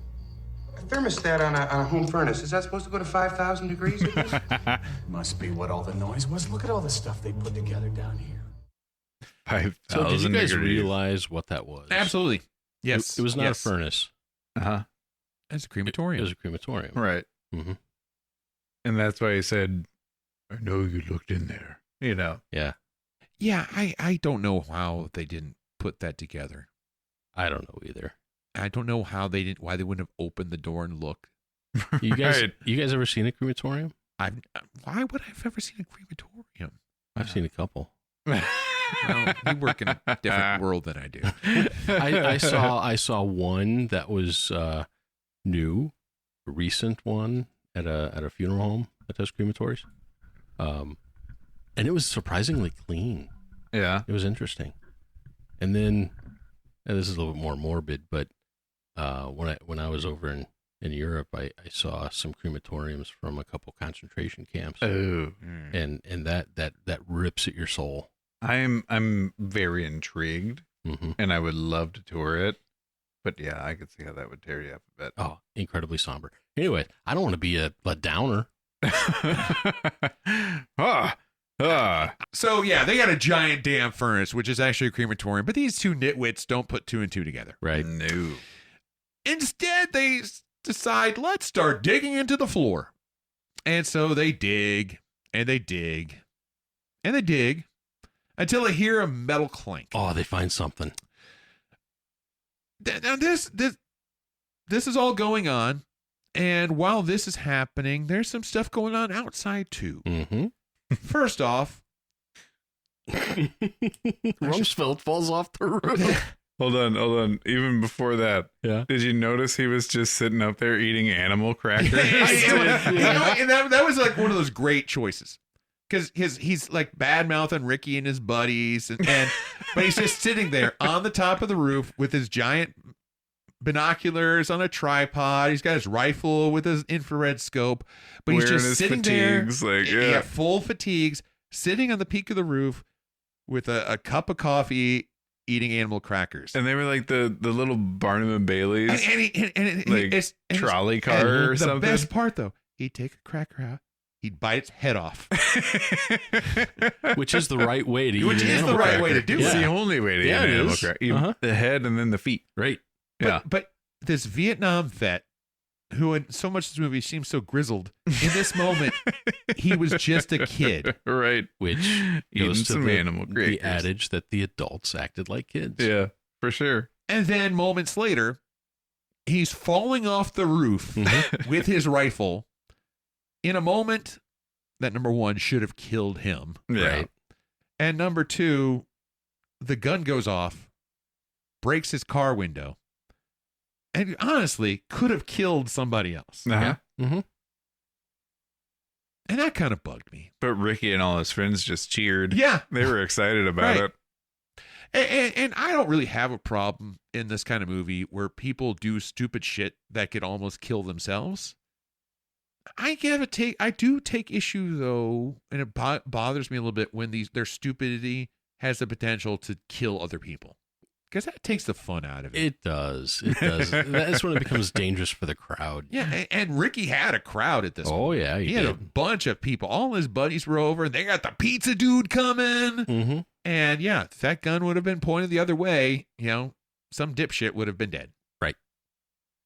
a thermostat on a home furnace, is that supposed to go to 5,000 degrees? Must be what all the noise was. Look at all the stuff they put together down here. 5,000 So did you guys degrees. realize what that was? Absolutely. Yes. It was not Yes. a furnace. Uh-huh. It's a crematorium. It was a crematorium. Right. Mm-hmm. And that's why he said, I know you looked in there. You know. Yeah. Yeah, I don't know how they didn't put that together. I don't know either. I don't know why they wouldn't have opened the door and looked. You guys, Right. you guys ever seen a crematorium? Why would I have ever seen a crematorium? I've seen a couple. Well, you work in a different world than I do. I saw one that was new, a recent one at a funeral home that does crematories, and it was surprisingly clean. Yeah. It was interesting. And then, and this is a little bit more morbid, but when I was over in Europe, I saw some crematoriums from a couple concentration camps. Oh. And that rips at your soul. I'm very intrigued, Mm-hmm. and I would love to tour it. But yeah, I could see how that would tear you up a bit. Oh, incredibly somber. Anyway, I don't want to be a downer. So yeah, they got a giant damn furnace, which is actually a crematorium. But these two nitwits don't put two and two together. Right. No. Instead, they decide, let's start digging into the floor. And so they dig, and they dig, and they dig, until they hear a metal clank. Oh, they find something. Now this is all going on, and while this is happening, there's some stuff going on outside too. Mm-hmm. First off, Rumsfeld falls off the roof. Hold on. Even before that, Yeah. did you notice he was just sitting up there eating animal crackers? and that was like one of those great choices. Because he's like bad mouthing Ricky and his buddies, but he's just sitting there on the top of the roof with his giant binoculars on a tripod. He's got his rifle with his infrared scope, but he's Wearing just his sitting fatigues, there, like, yeah. full fatigues, sitting on the peak of the roof with a cup of coffee, eating animal crackers. And they were like the little Barnum and Bailey's, It's trolley car or something. The best part though, he'd take a cracker out. He'd bite its head off. Which is the right way to eat Which an is animal the right cracker. way to do It's it. the only way to eat an it animal is. cracker. Eat Uh-huh. the head and then the feet. Right. Yeah. But this Vietnam vet, who in so much of this movie seems so grizzled, in this moment, he was just a kid. Right. Which Eating goes to some the animal crackers. the adage that the adults acted like kids. Yeah, for sure. And then moments later, he's falling off the roof with his rifle in a moment that, number one, should have killed him. Yeah. Right. And number two, the gun goes off, breaks his car window, and honestly could have killed somebody else. Uh-huh. Mm-hmm. And that kind of bugged me. But Ricky and all his friends just cheered. Yeah. They were excited about Right. it. And I don't really have a problem in this kind of movie where people do stupid shit that could almost kill themselves. I do take issue though, and it bothers me a little bit when their stupidity has the potential to kill other people, because that takes the fun out of it. It does. It does. That's when it becomes dangerous for the crowd. Yeah, and Ricky had a crowd at this point. Oh, yeah. He had a bunch of people. All his buddies were over, and they got the pizza dude coming. Mm-hmm. And yeah, if that gun would have been pointed the other way, some dipshit would have been dead. Right.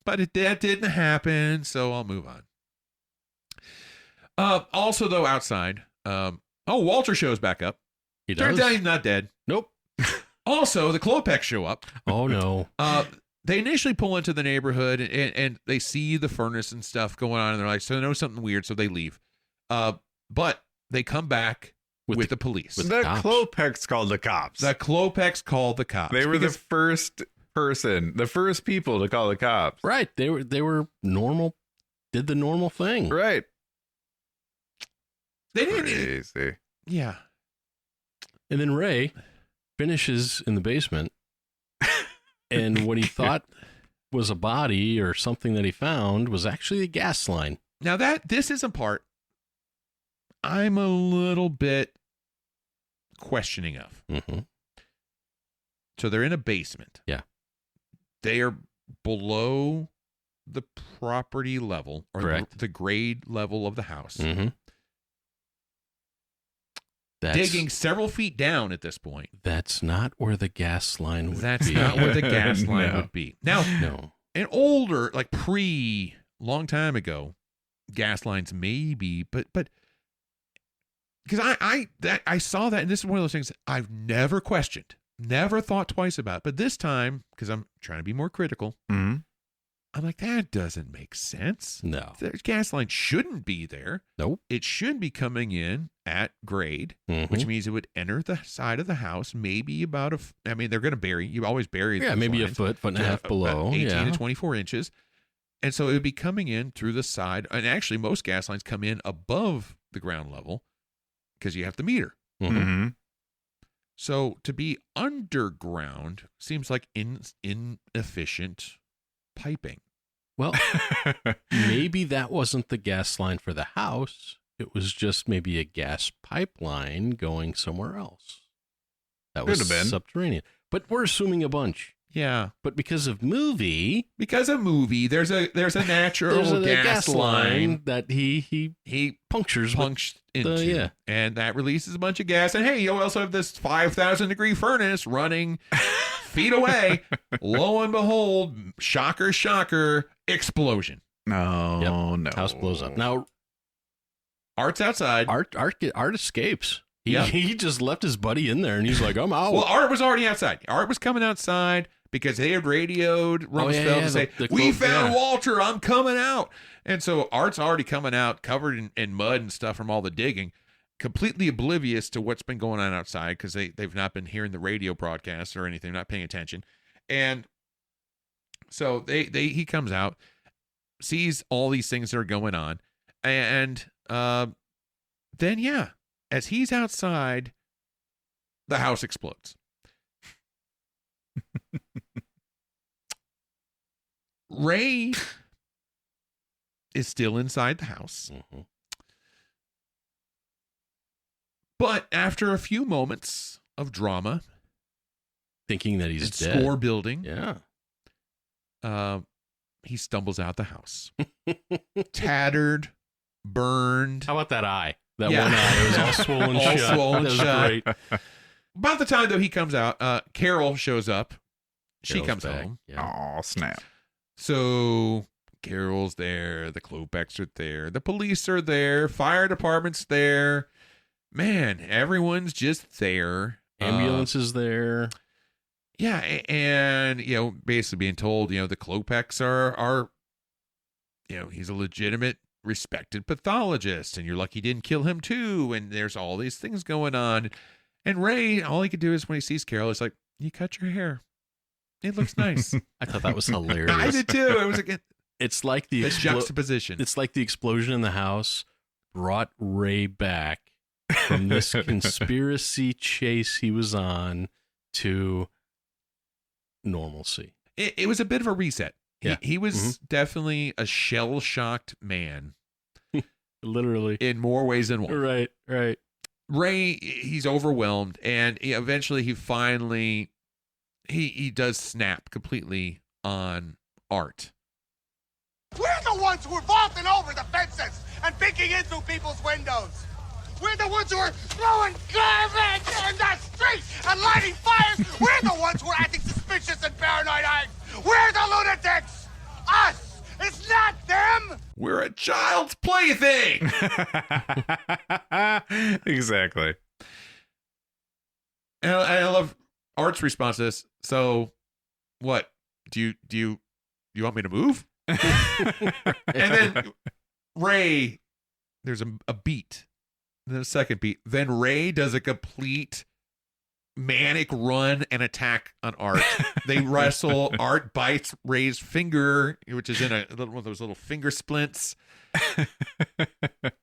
But that didn't happen, so I'll move on. Also, though, outside, Walter shows back up. He Turns does. out he's not dead. Nope. Also, the Klopex show up. Oh, no. They initially pull into the neighborhood and they see the furnace and stuff going on, and they're like, so they know something weird, so they leave. But they come back with the police. The Klopex called the cops. The Klopex called the cops. They were the first person, the first people to call the cops. Right. They were normal, did the normal thing. Right. They didn't. Crazy. Yeah. And then Ray finishes in the basement, and what he thought was a body or something that he found was actually a gas line. Now this is a part I'm a little bit questioning of. Mm-hmm. So they're in a basement. Yeah. They are below the property level or Correct. the grade level of the house. Mm-hmm. Digging several feet down at this point. That's not where the gas line would be. That's not where the gas line would be. Now, no. An older, like long time ago, gas lines maybe, but because I saw that, and this is one of those things I've never questioned, never thought twice about. But this time, because I'm trying to be more critical, I'm like, that doesn't make sense. No. The gas line shouldn't be there. Nope. It should be coming in at grade, which means it would enter the side of the house, maybe about they're going to bury, you always bury Yeah, those maybe lines, a foot and a half below. 18 yeah. to 24 inches. And so it would be coming in through the side. And actually, most gas lines come in above the ground level because you have the meter. Mm-hmm. So to be underground seems like inefficient piping. Well, maybe that wasn't the gas line for the house. It was just maybe a gas pipeline going somewhere else. That was subterranean. But we're assuming a bunch. Yeah. But because of movie, there's a natural gas line that he punctures into. Yeah. And that releases a bunch of gas. And hey, you also have this 5,000 degree furnace running feet away. Lo and behold, shocker, explosion. No. House blows up. Now, Art's outside. Art escapes. He just left his buddy in there, and he's like, I'm out. Well, Art was already outside. Art was coming outside because they had radioed Rumsfeld to say, we found Walter, I'm coming out. And so Art's already coming out, covered in mud and stuff from all the digging, completely oblivious to what's been going on outside because they've not been hearing the radio broadcasts or anything, not paying attention. And so he comes out, sees all these things that are going on, and then, as he's outside, the house explodes. Ray is still inside the house. Mm-hmm. But after a few moments of drama, thinking that he's dead, score building, he stumbles out the house. Tattered, burned. How about that eye? That one eye, it was all swollen shut. Swollen that was shut. great. About the time, though, he comes out, Carol shows up. She Carol's comes back. home. Oh, snap. So Carol's there. The Klopeks are there. The police are there. Fire department's there. Man, everyone's just there. Ambulance is there. Yeah, and, basically being told, the Klopeks are he's a legitimate, respected pathologist, and you're lucky he didn't kill him too, and there's all these things going on. And Ray, all he could do is when he sees Carol, it's like, you cut your hair. It looks nice. I thought that was hilarious. I did too. It was it's like the juxtaposition. It's like the explosion in the house brought Ray back from this conspiracy chase he was on to normalcy. It was a bit of a reset. Yeah. He was definitely a shell-shocked man. Literally. In more ways than one. Right. Ray, he's overwhelmed, and eventually he finally he does snap completely on Art. We're the ones who are vaulting over the fences and peeking in through people's windows. We're the ones who are throwing garbage in the street and lighting fires. We're the ones who are acting suspicious and paranoid. We're the lunatics. Us. It's not them. We're a child's plaything. Exactly. And I love Art's response to this. So, what? Do you want me to move? And then Ray, there's a beat. And then a second beat. Then Ray does a complete manic run and attack on Art. They wrestle. Art bites Ray's finger, which is in one of those little finger splints.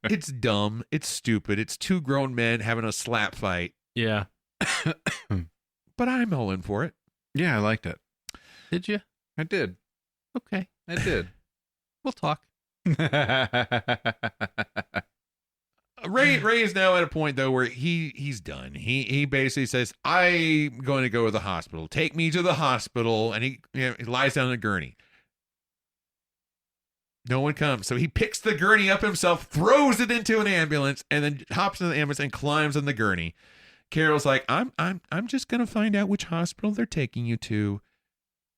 It's dumb. It's stupid. It's two grown men having a slap fight. Yeah. But I'm all in for it. Yeah, I liked it. Did you? I did. Okay. I did. We'll talk. Ray is now at a point though where he's done. He basically says, "I'm going to go to the hospital. Take me to the hospital." And he lies down on the gurney. No one comes, so he picks the gurney up himself, throws it into an ambulance, and then hops into the ambulance and climbs on the gurney. Carol's like, "I'm just gonna find out which hospital they're taking you to,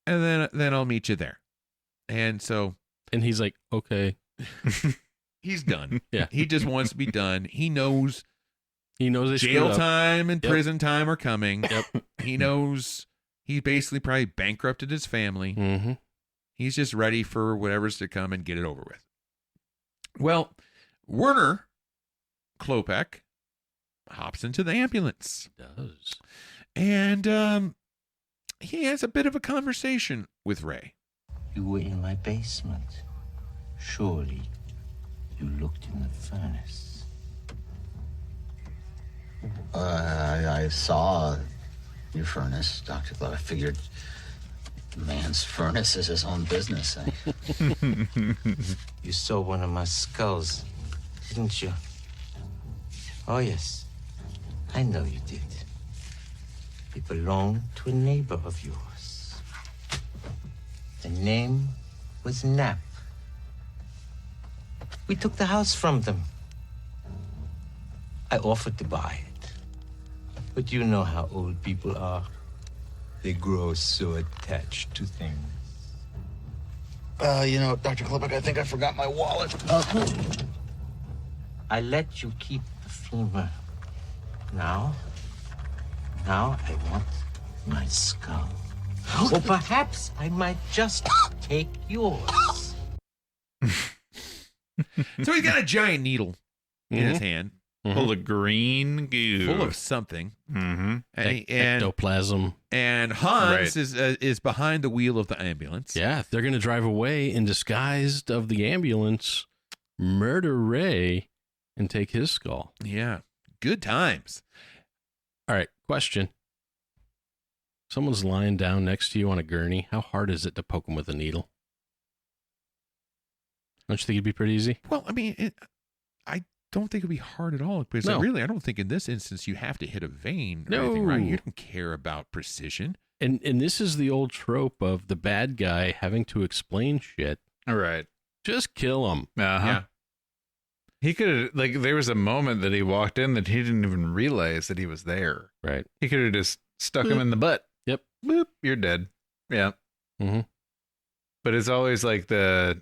and then I'll meet you there." And he's like, "Okay." He's done. Yeah. He just wants to be done. He knows they jail time and prison time are coming. Yep. He knows he basically probably bankrupted his family. Mm-hmm. He's just ready for whatever's to come and get it over with. Well, Werner Klopek hops into the ambulance. He does. And he has a bit of a conversation with Ray. You were in my basement. Surely you looked in the furnace. I saw your furnace, Dr. Glow. I figured man's furnace is his own business. You saw one of my skulls, didn't you? Oh, yes. I know you did. It belonged to a neighbor of yours. The name was Knapp. We took the house from them. I offered to buy it. But you know how old people are. They grow so attached to things. Dr. Klopek, I think I forgot my wallet. I let you keep the femur. Now I want my skull. Or perhaps I might just take yours. So he's got a giant needle in his hand. Full of green goo. Full of something. Mm-hmm. And Ectoplasm. And Hans is behind the wheel of the ambulance. Yeah, they're going to drive away in disguise of the ambulance, murder Ray, and take his skull. Yeah, good times. All right, question. Someone's lying down next to you on a gurney. How hard is it to poke him with a needle? Don't you think it'd be pretty easy? Well, I mean, I don't think it'd be hard at all. Because I don't think in this instance you have to hit a vein or anything, right? You don't care about precision. And this is the old trope of the bad guy having to explain shit. All right. Just kill him. Uh-huh. Yeah. He could have, there was a moment that he walked in that he didn't even realize that he was there. Right. He could have just stuck him in the butt. Yep. Boop, you're dead. Yeah. Mm-hmm. But it's always like I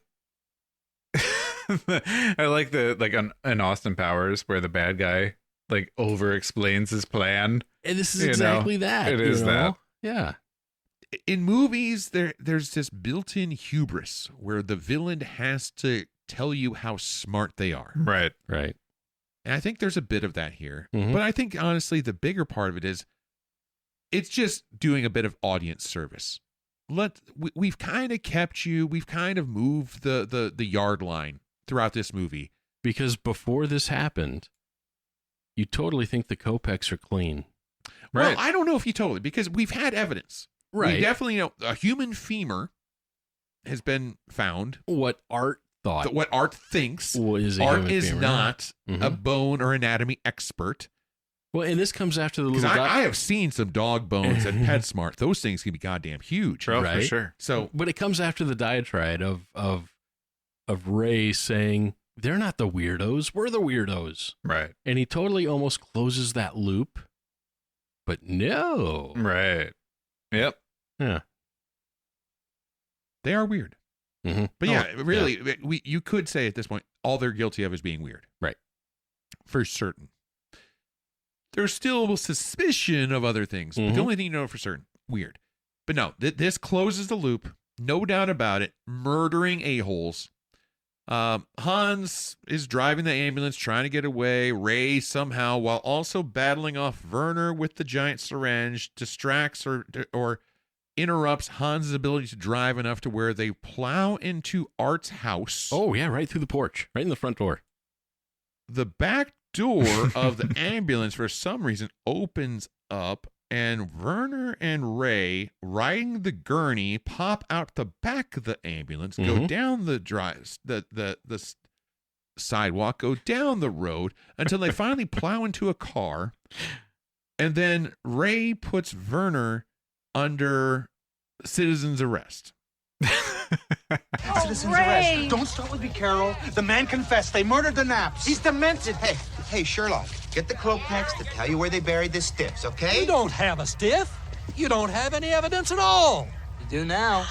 like in Austin Powers where the bad guy over explains his plan. And this is exactly that. It is that. Yeah. In movies, there's this built-in hubris where the villain has to tell you how smart they are. Right. Right. And I think there's a bit of that here. Mm-hmm. But I think, honestly, the bigger part of it is it's just doing a bit of audience service. We've kind of kept you, we've kind of moved the yard line throughout this movie. Because before this happened, you totally think the Kopecks are clean. Right. Well, I don't know if you totally, because we've had evidence. Right. We definitely know a human femur has been found. What Art thought. What Art thinks. Art is femur. not a bone or anatomy expert. Well, and this comes after the little I have seen some dog bones at PetSmart. Those things can be goddamn huge. Oh, right? For sure. So, but it comes after the diatribe of Ray saying, they're not the weirdos, we're the weirdos. Right. And he totally almost closes that loop. But no. Right. Yep. Yeah. They are weird. Mm-hmm. But really, you could say at this point, all they're guilty of is being weird. Right. For certain. There's still suspicion of other things. But the only thing you know for certain, weird. But no, this closes the loop. No doubt about it. Murdering a-holes. Hans is driving the ambulance, trying to get away. Ray somehow, while also battling off Werner with the giant syringe, distracts or interrupts Hans' ability to drive enough to where they plow into Art's house. Oh, yeah, right through the porch, right in the front door. The back door of the ambulance, for some reason, opens up, and Werner and Ray, riding the gurney, pop out the back of the ambulance, go down the sidewalk, go down the road until they finally plow into a car. And then Ray puts Werner under citizen's arrest. Citizen's arrest. Don't start with me, Carol. The man confessed. They murdered the Naps. He's demented. Hey, Sherlock, get the Klopex to tell you where they buried the stiffs, okay? You don't have a stiff. You don't have any evidence at all. You do now.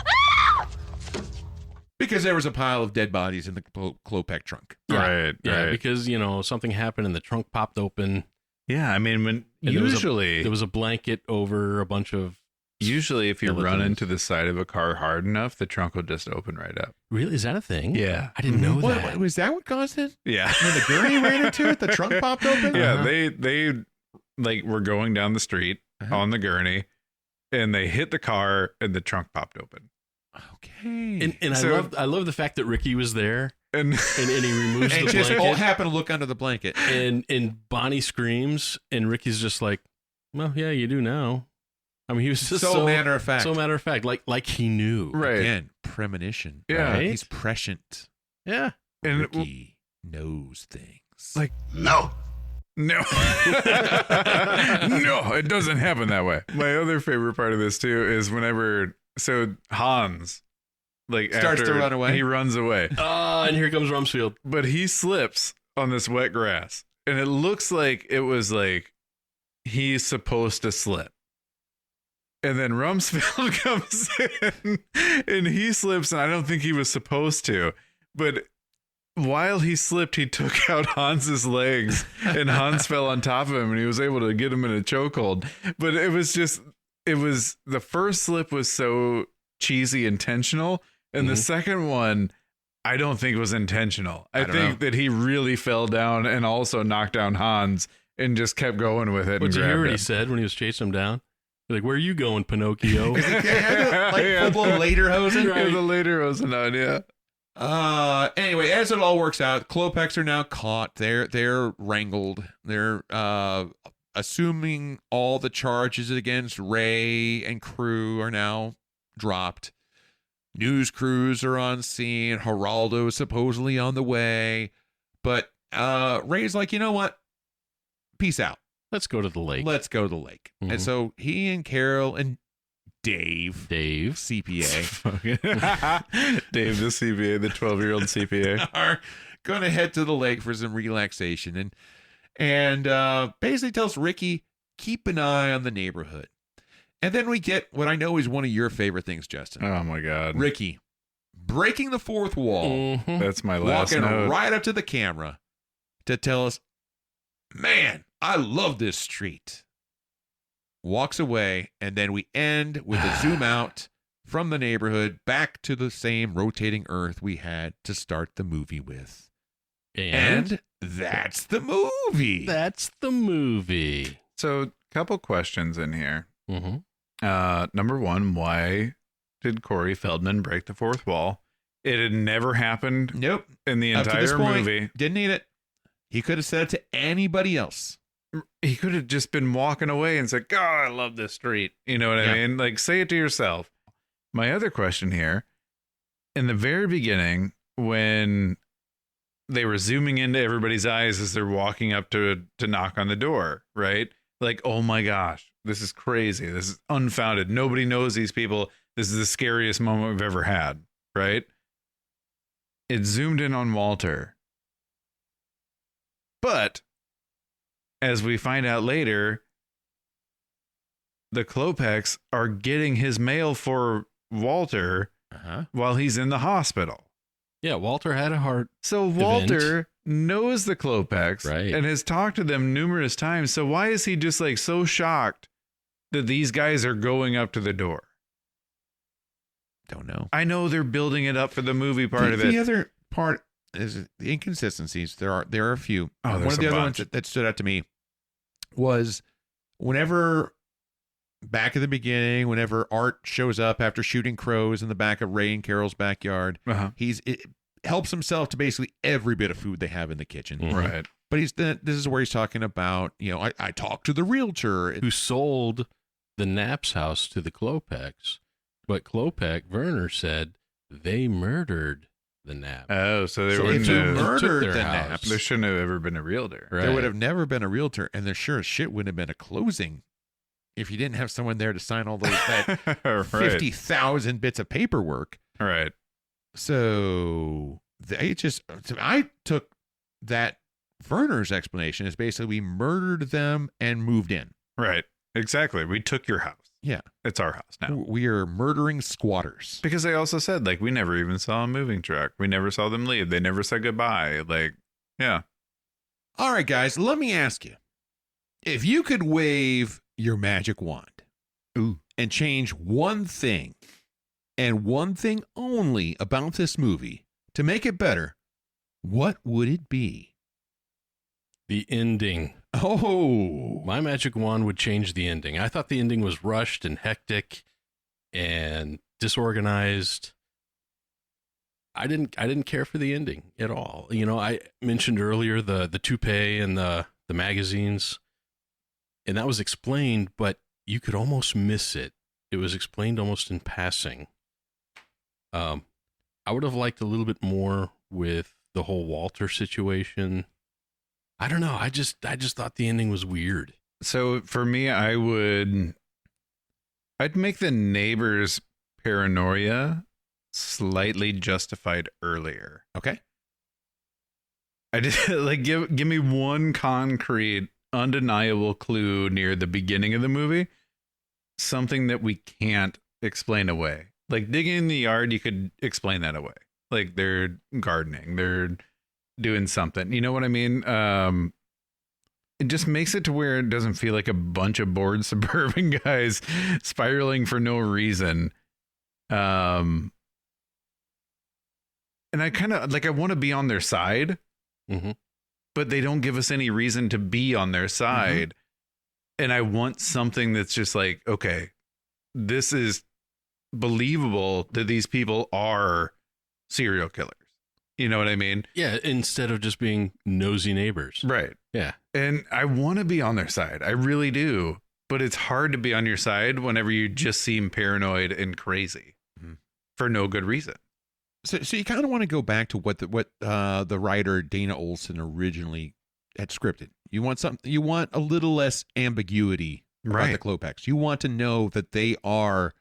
Because there was a pile of dead bodies in the Klopek trunk. Right. Because, something happened and the trunk popped open. Yeah, I mean, there was a blanket over a bunch of... Usually, if you run into the side of a car hard enough, the trunk will just open right up. Really? Is that a thing? Yeah. I didn't know that. Was that what caused it? Yeah. When the gurney ran into it, the trunk popped open? Yeah, they were going down the street on the gurney, and they hit the car, and the trunk popped open. Okay. And I love the fact that Ricky was there. And he removes the just blanket. all happened to look under the blanket. And Bonnie screams, and Ricky's just like, well, yeah, you do now. I mean, he was just so matter of fact. So matter of fact, like he knew. Right. Again, premonition. Yeah. Right? He's prescient. Yeah. And Ricky knows things. Like, No. No, it doesn't happen that way. My other favorite part of this too is Hans, starts to run away. He runs away. And here comes Rumsfeld. But he slips on this wet grass, and it looks like it was like he's supposed to slip. And then Rumsfeld comes in, and he slips, and I don't think he was supposed to, but while he slipped, he took out Hans's legs, and Hans fell on top of him, and he was able to get him in a chokehold. But the first slip was so cheesy intentional, and the second one, I don't think was intentional. I think that he really fell down and also knocked down Hans and just kept going with it. Did you hear what he said when he was chasing him down? Like, where are you going, Pinocchio? Full-blown lederhosen? Right. Yeah, the lederhosen on, yeah. Anyway, as it all works out, Klopex are now caught. They're wrangled. They're assuming all the charges against Ray and crew are now dropped. News crews are on scene. Geraldo is supposedly on the way. But Ray's like, you know what? Peace out. Let's go to the lake. Mm-hmm. And so he and Carol and Dave, CPA, Dave the CPA, the 12-year-old CPA, are going to head to the lake for some relaxation, and basically tells Ricky, keep an eye on the neighborhood. And then we get what I know is one of your favorite things, Justin. Oh my God, Ricky breaking the fourth wall. Mm-hmm. That's my last walking note. Right up to the camera to tell us, man, I love this street. Walks away, and then we end with a zoom out from the neighborhood back to the same rotating earth we had to start the movie with. And that's the movie. That's the movie. So, couple questions in here. Mm-hmm. Number one, why did Corey Feldman break the fourth wall? It had never happened. Nope. In the Up to this entire point, movie. Didn't need it. He could have said it to anybody else. He could have just been walking away and said, God, I love this street. You know what I mean? Like, say it to yourself. My other question here, in the very beginning, when they were zooming into everybody's eyes as they're walking up to knock on the door, right? Like, oh my gosh, this is crazy. This is unfounded. Nobody knows these people. This is the scariest moment we've ever had, right? It zoomed in on Walter. But as we find out later, the Klopex are getting his mail for Walter while he's in the hospital. Yeah, Walter had a heart. So Walter knows the Klopex and has talked to them numerous times. So why is he just like so shocked that these guys are going up to the door? Don't know. I know they're building it up for the movie part of it. The other part is the inconsistencies. There are a few. Oh, One there's of the a other bunch. ones that stood out to me was whenever back at the beginning, whenever Art shows up after shooting crows in the back of Ray and Carol's backyard, it helps himself to basically every bit of food they have in the kitchen. Right. But this is where he's talking about, I talked to the realtor who sold the Knapp's house to the Klopeks, but Werner said they murdered the Knapps. Oh, so they So wouldn't if you have murdered the house. Knapps, There shouldn't have ever been a realtor. there would have never been a realtor, and there sure as shit wouldn't have been a closing if you didn't have someone there to sign all those Right. 50,000 bits of paperwork. Right. So I took that Werner's explanation as basically we murdered them and moved in. Right. Exactly. We took your house. Yeah. It's our house now. We are murdering squatters. Because they also said, like, we never even saw a moving truck. We never saw them leave. They never said goodbye. Like, yeah. All right, guys, let me ask you. If you could wave your magic wand and change one thing and one thing only about this movie to make it better, what would it be? The ending. Oh. My magic wand would change the ending. I thought the ending was rushed and hectic and disorganized. I didn't care for the ending at all. I mentioned earlier the toupee and the magazines, and that was explained, but you could almost miss it. It was explained almost in passing. I would have liked a little bit more with the whole Walter situation. I don't know. I just thought the ending was weird. So for me, I'd make the neighbors' paranoia slightly justified earlier. Okay. I just like give me one concrete, undeniable clue near the beginning of the movie, something that we can't explain away. Like digging in the yard, you could explain that away. Like they're gardening, they're doing something. You know what I mean? It just makes it to where it doesn't feel like a bunch of bored suburban guys spiraling for no reason. And I kind of like, I want to be on their side, but they don't give us any reason to be on their side. And I want something that's just like, okay, this is believable that these people are serial killers. You know what I mean? Yeah, instead of just being nosy neighbors. Right. Yeah. And I want to be on their side. I really do. But it's hard to be on your side whenever you just seem paranoid and crazy for no good reason. So you kind of want to go back to what the writer Dana Olson originally had scripted. You want something. You want a little less ambiguity about the Klopeks. You want to know that they are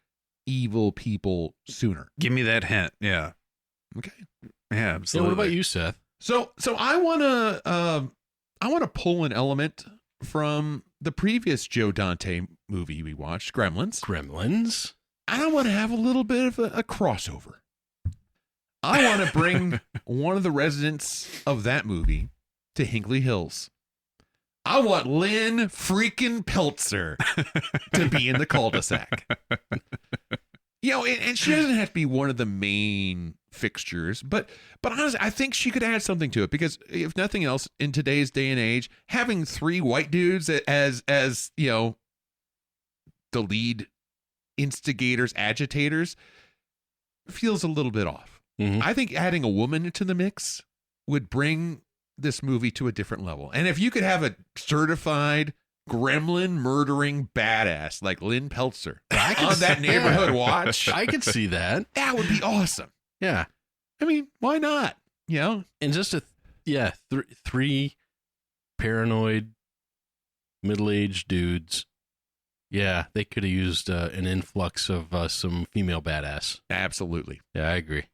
evil people sooner. Give me that hint. Yeah. Okay. Yeah, absolutely. Yeah, what about you, Seth? So I want to pull an element from the previous Joe Dante movie we watched, Gremlins. I want to have a little bit of a crossover. I want to bring one of the residents of that movie to Hinkley Hills. I want Lynn freaking Peltzer to be in the cul-de-sac. And she doesn't have to be one of the main fixtures, but honestly, I think she could add something to it because if nothing else, in today's day and age, having three white dudes as the lead instigators, agitators, feels a little bit off. I think adding a woman into the mix would bring this movie to a different level. And if you could have a certified gremlin murdering badass like Lynn Peltzer on that neighborhood watch, I could see that. That would be awesome. Yeah. I mean, why not? And just three paranoid middle-aged dudes. Yeah, they could have used an influx of some female badass. Absolutely. Yeah, I agree.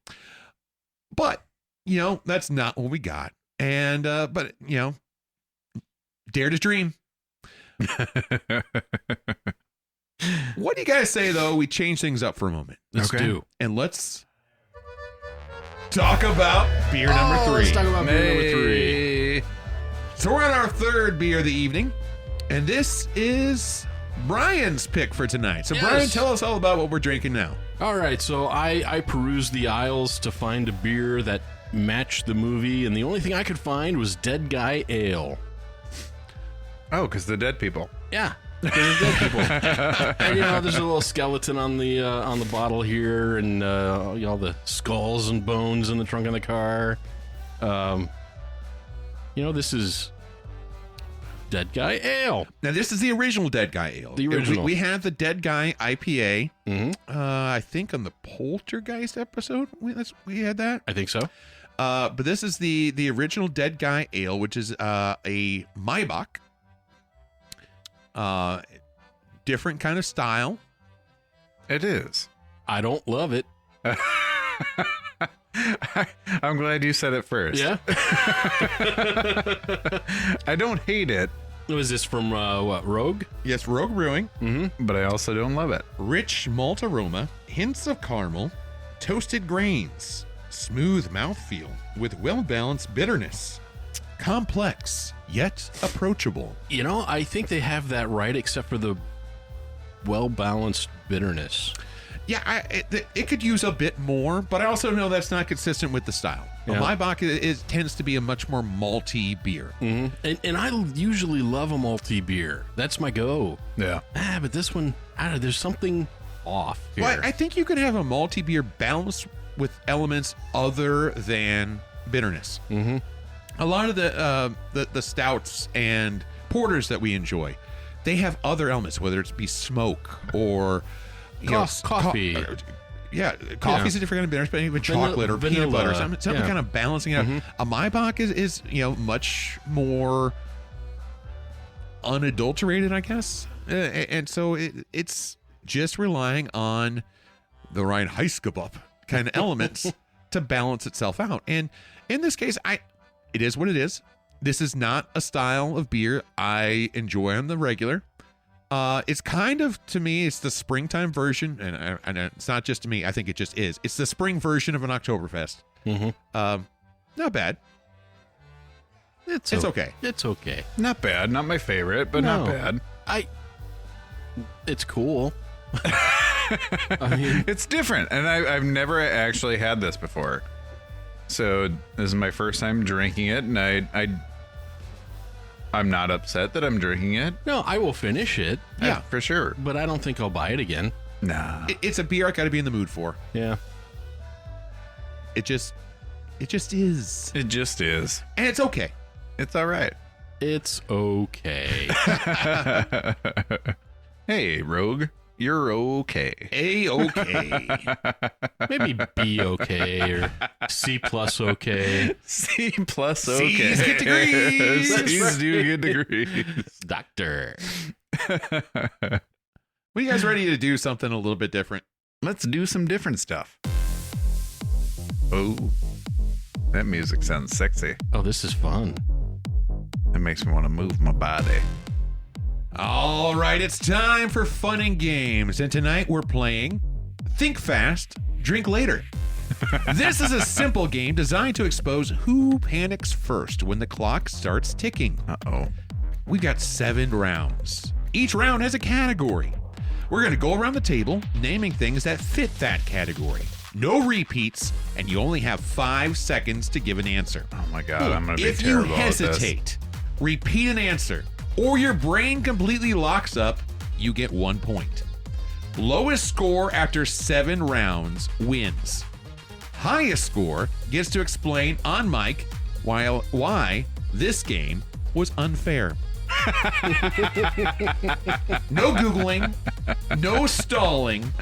But, that's not what we got. And, but, dare to dream. What do you guys say, though? We change things up for a moment. Let's do. And let's talk about beer number 3. Let's talk about beer number 3. So we're on our third beer of the evening. And this is Brian's pick for tonight. So, Brian, tell us all about what we're drinking now. All right. So I perused the aisles to find a beer that match the movie, and the only thing I could find was Dead Guy Ale. Oh, because the dead people. Yeah, because of dead people. And, there's a little skeleton on the bottle here, and all the skulls and bones in the trunk of the car. This is Dead Guy Ale. Now, this is the original Dead Guy Ale. The original. We have the Dead Guy IPA. Mm-hmm. I think on the Poltergeist episode we had that. I think so. But this is the original Dead Guy Ale, which is a Maibach. Different kind of style. It is. I don't love it. I'm glad you said it first. Yeah. I don't hate it. Was this from Rogue? Yes, Rogue Brewing. Mm-hmm. But I also don't love it. Rich malt aroma, hints of caramel, toasted grains, smooth mouthfeel with well-balanced bitterness. Complex, yet approachable. I think they have that right, except for the well-balanced bitterness. Yeah, it could use a bit more, but I also know that's not consistent with the style. Yeah. Maibach tends to be a much more malty beer. Mm-hmm. And I usually love a malty beer. That's my go. Yeah. But this one, I don't know, there's something off here. Well, I think you could have a malty beer balanced with elements other than bitterness. Mm-hmm. A lot of the stouts and porters that we enjoy, they have other elements, whether it's be smoke or coffee. Coffee's a different kind of bitterness, but even chocolate or peanut butter or something kind of balancing it out. Mm-hmm. A Maibach is much more unadulterated, I guess, and so it's just relying on the right Heiskebub kind of elements to balance itself out. And in this case, it is what it is. This is not a style of beer I enjoy on the regular. It's kind of, to me, it's the springtime version, and it's not just to me. I think it just is. It's the spring version of an Oktoberfest. Mm-hmm. Not bad. It's okay. It's okay. Not bad. Not my favorite, but not bad. It's cool. I mean, it's different, and I've never actually had this before. So this is my first time drinking it, and I'm not upset that I'm drinking it. No, I will finish it. Yeah, for sure. But I don't think I'll buy it again. Nah. It's a beer I got to be in the mood for. Yeah. It just is. It just is. And it's okay. It's all right. It's okay. Hey, Rogue. You're okay. A-okay. Maybe B okay or C plus okay. C plus okay. C's get degrees. C's do get degrees. Doctor. Well, you guys ready to do something a little bit different? Let's do some different stuff. Oh, that music sounds sexy. Oh, this is fun. It makes me want to move my body. All right, it's time for fun and games. And tonight we're playing Think Fast, Drink Later. This is a simple game designed to expose who panics first when the clock starts ticking. Uh-oh. We've got 7 rounds. Each round has a category. We're going to go around the table naming things that fit that category. No repeats, and you only have 5 seconds to give an answer. Oh my God, I'm going to be if terrible you at this. hesitate, repeat an answer, or your brain completely locks up, you get 1 point. Lowest score after 7 rounds wins. Highest score gets to explain on mic why this game was unfair. No Googling, no stalling,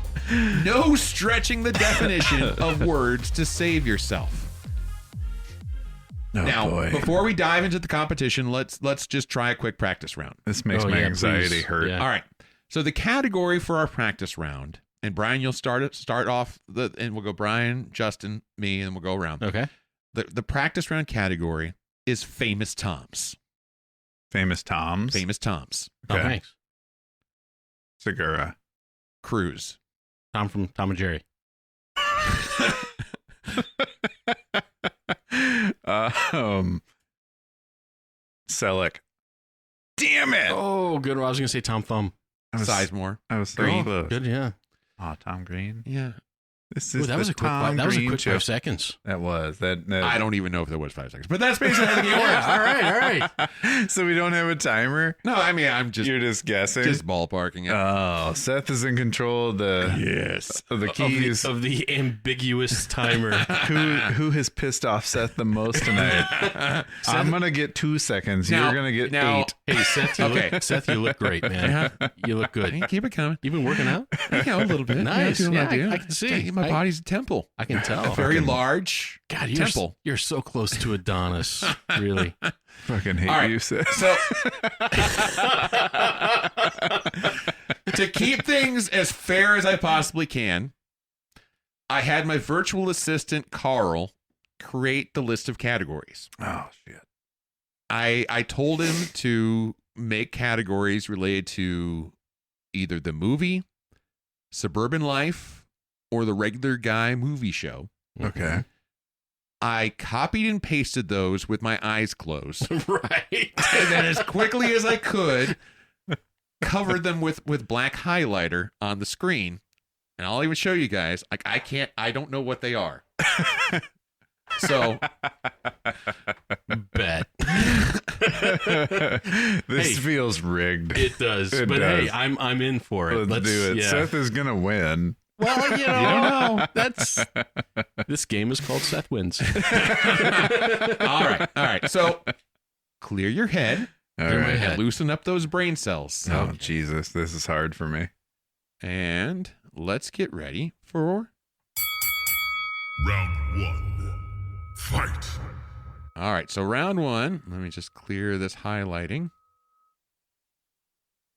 no stretching the definition of words to save yourself. Oh, now, boy. before we dive into the competition, let's just try a quick practice round. This makes my anxiety hurt. Yeah. All right. So the category for our practice round, and Brian, you'll start off and we'll go Brian, Justin, me, and we'll go around. Okay. The practice round category is famous Toms. Famous Toms? Famous Toms. Oh, Okay. thanks. Segura. Cruise. Tom from Tom and Jerry. Selleck. Damn it! Oh, good. I was going to say Tom Thumb. Sizemore. I was so Green. close. Good, yeah. Oh, Tom Green. Yeah. This Ooh, is that was a quick. That was a quick 5 seconds. That was that. I don't even know if there was 5 seconds, but that's basically how the game works. Yeah, all right. So we don't have a timer. No, I mean you're just guessing, just ballparking it. Oh, Seth is in control of the of the keys of the ambiguous timer. Who has pissed off Seth the most tonight? I'm gonna get 2 seconds. You're gonna get 8. Hey, Seth, you look great, man. You look good. Keep it coming. You've been working out? Yeah, a little bit. Nice. Yeah, I can see. My body's a temple. I can tell. Very large temple. You're so close to Adonis. Really. Fucking hate you, Seth. So to keep things as fair as I possibly can, I had my virtual assistant Carl create the list of categories. Oh shit. I told him to make categories related to either the movie, suburban life, or the regular guy movie show. Okay. I copied and pasted those with my eyes closed. Right. And then as quickly as I could, covered them with black highlighter on the screen. And I'll even show you guys. Like I don't know what they are. So bet. This feels rigged. It does. But does. Hey, I'm in for it. Let's do it. Yeah. Seth is gonna win. Well, you don't know. This game is called Seth Wins. All right. So clear your head. All right. And loosen up those brain cells. Oh, Jesus. This is hard for me. And let's get ready for Round 1. Fight. All right. So round 1. Let me just clear this highlighting.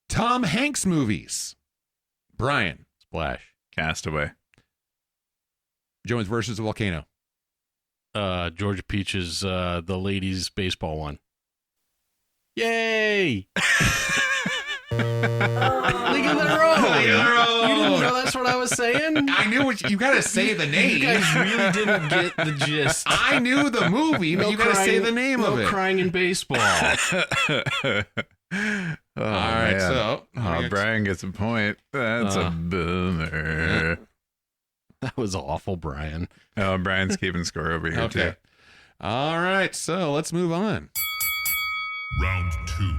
Tom Hanks movies. Brian. Splash. Castaway. Jones versus the Volcano. Georgia Peach's the ladies baseball one. Yay! League of Their Own. You didn't know that's what I was saying? I knew what you got to say the name. You guys really didn't get the gist. I knew the movie, but you got to say the name of it. No crying in baseball. All right, man. so Brian gets a point. That's a boomer. That was awful, Brian. Oh, Brian's keeping score over here too. All right, so let's move on. Round 2.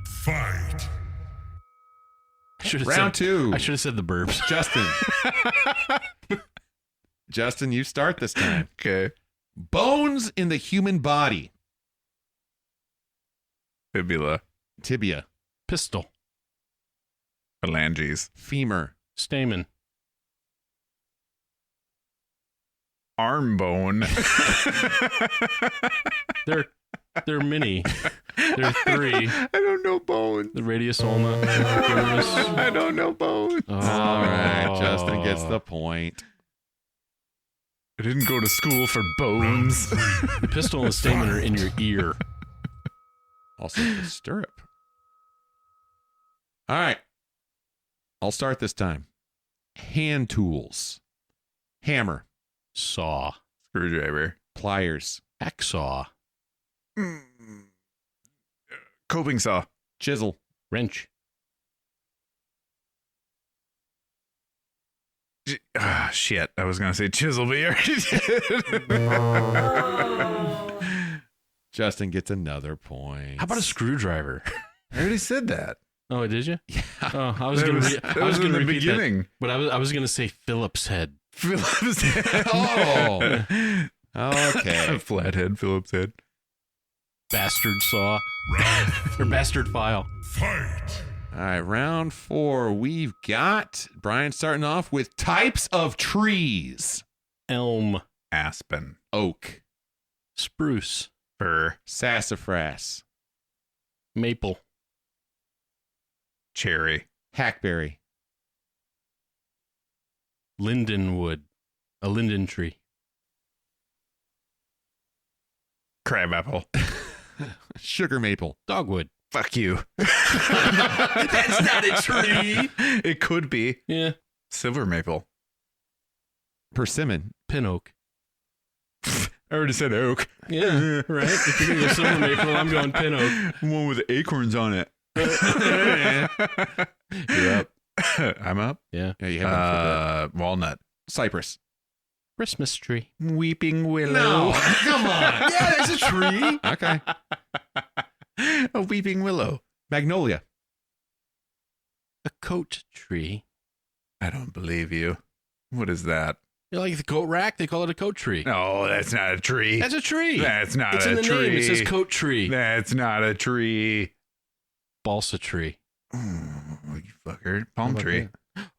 Fight. Round 2. I should have said the Burbs. Justin, you start this time. Okay. Bones in the human body. Tibia. Pistol. Phalanges. Femur. Stamen. Arm bone. They're mini. They're 3. I don't know bones. The radius ulna. I don't know bones. All right, Justin gets the point. I didn't go to school for bones. The pistol and the stamen are in your ear. Also the stirrup. All right. I'll start this time. Hand tools. Hammer. Saw. Screwdriver. Pliers. Hacksaw. Coping saw. Chisel. Wrench. Shit. I was going to say chisel, but you already did. Justin gets another point. How about a screwdriver? I already said that. Oh, did you? Yeah. Oh, I was going to repeat beginning. that, but I was going to say Phillips head. Phillips head. Oh. Okay. Flathead, Phillips head. Bastard saw. Or bastard file. Fight. All right, round 4. We've got Brian starting off with types of trees. Elm. Aspen. Oak. Spruce. Fir. Sassafras. Maple. Cherry. Hackberry. Lindenwood. A linden tree. Crabapple. Sugar maple. Dogwood. Fuck you. That's not a tree. It could be. Yeah. Silver maple. Persimmon. Pin oak. I already said oak. Yeah, right. If you're going to go silver maple, I'm going pin oak. One with acorns on it. You're up. I'm up? Yeah. Yeah, you have Walnut. Cypress. Christmas tree. Weeping willow. No, come on. Yeah, there's a tree. Okay. A weeping willow. Magnolia. A coat tree. I don't believe you. What is that? You like the coat rack? They call it a coat tree. No, that's not a tree. That's a tree. That's not it's a in the tree. name. It says coat tree. That's not a tree. Balsa tree. Oh, you fucker. Palm tree.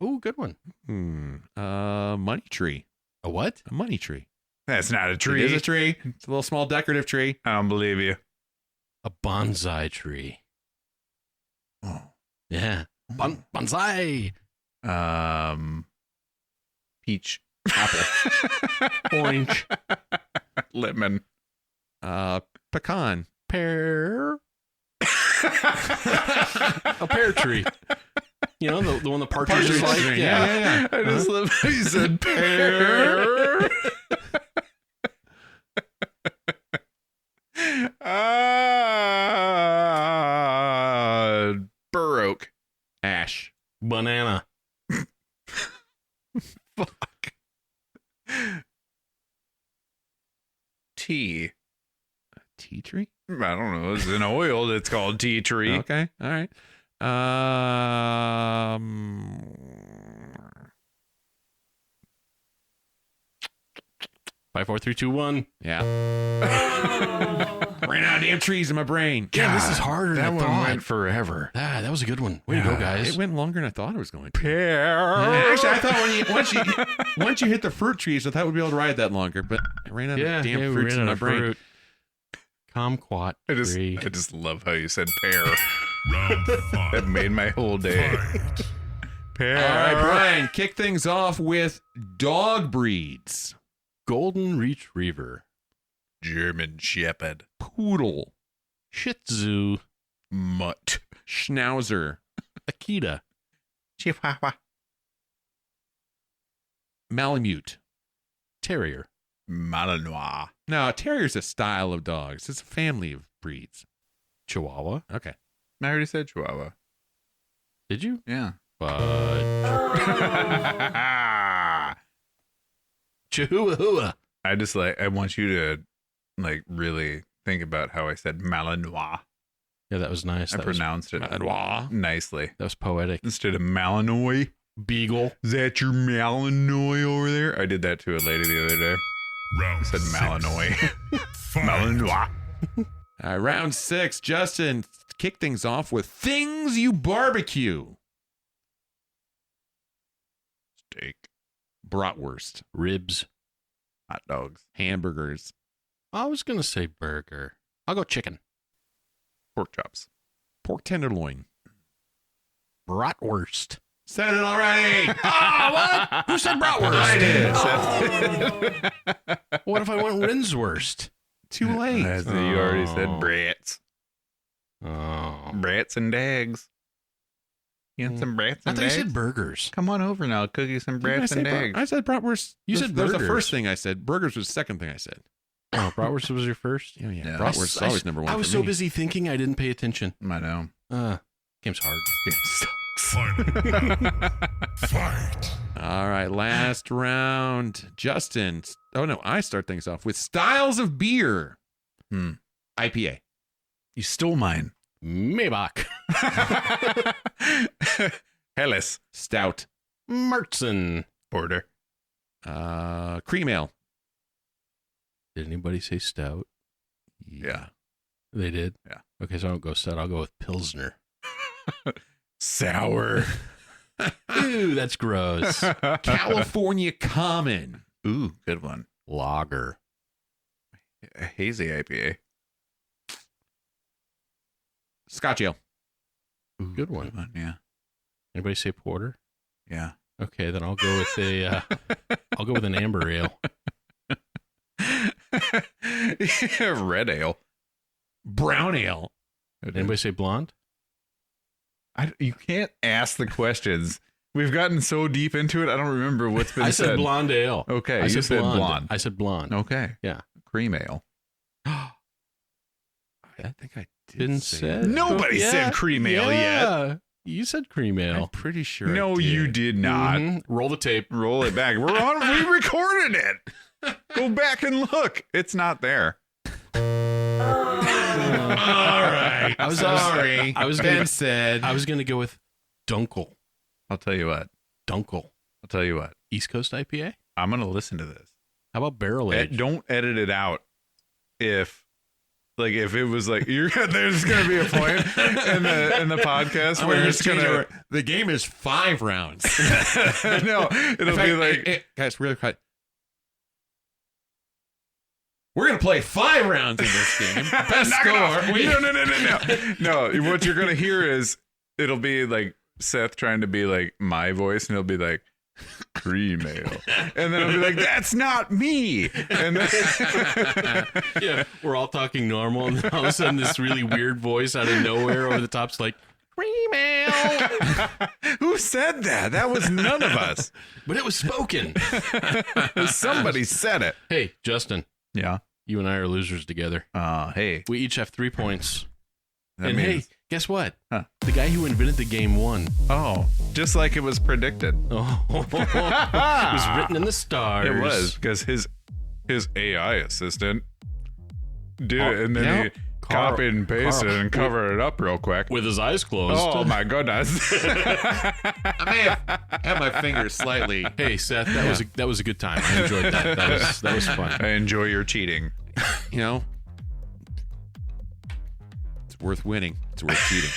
Oh, good one. Money tree. A what? A money tree. That's not a tree. It is a tree. It's a little small decorative tree. I don't believe you. A bonsai tree. Oh. Yeah. Bonsai. Peach. Apple. Orange. Lemon. Pecan. Pear. A pear tree. You know, the one the partridge like? Tree. Yeah. I just love how you said pear. Bur oak. Ash. Banana. Fuck. Tea. Tea tree? I don't know. It's an oil that's called tea tree. Okay. All right. 5, 4, 3, 2, 1. Yeah. Ran out of damn trees in my brain. Yeah, this is harder than I That thought. one went forever. That was a good one. Way to go, guys. It went longer than I thought it was going to. Pear. Actually, I thought once you hit the fruit trees, I thought we'd be able to ride that longer, but I ran out of damn fruits in my brain. Kumquat tree. I just love how you said pear. Round 5. That made my whole day. Fight. Pear. All right, Brian, kick things off with dog breeds. Golden Retriever. German Shepherd. Poodle. Shih Tzu. Mutt. Schnauzer. Akita. Chihuahua. Malamute. Terrier. Malinois. No, terrier's a style of dogs. It's a family of breeds. Chihuahua. Okay. I already said Chihuahua. Did you? Yeah. Chihuahua. I want you to really think about how I said Malinois. Yeah, that was nice. I pronounced it Malinois. nicely. That was poetic. Instead of Malinois. Beagle. Is that your Malinois over there? I did that to a lady the other day. Round I said 6. Malinois. Fight. Malinois. All right, round 6. Justin, kick things off with things you barbecue. Steak. Bratwurst. Ribs. Hot dogs. Hamburgers. I was going to say burger. I'll go chicken. Pork chops. Pork tenderloin. Bratwurst. Said it already. What? Who said bratwurst? I did. What if I went Rinswurst? Too late. You already said brats. Oh. Brats and dags. You want some brats I and thought you dags? said burgers. Come on over now. I'll cook you some brats and dags. I said bratwurst. You said that was the burgers. first thing I said. Burgers was the second thing I said. Oh, bratwurst was your first? Yeah. Yeah. Bratwurst is always number one. I was for so me. busy thinking I didn't pay attention. I know. Game's hard. Final. Fight. All right, last round. Justin. Oh, no, I start things off with styles of beer. IPA. You stole mine. Maybach. Helles. Stout. Märzen. Porter. Cream ale. Did anybody say stout? Yeah. They did? Yeah. Okay, so I don't go stout. I'll go with Pilsner. Sour. Ooh, that's gross. California Common. Ooh, good one. Lager. A hazy IPA. Scotch ale. Ooh, good one. Good one, yeah. Anybody say porter? Yeah. Okay, then I'll go with I'll go with an amber ale. Red ale. Brown ale. Anybody say blonde? You can't ask the questions. We've gotten so deep into it, I don't remember what's been said. I said blonde ale. Okay, I you said blonde. I said blonde. Okay. Yeah. Cream ale. I think I Didn't say say. Nobody said cream ale yet. You said cream ale. I'm pretty sure. No, you did not. Roll the tape. Roll it back. We recorded it. Go back and look. It's not there. All right. I was Ben said I was going to go with Dunkel. I'll tell you what. Dunkel. I'll tell you what. East Coast IPA? I'm going to listen to this. How about barrel age? Don't edit it out. If it was like there's going to be a point in the podcast where it's going to the game is 5 rounds. No, it'll be like guys, really quick. We're going to play 5 rounds in this game. Best score. No. What you're going to hear is it'll be like Seth trying to be like my voice, and it'll be like cream ale, and then I'll be like, that's not me. And then yeah, we're all talking normal, and then all of a sudden this really weird voice out of nowhere over the top's like cream ale. Who said that? That was none of us. But it was spoken. Somebody said it. Hey, Justin. Yeah. You and I are losers together. Hey. We each have 3 points. That and means... hey, guess what? Huh. The guy who invented the game won. Oh, just like it was predicted. Oh, it was written in the stars. It was, because his AI assistant did it, and then he copied and pasted and covered it up real quick. With his eyes closed. Oh, my goodness. I may have my fingers slightly. Hey, Seth, that was a good time. I enjoyed that. That was fun. I enjoy your cheating. You know, it's worth winning. It's worth cheating.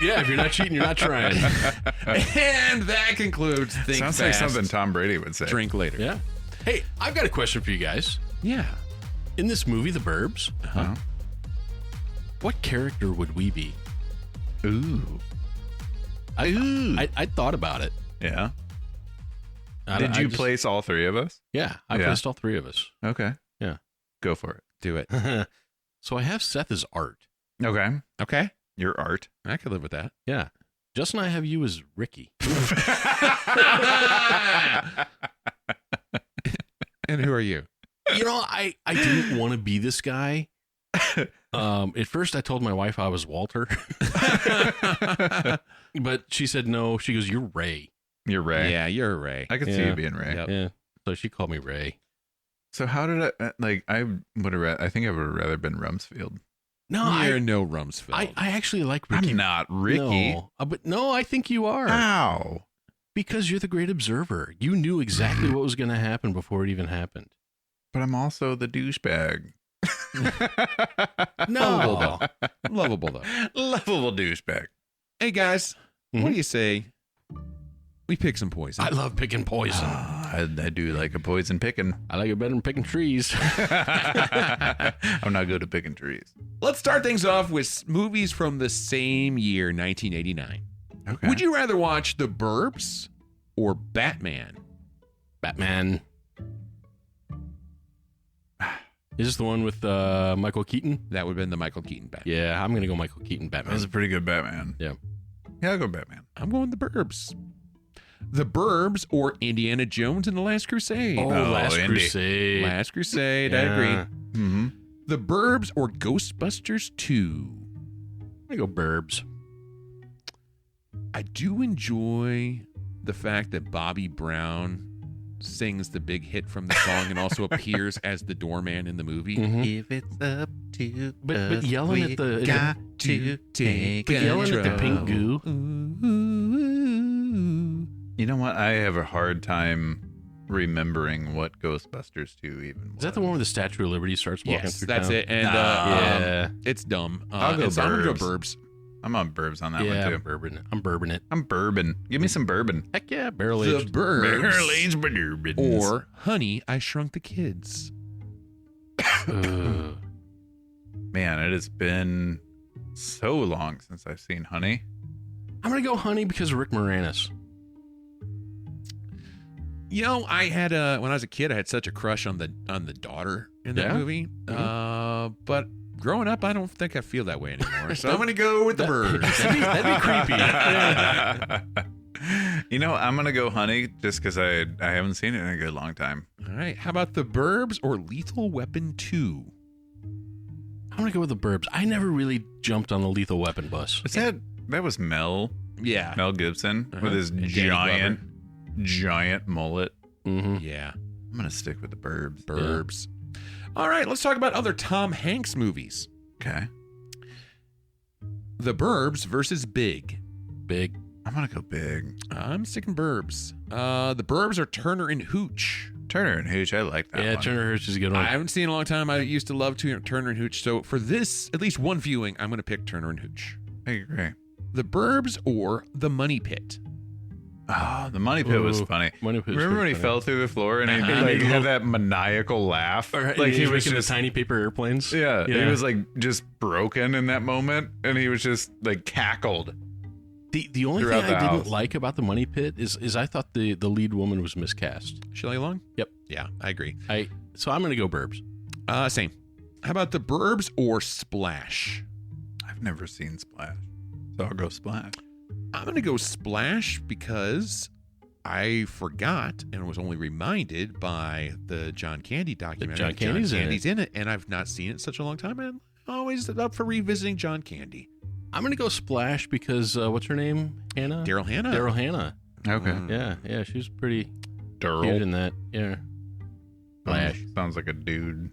Yeah, if you're not cheating, you're not trying. And that concludes Think Sounds Fast, like something Tom Brady would say. Drink Later. Yeah. Hey, I've got a question for you guys. Yeah. In this movie, The Burbs, what character would we be? Ooh. I thought about it. Yeah. Did you place all 3 of us? Yeah, I placed all 3 of us. Okay. Yeah. Go for it. Do it. So I have Seth as Art. Okay. Okay. Your Art. I could live with that. Yeah. Justin, I have you as Ricky. And who are you? You know, I didn't want to be this guy. At first, I told my wife I was Walter. But she said no. She goes, "You're Ray." You're Ray. Yeah, you're Ray. I could see you being Ray. Yep. Yeah. So she called me Ray. So how did I I would have I think I would have rather been Rumsfeld. No, you're no Rumsfeld. I actually like Ricky. I'm not Ricky. No, but no, I think you are. How? Because you're the great observer. You knew exactly what was going to happen before it even happened. But I'm also the douchebag. No. Lovable though. Lovable douchebag. Hey guys, what do you say? We pick some poison. I love picking poison. I do like a poison picking. I like it better than picking trees. I'm not good at picking trees. Let's start things off with movies from the same year, 1989. Okay. Would you rather watch The Burbs or Batman? Batman. Is this the one with Michael Keaton? That would have been the Michael Keaton Batman. Yeah, I'm going to go Michael Keaton Batman. That was a pretty good Batman. Yeah. Yeah, I'll go Batman. I'm going The Burbs. The Burbs or Indiana Jones and the Last Crusade? Oh, Last Indy. Crusade. Last Crusade, Yeah. I agree. Mm-hmm. The Burbs or Ghostbusters 2? I'm going to go Burbs. I do enjoy the fact that Bobby Brown sings the big hit from the song and also appears as the doorman in the movie. If it's up to But yelling at the got to take yelling at the pink control. goo. You know what? I have a hard time remembering what Ghostbusters 2 even was. Is that the one where the Statue of Liberty starts walking Yes, through that's town? it. And yeah. it's dumb. I'll go I'm gonna go Burbs. Burbs. I'm on Burbs on that Yeah, one, too. I'm bourbon it. I'm bourbon. Give me some bourbon. Heck yeah, barrel The aged. Burbs Barrel-aged bourbons. or Honey, I Shrunk the Kids. Man, it has been so long since I've seen Honey. I'm going to go Honey because of Rick Moranis. You know, I had when I was a kid, I had such a crush on the daughter in that Yeah? movie. But growing up, I don't think I feel that way anymore. So I'm gonna go with the Burbs. That'd be creepy. You know, I'm going to go Honey just because I haven't seen it in a good long time. All right, how about the Burbs or Lethal Weapon 2? I'm going to go with the Burbs. I never really jumped on the Lethal Weapon bus. That was Mel Yeah. Mel Gibson with his And Danny giant mullet. Yeah. I'm going to stick with the Burbs. Burbs. All right, let's talk about other Tom Hanks movies. Okay. The Burbs versus Big. Big. I'm going to go Big. I'm sticking Burbs. The Burbs are Turner and Hooch. Turner and Hooch, I like that one. Turner and Hooch is a good one. I haven't seen it in a long time. I used to love Turner and Hooch. So for this, at least one viewing, I'm going to pick Turner and Hooch. I agree. The Burbs or The Money Pit? Oh, The Money Pit was funny. Remember when he fell through the floor and he had that maniacal laugh? Like he was making the tiny paper airplanes. Yeah, he was like just broken in that moment, and he was just like cackled. The only thing I didn't like about The Money Pit is I thought the lead woman was miscast. Shelley Long? Yep. Yeah, I agree. So I'm going to go Burbs. Same. How about The Burbs or Splash? I've never seen Splash, so I'll go Splash. I'm going to go Splash because I forgot and was only reminded by the John Candy documentary. John Candy's in it, and I've not seen it in such a long time, and I'm always up for revisiting John Candy. I'm going to go Splash because, what's her name? Hannah? Daryl Hannah. Daryl Hannah. Okay. Yeah, she was pretty Daryl cute in that. Yeah. Splash. Sounds like a dude.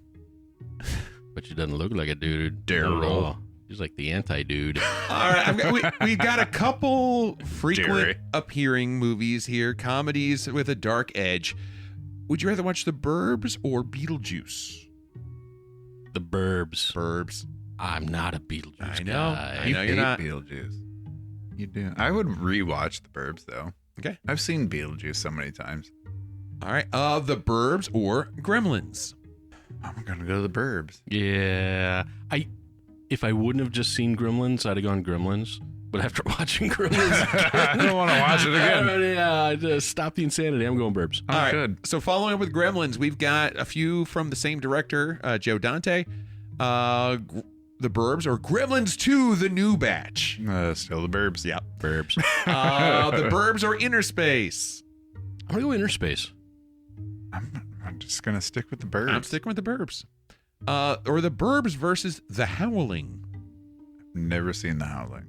But she doesn't look like a dude. Daryl. She's like the anti-dude. All right, we've got a couple frequent appearing movies here, comedies with a dark edge. Would you rather watch The Burbs or Beetlejuice? The Burbs. Burbs. I'm not a Beetlejuice I know. guy. I know you're not. Beetlejuice. You do. I would rewatch The Burbs though. Okay. I've seen Beetlejuice so many times. All right. The Burbs or Gremlins? I'm gonna go to The Burbs. Yeah. If I wouldn't have just seen Gremlins, I'd have gone Gremlins. But after watching Gremlins, I don't want to watch it again. Yeah, just stop the insanity. I'm going Burbs. All right. Good. So following up with Gremlins, we've got a few from the same director, Joe Dante. The Burbs or Gremlins 2, the new batch? Still The Burbs. Yep. Burbs. The Burbs or Inner Space? I'm going to go Inner Space. I'm just going to stick with The Burbs. I'm sticking with The Burbs. Or The Burbs versus The Howling? Never seen The Howling.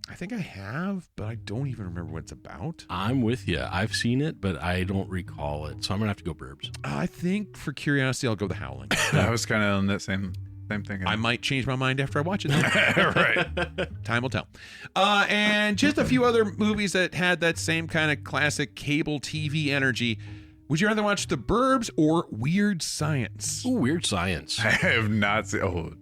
I think I have, but I don't even remember what it's about. I'm with you. I've seen it, but I don't recall it. So I'm going to have to go Burbs. I think for curiosity, I'll go The Howling. I was kind of on that same thing. I might change my mind after I watch it. Right. Time will tell. And just a few other movies that had that same kind of classic cable TV energy. Would you rather watch The Burbs or Weird Science? Ooh, Weird Science. I have not seen.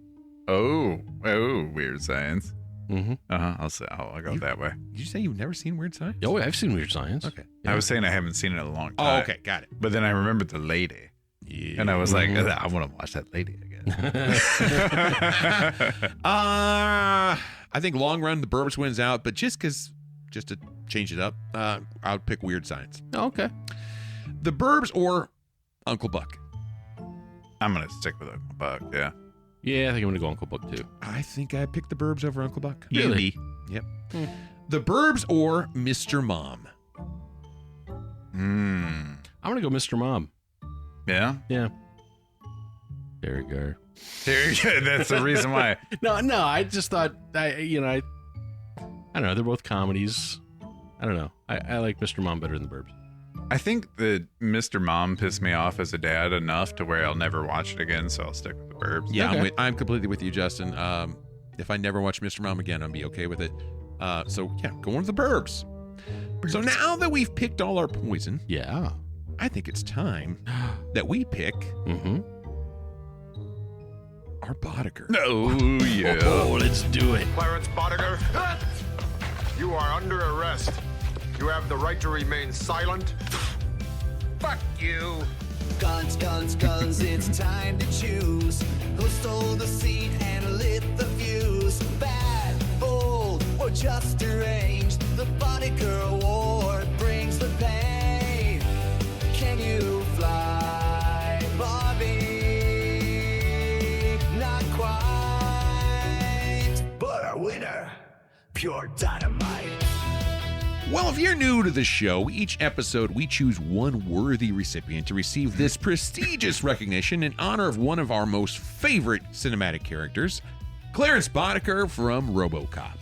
Oh, Weird Science. Mm-hmm. I'll go that way. Did you say you've never seen Weird Science? Oh, I've seen Weird Science. Okay. I was saying I haven't seen it in a long Oh, time. okay. Got it. But then I remembered the lady. Yeah. And I was like, I want to watch that lady again. I think long run, The Burbs wins out, but just to change it up, I'll pick Weird Science. Okay. The Burbs or Uncle Buck? I'm going to stick with Uncle Buck, yeah. Yeah, I think I'm going to go Uncle Buck too. I think I picked The Burbs over Uncle Buck. Really? Yep. The Burbs or Mr. Mom? I'm going to go Mr. Mom. Yeah? Yeah. There you go. That's the reason why. No, I just thought, I don't know. They're both comedies. I don't know. I like Mr. Mom better than The Burbs. I think that Mr. Mom pissed me off as a dad enough to where I'll never watch it again, so I'll stick with The Burbs. Yeah, Okay. I'm completely with you, Justin. If I never watch Mr. Mom again, I'll be okay with it. So, yeah, going with The Burbs. So now that we've picked all our poison, Yeah. I think it's time that we pick Mm-hmm. our Boddicker. Oh, yeah. Oh, let's do it. Clarence Boddicker, you are under arrest. You have the right to remain silent. Fuck you. Guns, guns, guns, it's time to choose. Who stole the seat and lit the fuse? Bad, bold, or just deranged? The Boddicker Award brings the pain. Can you fly, Bobby? Not quite, but our winner, pure dynamite. Well, if you're new to the show, each episode we choose one worthy recipient to receive this prestigious recognition in honor of one of our most favorite cinematic characters, Clarence Boddicker from RoboCop.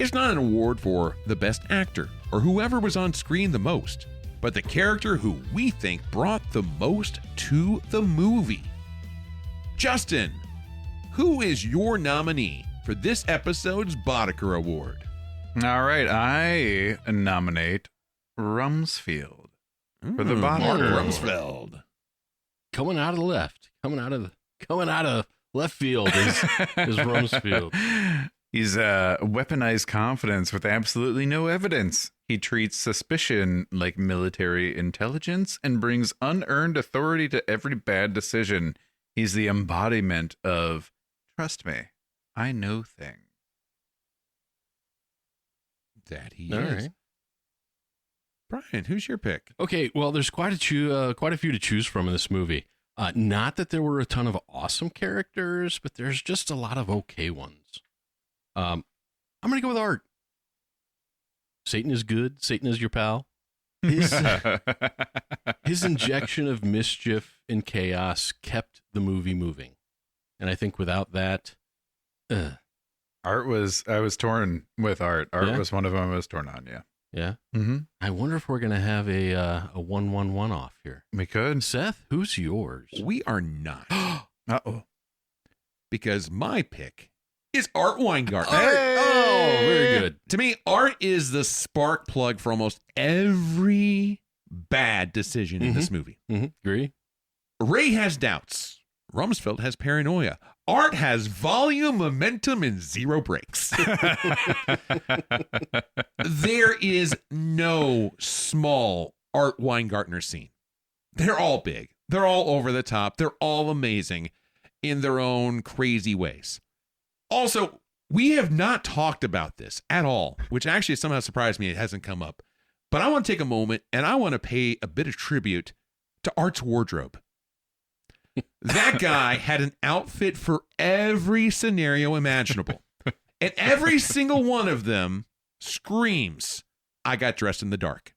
It's not an award for the best actor or whoever was on screen the most, but the character who we think brought the most to the movie. Justin, who is your nominee for this episode's Boddicker Award? All right, I nominate Rumsfeld for the Boddicker. Rumsfeld. Coming out of the left, coming out of left field is Rumsfeld. He's weaponized confidence with absolutely no evidence. He treats suspicion like military intelligence and brings unearned authority to every bad decision. He's the embodiment of, trust me, I know things. That he All is. right. Brian, who's your pick? Okay, well, there's quite a few to choose from in this movie. Not that there were a ton of awesome characters, but there's just a lot of okay ones. I'm going to go with Art. Satan is good. Satan is your pal. His injection of mischief and chaos kept the movie moving. And I think without that... I was torn with Art. Art Yeah? was one of them I was torn on, yeah. Yeah? Mm-hmm. I wonder if we're going to have a 1-1-1 off here. We could. Seth, who's yours? We are not. Uh-oh. Because my pick is Art Weingarten. Art! Oh, very good. To me, Art is the spark plug for almost every bad decision in this movie. Mm-hmm. Agree? Ray has doubts. Rumsfeld has paranoia. Art has volume, momentum, and zero breaks. There is no small Art Weingartner scene. They're all big. They're all over the top. They're all amazing in their own crazy ways. Also, we have not talked about this at all, which actually somehow surprised me it hasn't come up. But I want to take a moment and I want to pay a bit of tribute to Art's wardrobe. That guy had an outfit for every scenario imaginable. And every single one of them screams, I got dressed in the dark.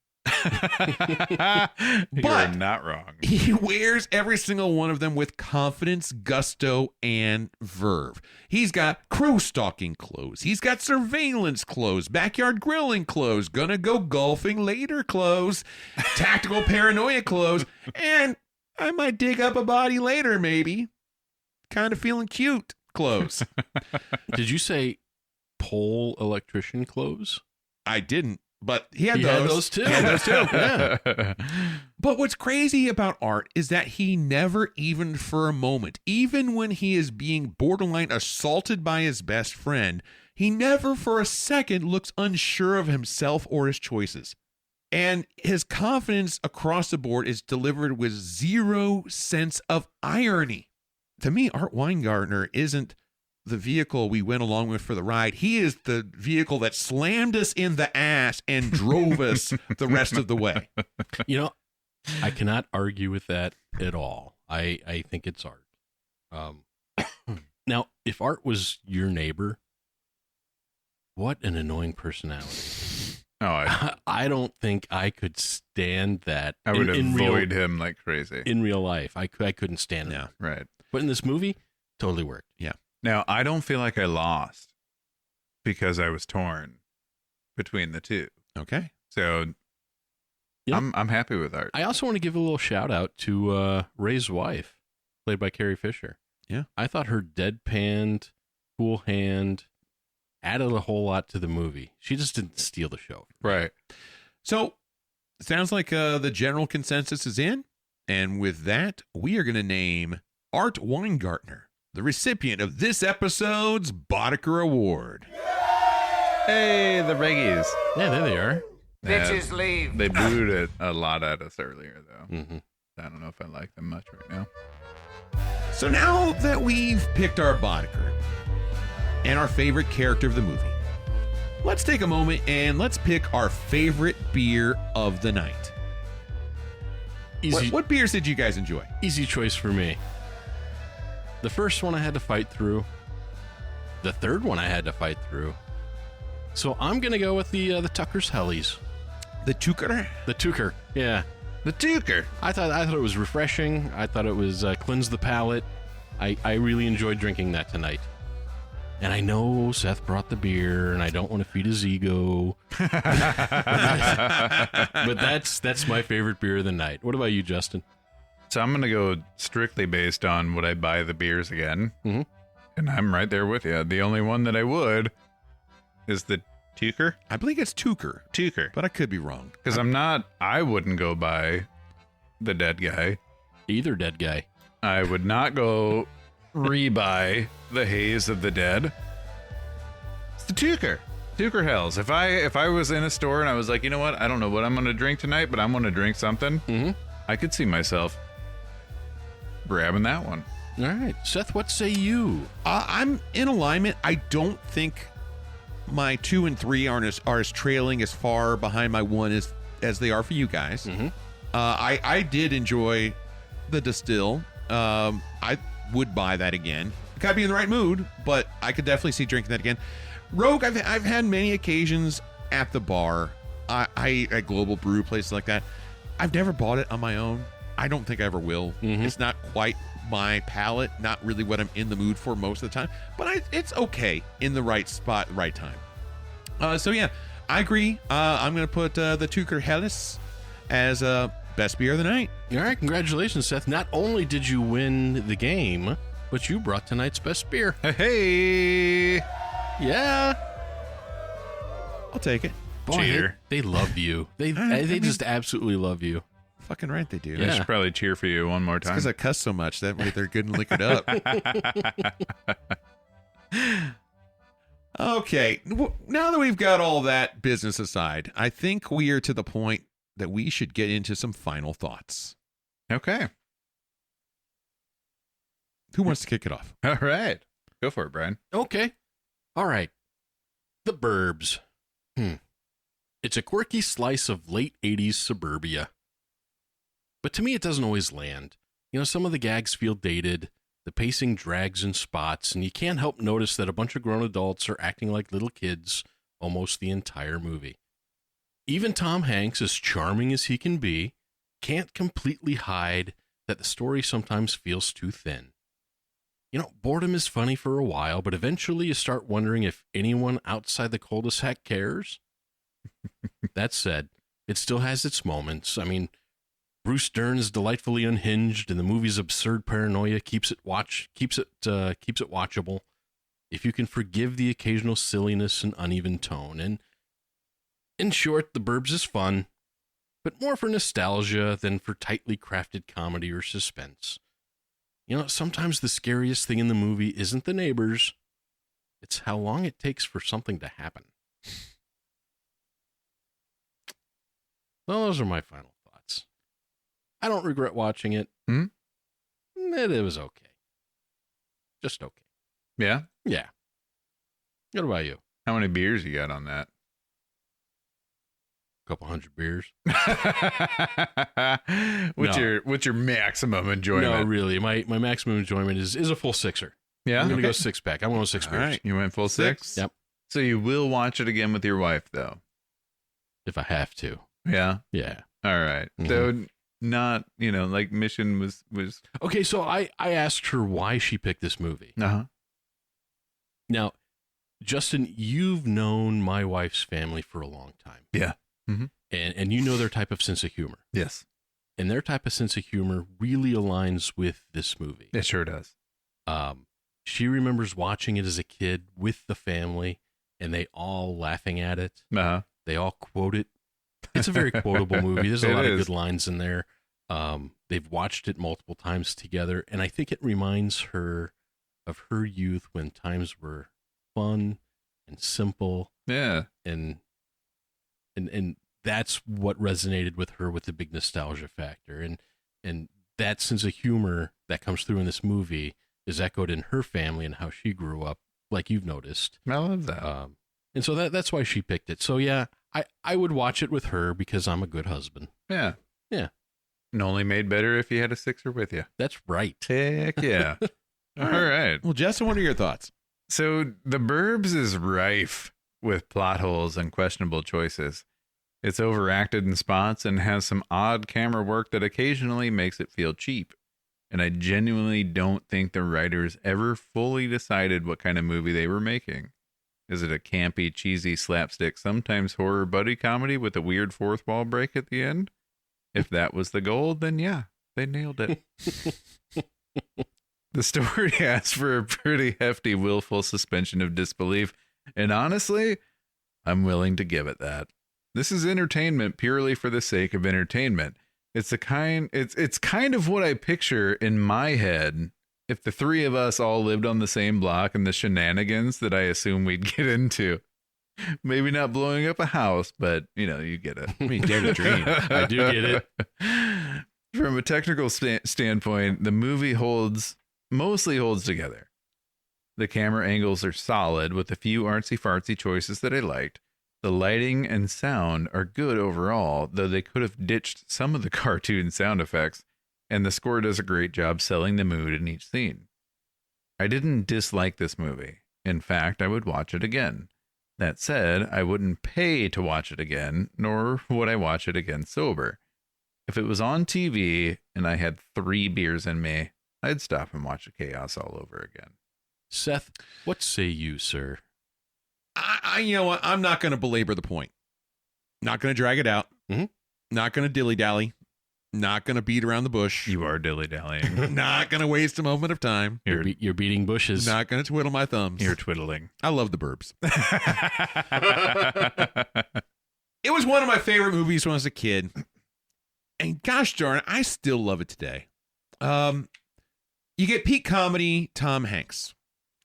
You're not wrong. He wears every single one of them with confidence, gusto, and verve. He's got crow stalking clothes. He's got surveillance clothes, backyard grilling clothes, gonna go golfing later clothes, tactical paranoia clothes, and I might dig up a body later, maybe. Kind of feeling cute clothes. Did you say pole electrician clothes? I didn't, but he had He those. had those too. He had those too. Yeah. But what's crazy about Art is that he never even for a moment, even when he is being borderline assaulted by his best friend, he never for a second looks unsure of himself or his choices. And his confidence across the board is delivered with zero sense of irony. To me, Art Weingartner isn't the vehicle we went along with for the ride. He is the vehicle that slammed us in the ass and drove us the rest of the way. You know, I cannot argue with that at all. I think it's Art. Now, if Art was your neighbor, what an annoying personality. Oh, I don't think I could stand that. I would avoid him like crazy. In real life, I couldn't stand it. Yeah, right. But in this movie, totally worked. Yeah. Now, I don't feel like I lost because I was torn between the two. Okay. So I'm happy with Art. I also want to give a little shout out to Ray's wife, played by Carrie Fisher. Yeah. I thought her deadpanned, cool hand added a whole lot to the movie. She just didn't steal the show. Right. So, sounds like the general consensus is in. And with that, we are going to name Art Weingartner the recipient of this episode's Boddicker Award. Hey, the Reggies. Yeah, there they are. Bitches leave. They booed it a lot at us earlier, though. Mm-hmm. I don't know if I like them much right now. So now that we've picked our Boddicker and our favorite character of the movie, let's take a moment and let's pick our favorite beer of the night. Easy. What beers did you guys enjoy? Easy choice for me. The first one I had to fight through. The third one I had to fight through. So I'm going to go with the Tucker's Hellies. The Tucker? The Tucker, yeah. The Tucker. I thought it was refreshing. I thought it was cleanse the palate. I really enjoyed drinking that tonight. And I know Seth brought the beer, and I don't want to feed his ego. But that's my favorite beer of the night. What about you, Justin? So I'm going to go strictly based on what I buy the beers again. Mm-hmm. And I'm right there with you. The only one that I would is the Tucker. I believe it's Tucker, but I could be wrong. Because I wouldn't go buy the dead guy. Either dead guy. I would not go rebuy the Haze of the Dead. It's the Tucker Hells. If I was in a store and I was like, you know what, I don't know what I'm going to drink tonight, but I'm going to drink something, I could see myself grabbing that one. All right. Seth, what say you? I'm in alignment. I don't think my 2 and 3 are as trailing as far behind my 1 as they are for you guys. I did enjoy the Distill. I would buy that again. Gotta be in the right mood, but I could definitely see drinking that again. Rogue, I've had many occasions at the bar. I at Global Brew, places like that. I've never bought it on my own. I don't think I ever will. It's not quite my palate, not really what I'm in the mood for most of the time, but it's okay in the right spot, right time. So yeah, I agree. I'm going to put the Tucker Helles as best beer of the night. All right, congratulations, Seth. Not only did you win the game, but you brought tonight's best beer. Hey! Yeah. I'll take it. Boy, Cheater. they love you. They just absolutely love you. Fucking right they do. Yeah. I should probably cheer for you one more time. Because I cuss so much. That way they're good and liquored up. Okay. Now that we've got all that business aside, I think we are to the point that we should get into some final thoughts. Okay. Who wants to kick it off? All right. Go for it, Brian. Okay. All right. The Burbs. It's a quirky slice of late 80s suburbia. But to me, it doesn't always land. You know, some of the gags feel dated, the pacing drags in spots, and you can't help notice that a bunch of grown adults are acting like little kids almost the entire movie. Even Tom Hanks, as charming as he can be, can't completely hide that the story sometimes feels too thin. You know, boredom is funny for a while, but eventually you start wondering if anyone outside the cul-de-sac cares. That said, it still has its moments. I mean, Bruce Dern is delightfully unhinged, and the movie's absurd paranoia keeps it watchable. If you can forgive the occasional silliness and uneven tone, and in short, The Burbs is fun, but more for nostalgia than for tightly crafted comedy or suspense. You know, sometimes the scariest thing in the movie isn't the neighbors; it's how long it takes for something to happen. Well, those are my final thoughts. I don't regret watching it. It was okay. Just okay. Yeah? Yeah. What about you? How many beers you got on that? A couple hundred beers. What's your maximum enjoyment? No, really. My maximum enjoyment is a full sixer. Yeah? I'm going to go 6-pack. I want 6 beers. All right. You went full 6? Yep. So you will watch it again with your wife, though? If I have to. Yeah? Yeah. All right. Mm-hmm. So not, like Mission was... Okay, so I asked her why she picked this movie. Uh-huh. Now, Justin, you've known my wife's family for a long time. Yeah. Mm-hmm. And you know their type of sense of humor. Yes. And their type of sense of humor really aligns with this movie. It sure does. She remembers watching it as a kid with the family, and they all laughing at it. Uh-huh. They all quote it. It's a very quotable movie. There's a lot of good lines in there. They've watched it multiple times together, and I think it reminds her of her youth when times were fun and simple. Yeah. And that's what resonated with her with the big nostalgia factor. And that sense of humor that comes through in this movie is echoed in her family and how she grew up, like you've noticed. I love that. And so that's why she picked it. So yeah, I would watch it with her because I'm a good husband. Yeah. Yeah. And only made better if you had a sixer with you. That's right. Heck yeah. All right. Well, Justin, what are your thoughts? So The Burbs is rife with plot holes and questionable choices. It's overacted in spots and has some odd camera work that occasionally makes it feel cheap. And I genuinely don't think the writers ever fully decided what kind of movie they were making. Is it a campy, cheesy, slapstick, sometimes horror buddy comedy with a weird fourth wall break at the end? If that was the goal, then yeah, they nailed it. The story asks for a pretty hefty, willful suspension of disbelief. And honestly, I'm willing to give it that. This is entertainment purely for the sake of entertainment. It's kind of what I picture in my head if the three of us all lived on the same block and the shenanigans that I assume we'd get into. Maybe not blowing up a house, but you get it. I mean, dare to dream. I do get it. From a technical standpoint, the movie mostly holds together. The camera angles are solid with a few artsy-fartsy choices that I liked. The lighting and sound are good overall, though they could have ditched some of the cartoon sound effects, and the score does a great job selling the mood in each scene. I didn't dislike this movie. In fact, I would watch it again. That said, I wouldn't pay to watch it again, nor would I watch it again sober. If it was on TV and I had 3 beers in me, I'd stop and watch the chaos all over again. Seth, what say you, sir? You know what? I'm not going to belabor the point. Not going to drag it out. Mm-hmm. Not going to dilly-dally. Not going to beat around the bush. You are dilly-dallying. Not going to waste a moment of time. You're beating bushes. Not going to twiddle my thumbs. You're twiddling. I love the Burbs. It was one of my favorite movies when I was a kid. And gosh darn it, I still love it today. You get peak comedy, Tom Hanks.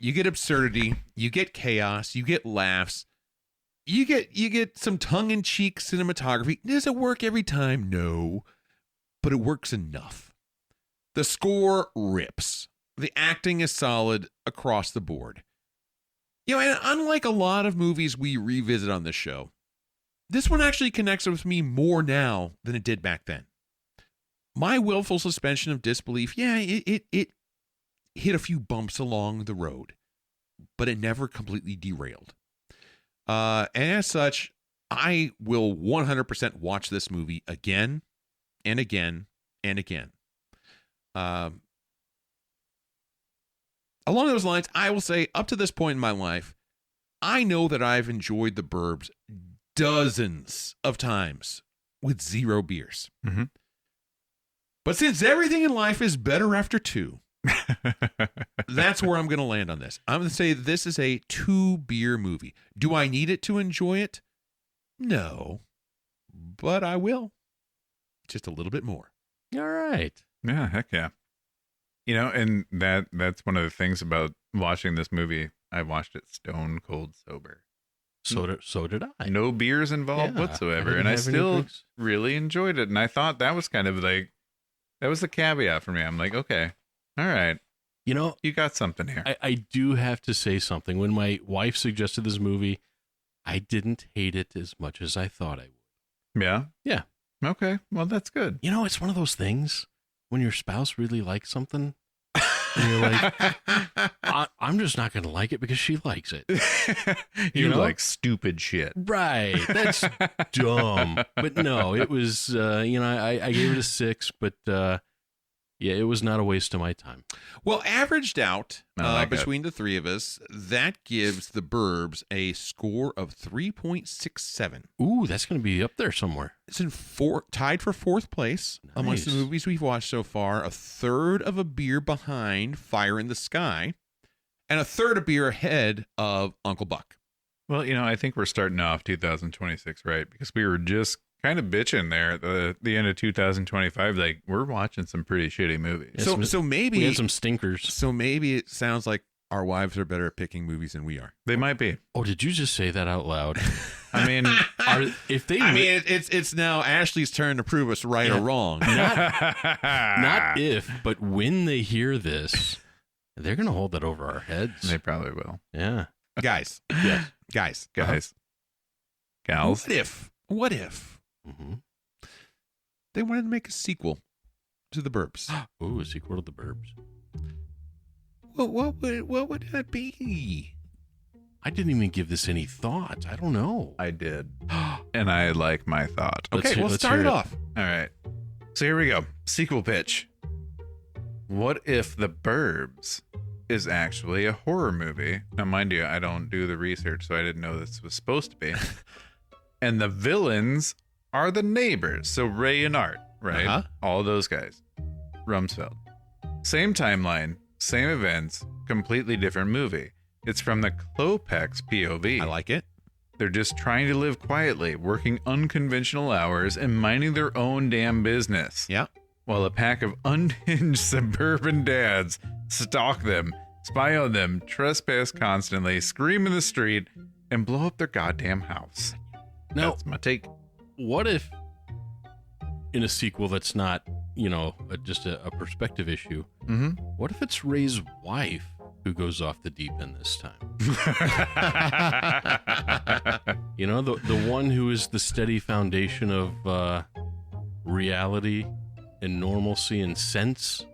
You get absurdity. You get chaos. You get laughs. You get some tongue-in-cheek cinematography. Does it work every time? No. But it works enough. The score rips. The acting is solid across the board. And unlike a lot of movies we revisit on this show, this one actually connects with me more now than it did back then. My willful suspension of disbelief, it hit a few bumps along the road, but it never completely derailed. And as such, I will 100% watch this movie again and again and again. Along those lines, I will say up to this point in my life, I know that I've enjoyed the Burbs dozens of times with 0 beers. Mm-hmm. But since everything in life is better after 2, that's where I'm going to land on this. I'm going to say this is a 2-beer movie. Do I need it to enjoy it? No, but I will. Just a little bit more. All right. Yeah, heck yeah. And that's one of the things about watching this movie. I watched it stone cold sober. So did I. No beers involved whatsoever. And I still really enjoyed it. And I thought that was kind of like, that was the caveat for me. I'm like, okay, all right. You got something here. I do have to say something. When my wife suggested this movie, I didn't hate it as much as I thought I would. Yeah? Yeah. Okay. Well, that's good. It's one of those things when your spouse really likes something, and you're like, I'm just not going to like it because she likes it. You like stupid shit. Right. That's dumb. But no, it was, I gave it a 6, but it was not a waste of my time. Well, averaged out between the three of us, that gives the Burbs a score of 3.67. Ooh, that's going to be up there somewhere. It's in tied for 4th place amongst the movies we've watched so far. A third of a beer behind Fire in the Sky, and a third a beer ahead of Uncle Buck. Well, I think we're starting off 2026 right, because we were just kind of bitching there at the end of 2025. Like, we're watching some pretty shitty movies. Yeah, so maybe we had some stinkers. So maybe it sounds like our wives are better at picking movies than we are. They might be. Oh, did you just say that out loud? I mean, it's now Ashley's turn to prove us right or wrong. Not if, but when they hear this, they're going to hold that over our heads. They probably will. Yeah. Guys. Yes. Guys. Gals. What if mm-hmm. they wanted to make a sequel to the Burbs? Ooh, a sequel to the Burbs. Well, what would that be? I didn't even give this any thought. I don't know. I did. And I like my thought. Okay, let's start it off. All right. So here we go. Sequel pitch. What if The Burbs is actually a horror movie? Now, mind you, I don't do the research, so I didn't know this was supposed to be. And the villains are the neighbors. So Ray and Art, right? Uh-huh. All those guys. Rumsfeld. Same timeline, same events, completely different movie. It's from the Klopex POV. I like it. They're just trying to live quietly, working unconventional hours and minding their own damn business. Yeah. While a pack of unhinged suburban dads stalk them, spy on them, trespass constantly, scream in the street, and blow up their goddamn house. Now, That's my take. What if in a sequel that's not, just a perspective issue, what if it's Ray's wife who goes off the deep end this time? The one who is the steady foundation of reality and normalcy and sense.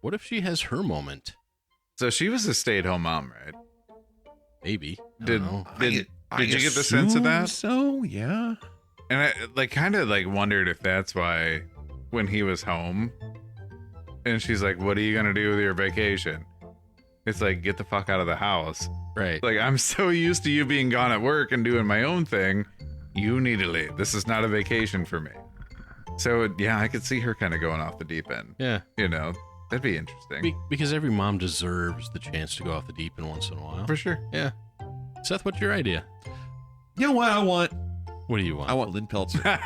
What if she has her moment? So she was a stay-at-home mom, right? Maybe. Did you get the sense of that? So, yeah. And I kind of wondered if that's why when he was home and she's like, what are you going to do with your vacation? It's like, get the fuck out of the house. Right. Like, I'm so used to you being gone at work and doing my own thing. You need to leave. This is not a vacation for me. So, yeah, I could see her kind of going off the deep end. Yeah. That'd be interesting. Because every mom deserves the chance to go off the deep end once in a while. For sure. Yeah. Seth, what's your idea? You know what I want? What do you want? I want Lynn Peltzer. I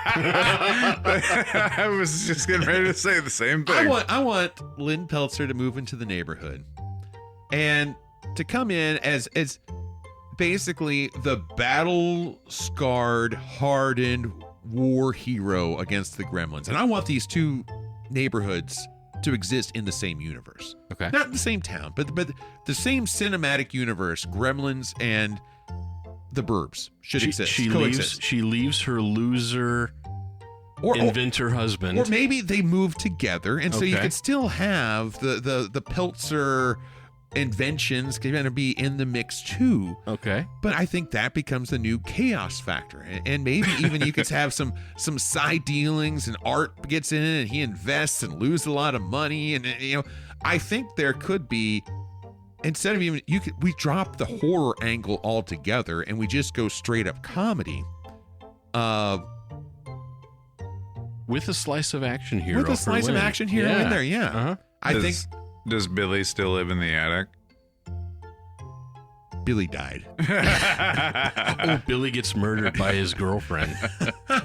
was just getting ready to say the same thing. I want Lynn Peltzer to move into the neighborhood and to come in as basically the battle-scarred, hardened war hero against the gremlins. And I want these two neighborhoods to exist in the same universe. Okay. Not in the same town, but the same cinematic universe. Gremlins and the Burbs should exist. She leaves her loser inventor husband. Or maybe they move together, and so you could still have the Peltzer inventions going to be in the mix too. Okay. But I think that becomes the new chaos factor. And maybe even you could have some side dealings, and Art gets in and he invests and loses a lot of money. And, I think there could be, instead of even, we drop the horror angle altogether and we just go straight up comedy. With a slice of action hero. With a slice of action hero in there, yeah. Uh-huh. I think Does Billy still live in the attic? Billy died. Billy gets murdered by his girlfriend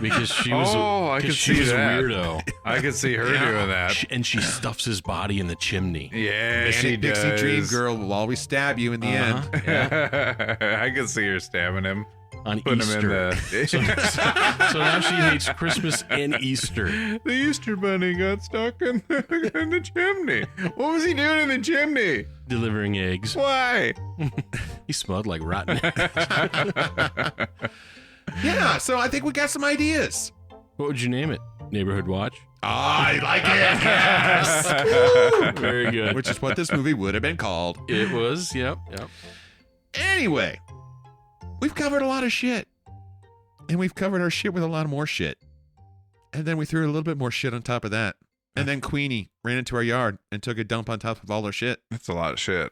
because she was I could see a that. weird. I could see her doing that. And she stuffs his body in the chimney. Yeah, she does. Dixie Dream Girl will always stab you in the end. Yeah. I could see her stabbing him. On Putting Easter. him in the... so now she hates Christmas and Easter. The Easter bunny got stuck in the chimney. What was he doing in the chimney? Delivering eggs. Why? He smelled like rotten eggs. Yeah, so I think we got some ideas. What would you name it? Neighborhood Watch? I like it. Yes. Very good. Which is what this movie would have been called. It was, yep. Anyway, we've covered a lot of shit. And we've covered our shit with a lot of more shit. And then we threw a little bit more shit on top of that. And then Queenie ran into our yard and took a dump on top of all our shit. That's a lot of shit.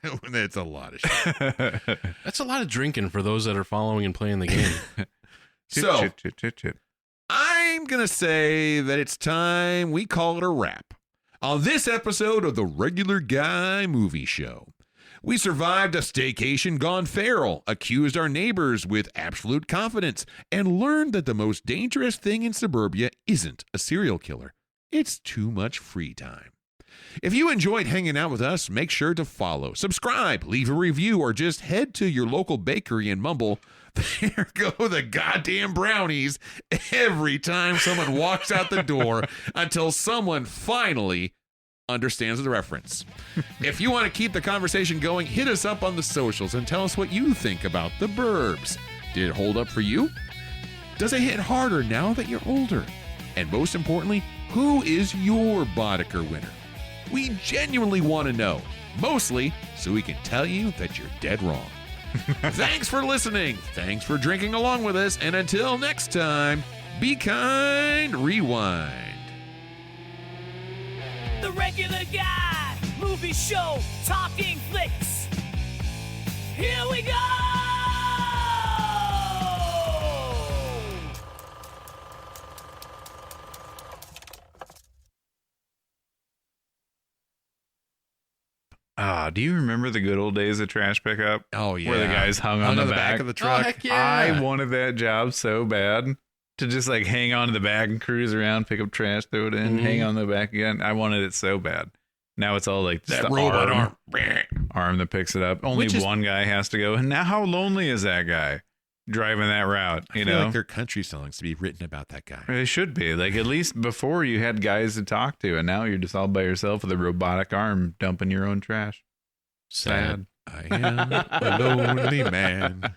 It's a lot of shit. That's a lot of drinking for those that are following and playing the game. So, I'm going to say that it's time we call it a wrap on this episode of the Regular Guy Movie Show. We survived a staycation gone feral, accused our neighbors with absolute confidence, and learned that the most dangerous thing in suburbia isn't a serial killer. It's too much free time. If you enjoyed hanging out with us, make sure to follow, subscribe, leave a review, or just head to your local bakery and mumble, "There go the goddamn brownies," every time someone walks out the door until someone finally understands the reference. If you want to keep the conversation going, hit us up on the socials and tell us what you think about the Burbs. Did it hold up for you? Does it hit harder now that you're older? And most importantly, who is your Boddicker winner? We genuinely want to know, mostly so we can tell you that you're dead wrong. Thanks for listening. Thanks for drinking along with us. And until next time, be kind, rewind. The regular guy, movie show, talking flicks. Here we go! Do you remember the good old days of trash pickup? Oh, yeah. Where the guys hung on the back of the truck. Oh, heck yeah. I wanted that job so bad, to just like hang on to the back and cruise around, pick up trash, throw it in, hang on the back again. I wanted it so bad. Now it's all like That the robot arm that picks it up. Only one guy has to go. And now how lonely is that guy driving that route? I feel like there are country songs to be written about that guy. It should be. Like, at least before you had guys to talk to, and now you're just all by yourself with a robotic arm dumping your own trash. Sad. I am a lonely man,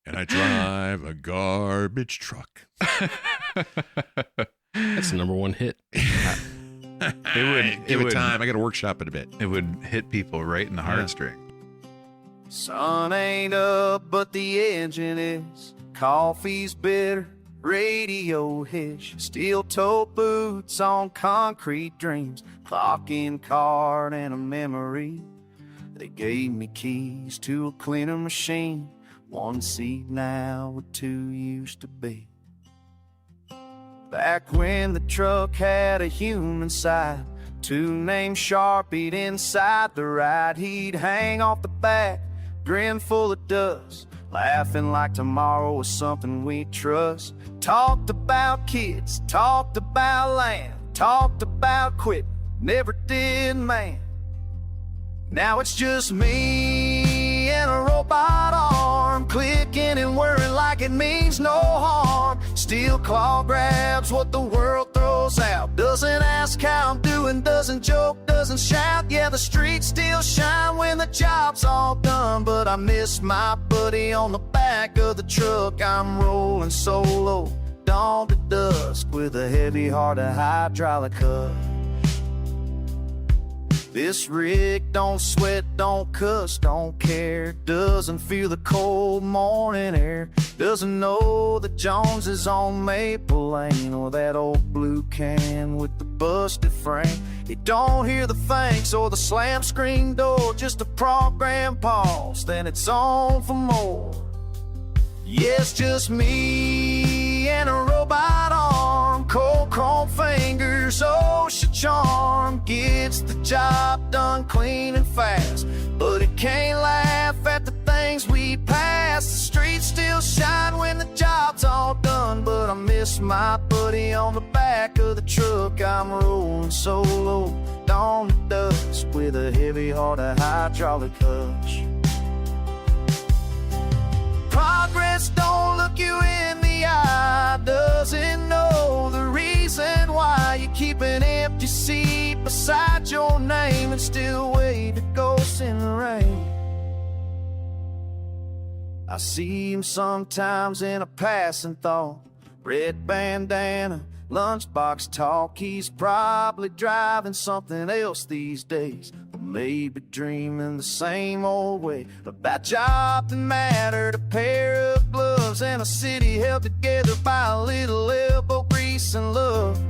and I drive a garbage truck. That's the number one hit. Give it time. I got to workshop it a bit. It would hit people right in the heartstring. Sun ain't up, but the engine is. Coffee's bitter, radio hish. Steel-toe boots on concrete dreams. Clock-in card and a memory. They gave me keys to a cleaner machine. One seat now where two used to be. Back when the truck had a human side, two names Sharpied inside the ride. He'd hang off the back, grin full of dust, laughing like tomorrow was something we trust. Talked about kids, talked about land, talked about quitting, never did man. Now it's just me and a robot arm, clicking and whirring like it means no harm. Steel claw grabs what the world throws out, doesn't ask how I'm doing, doesn't joke, doesn't shout. Yeah, the streets still shine when the job's all done, but I miss my buddy on the back of the truck. I'm rolling solo, dawn to dusk, with a heavy heart of hydraulic hub. This rig don't sweat, don't cuss, don't care. Doesn't feel the cold morning air. Doesn't know the Joneses on Maple Lane, or that old blue can with the busted frame. It don't hear the thanks or the slam screen door. Just a program pause, then it's on for more. Yeah, it's just me and a robot arm, cold chrome fingers, OSHA charm. Gets the job done clean and fast, but it can't laugh at the things we pass. The streets still shine when the job's all done, but I miss my buddy on the back of the truck. I'm rolling solo, dawn to dusk, with a heavy heart of hydraulic clutch. Progress don't look you in the eye, doesn't know the reason why you keep an empty seat beside your name and still wait to ghost in the rain. I see him sometimes in a passing thought, red bandana, lunchbox talk. He's probably driving something else these days, or maybe dreaming the same old way about job that mattered, a pair of gloves, and a city held together by a little elbow grease and love.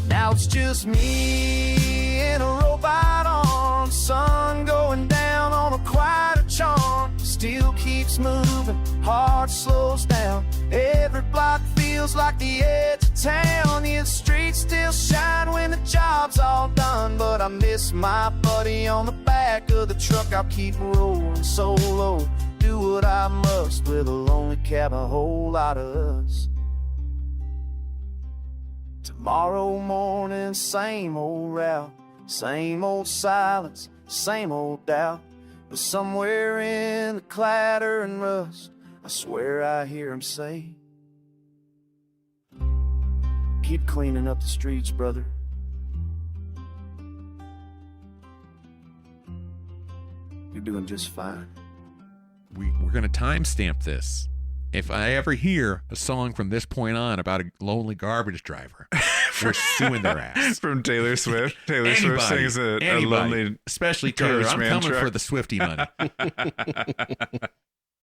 Now it's just me and a robot arm, sun going down on a quieter charm. Still keeps moving, heart slows down, every block feels like the edge of town. Yeah, the streets still shine when the job's all done, but I miss my buddy on the back of the truck. I'll keep rolling solo, do what I must, with a lonely cab, a whole lot of us. Tomorrow morning, same old route, same old silence, same old doubt. But somewhere in the clatter and rust, I swear I hear him say, keep cleaning up the streets, brother. You're doing just fine. We're going to timestamp this. If I ever hear a song from this point on about a lonely garbage driver, we're suing their ass. From Taylor Swift. Taylor Swift sings a lonely, especially Taylor. I'm coming truck for the Swiftie money.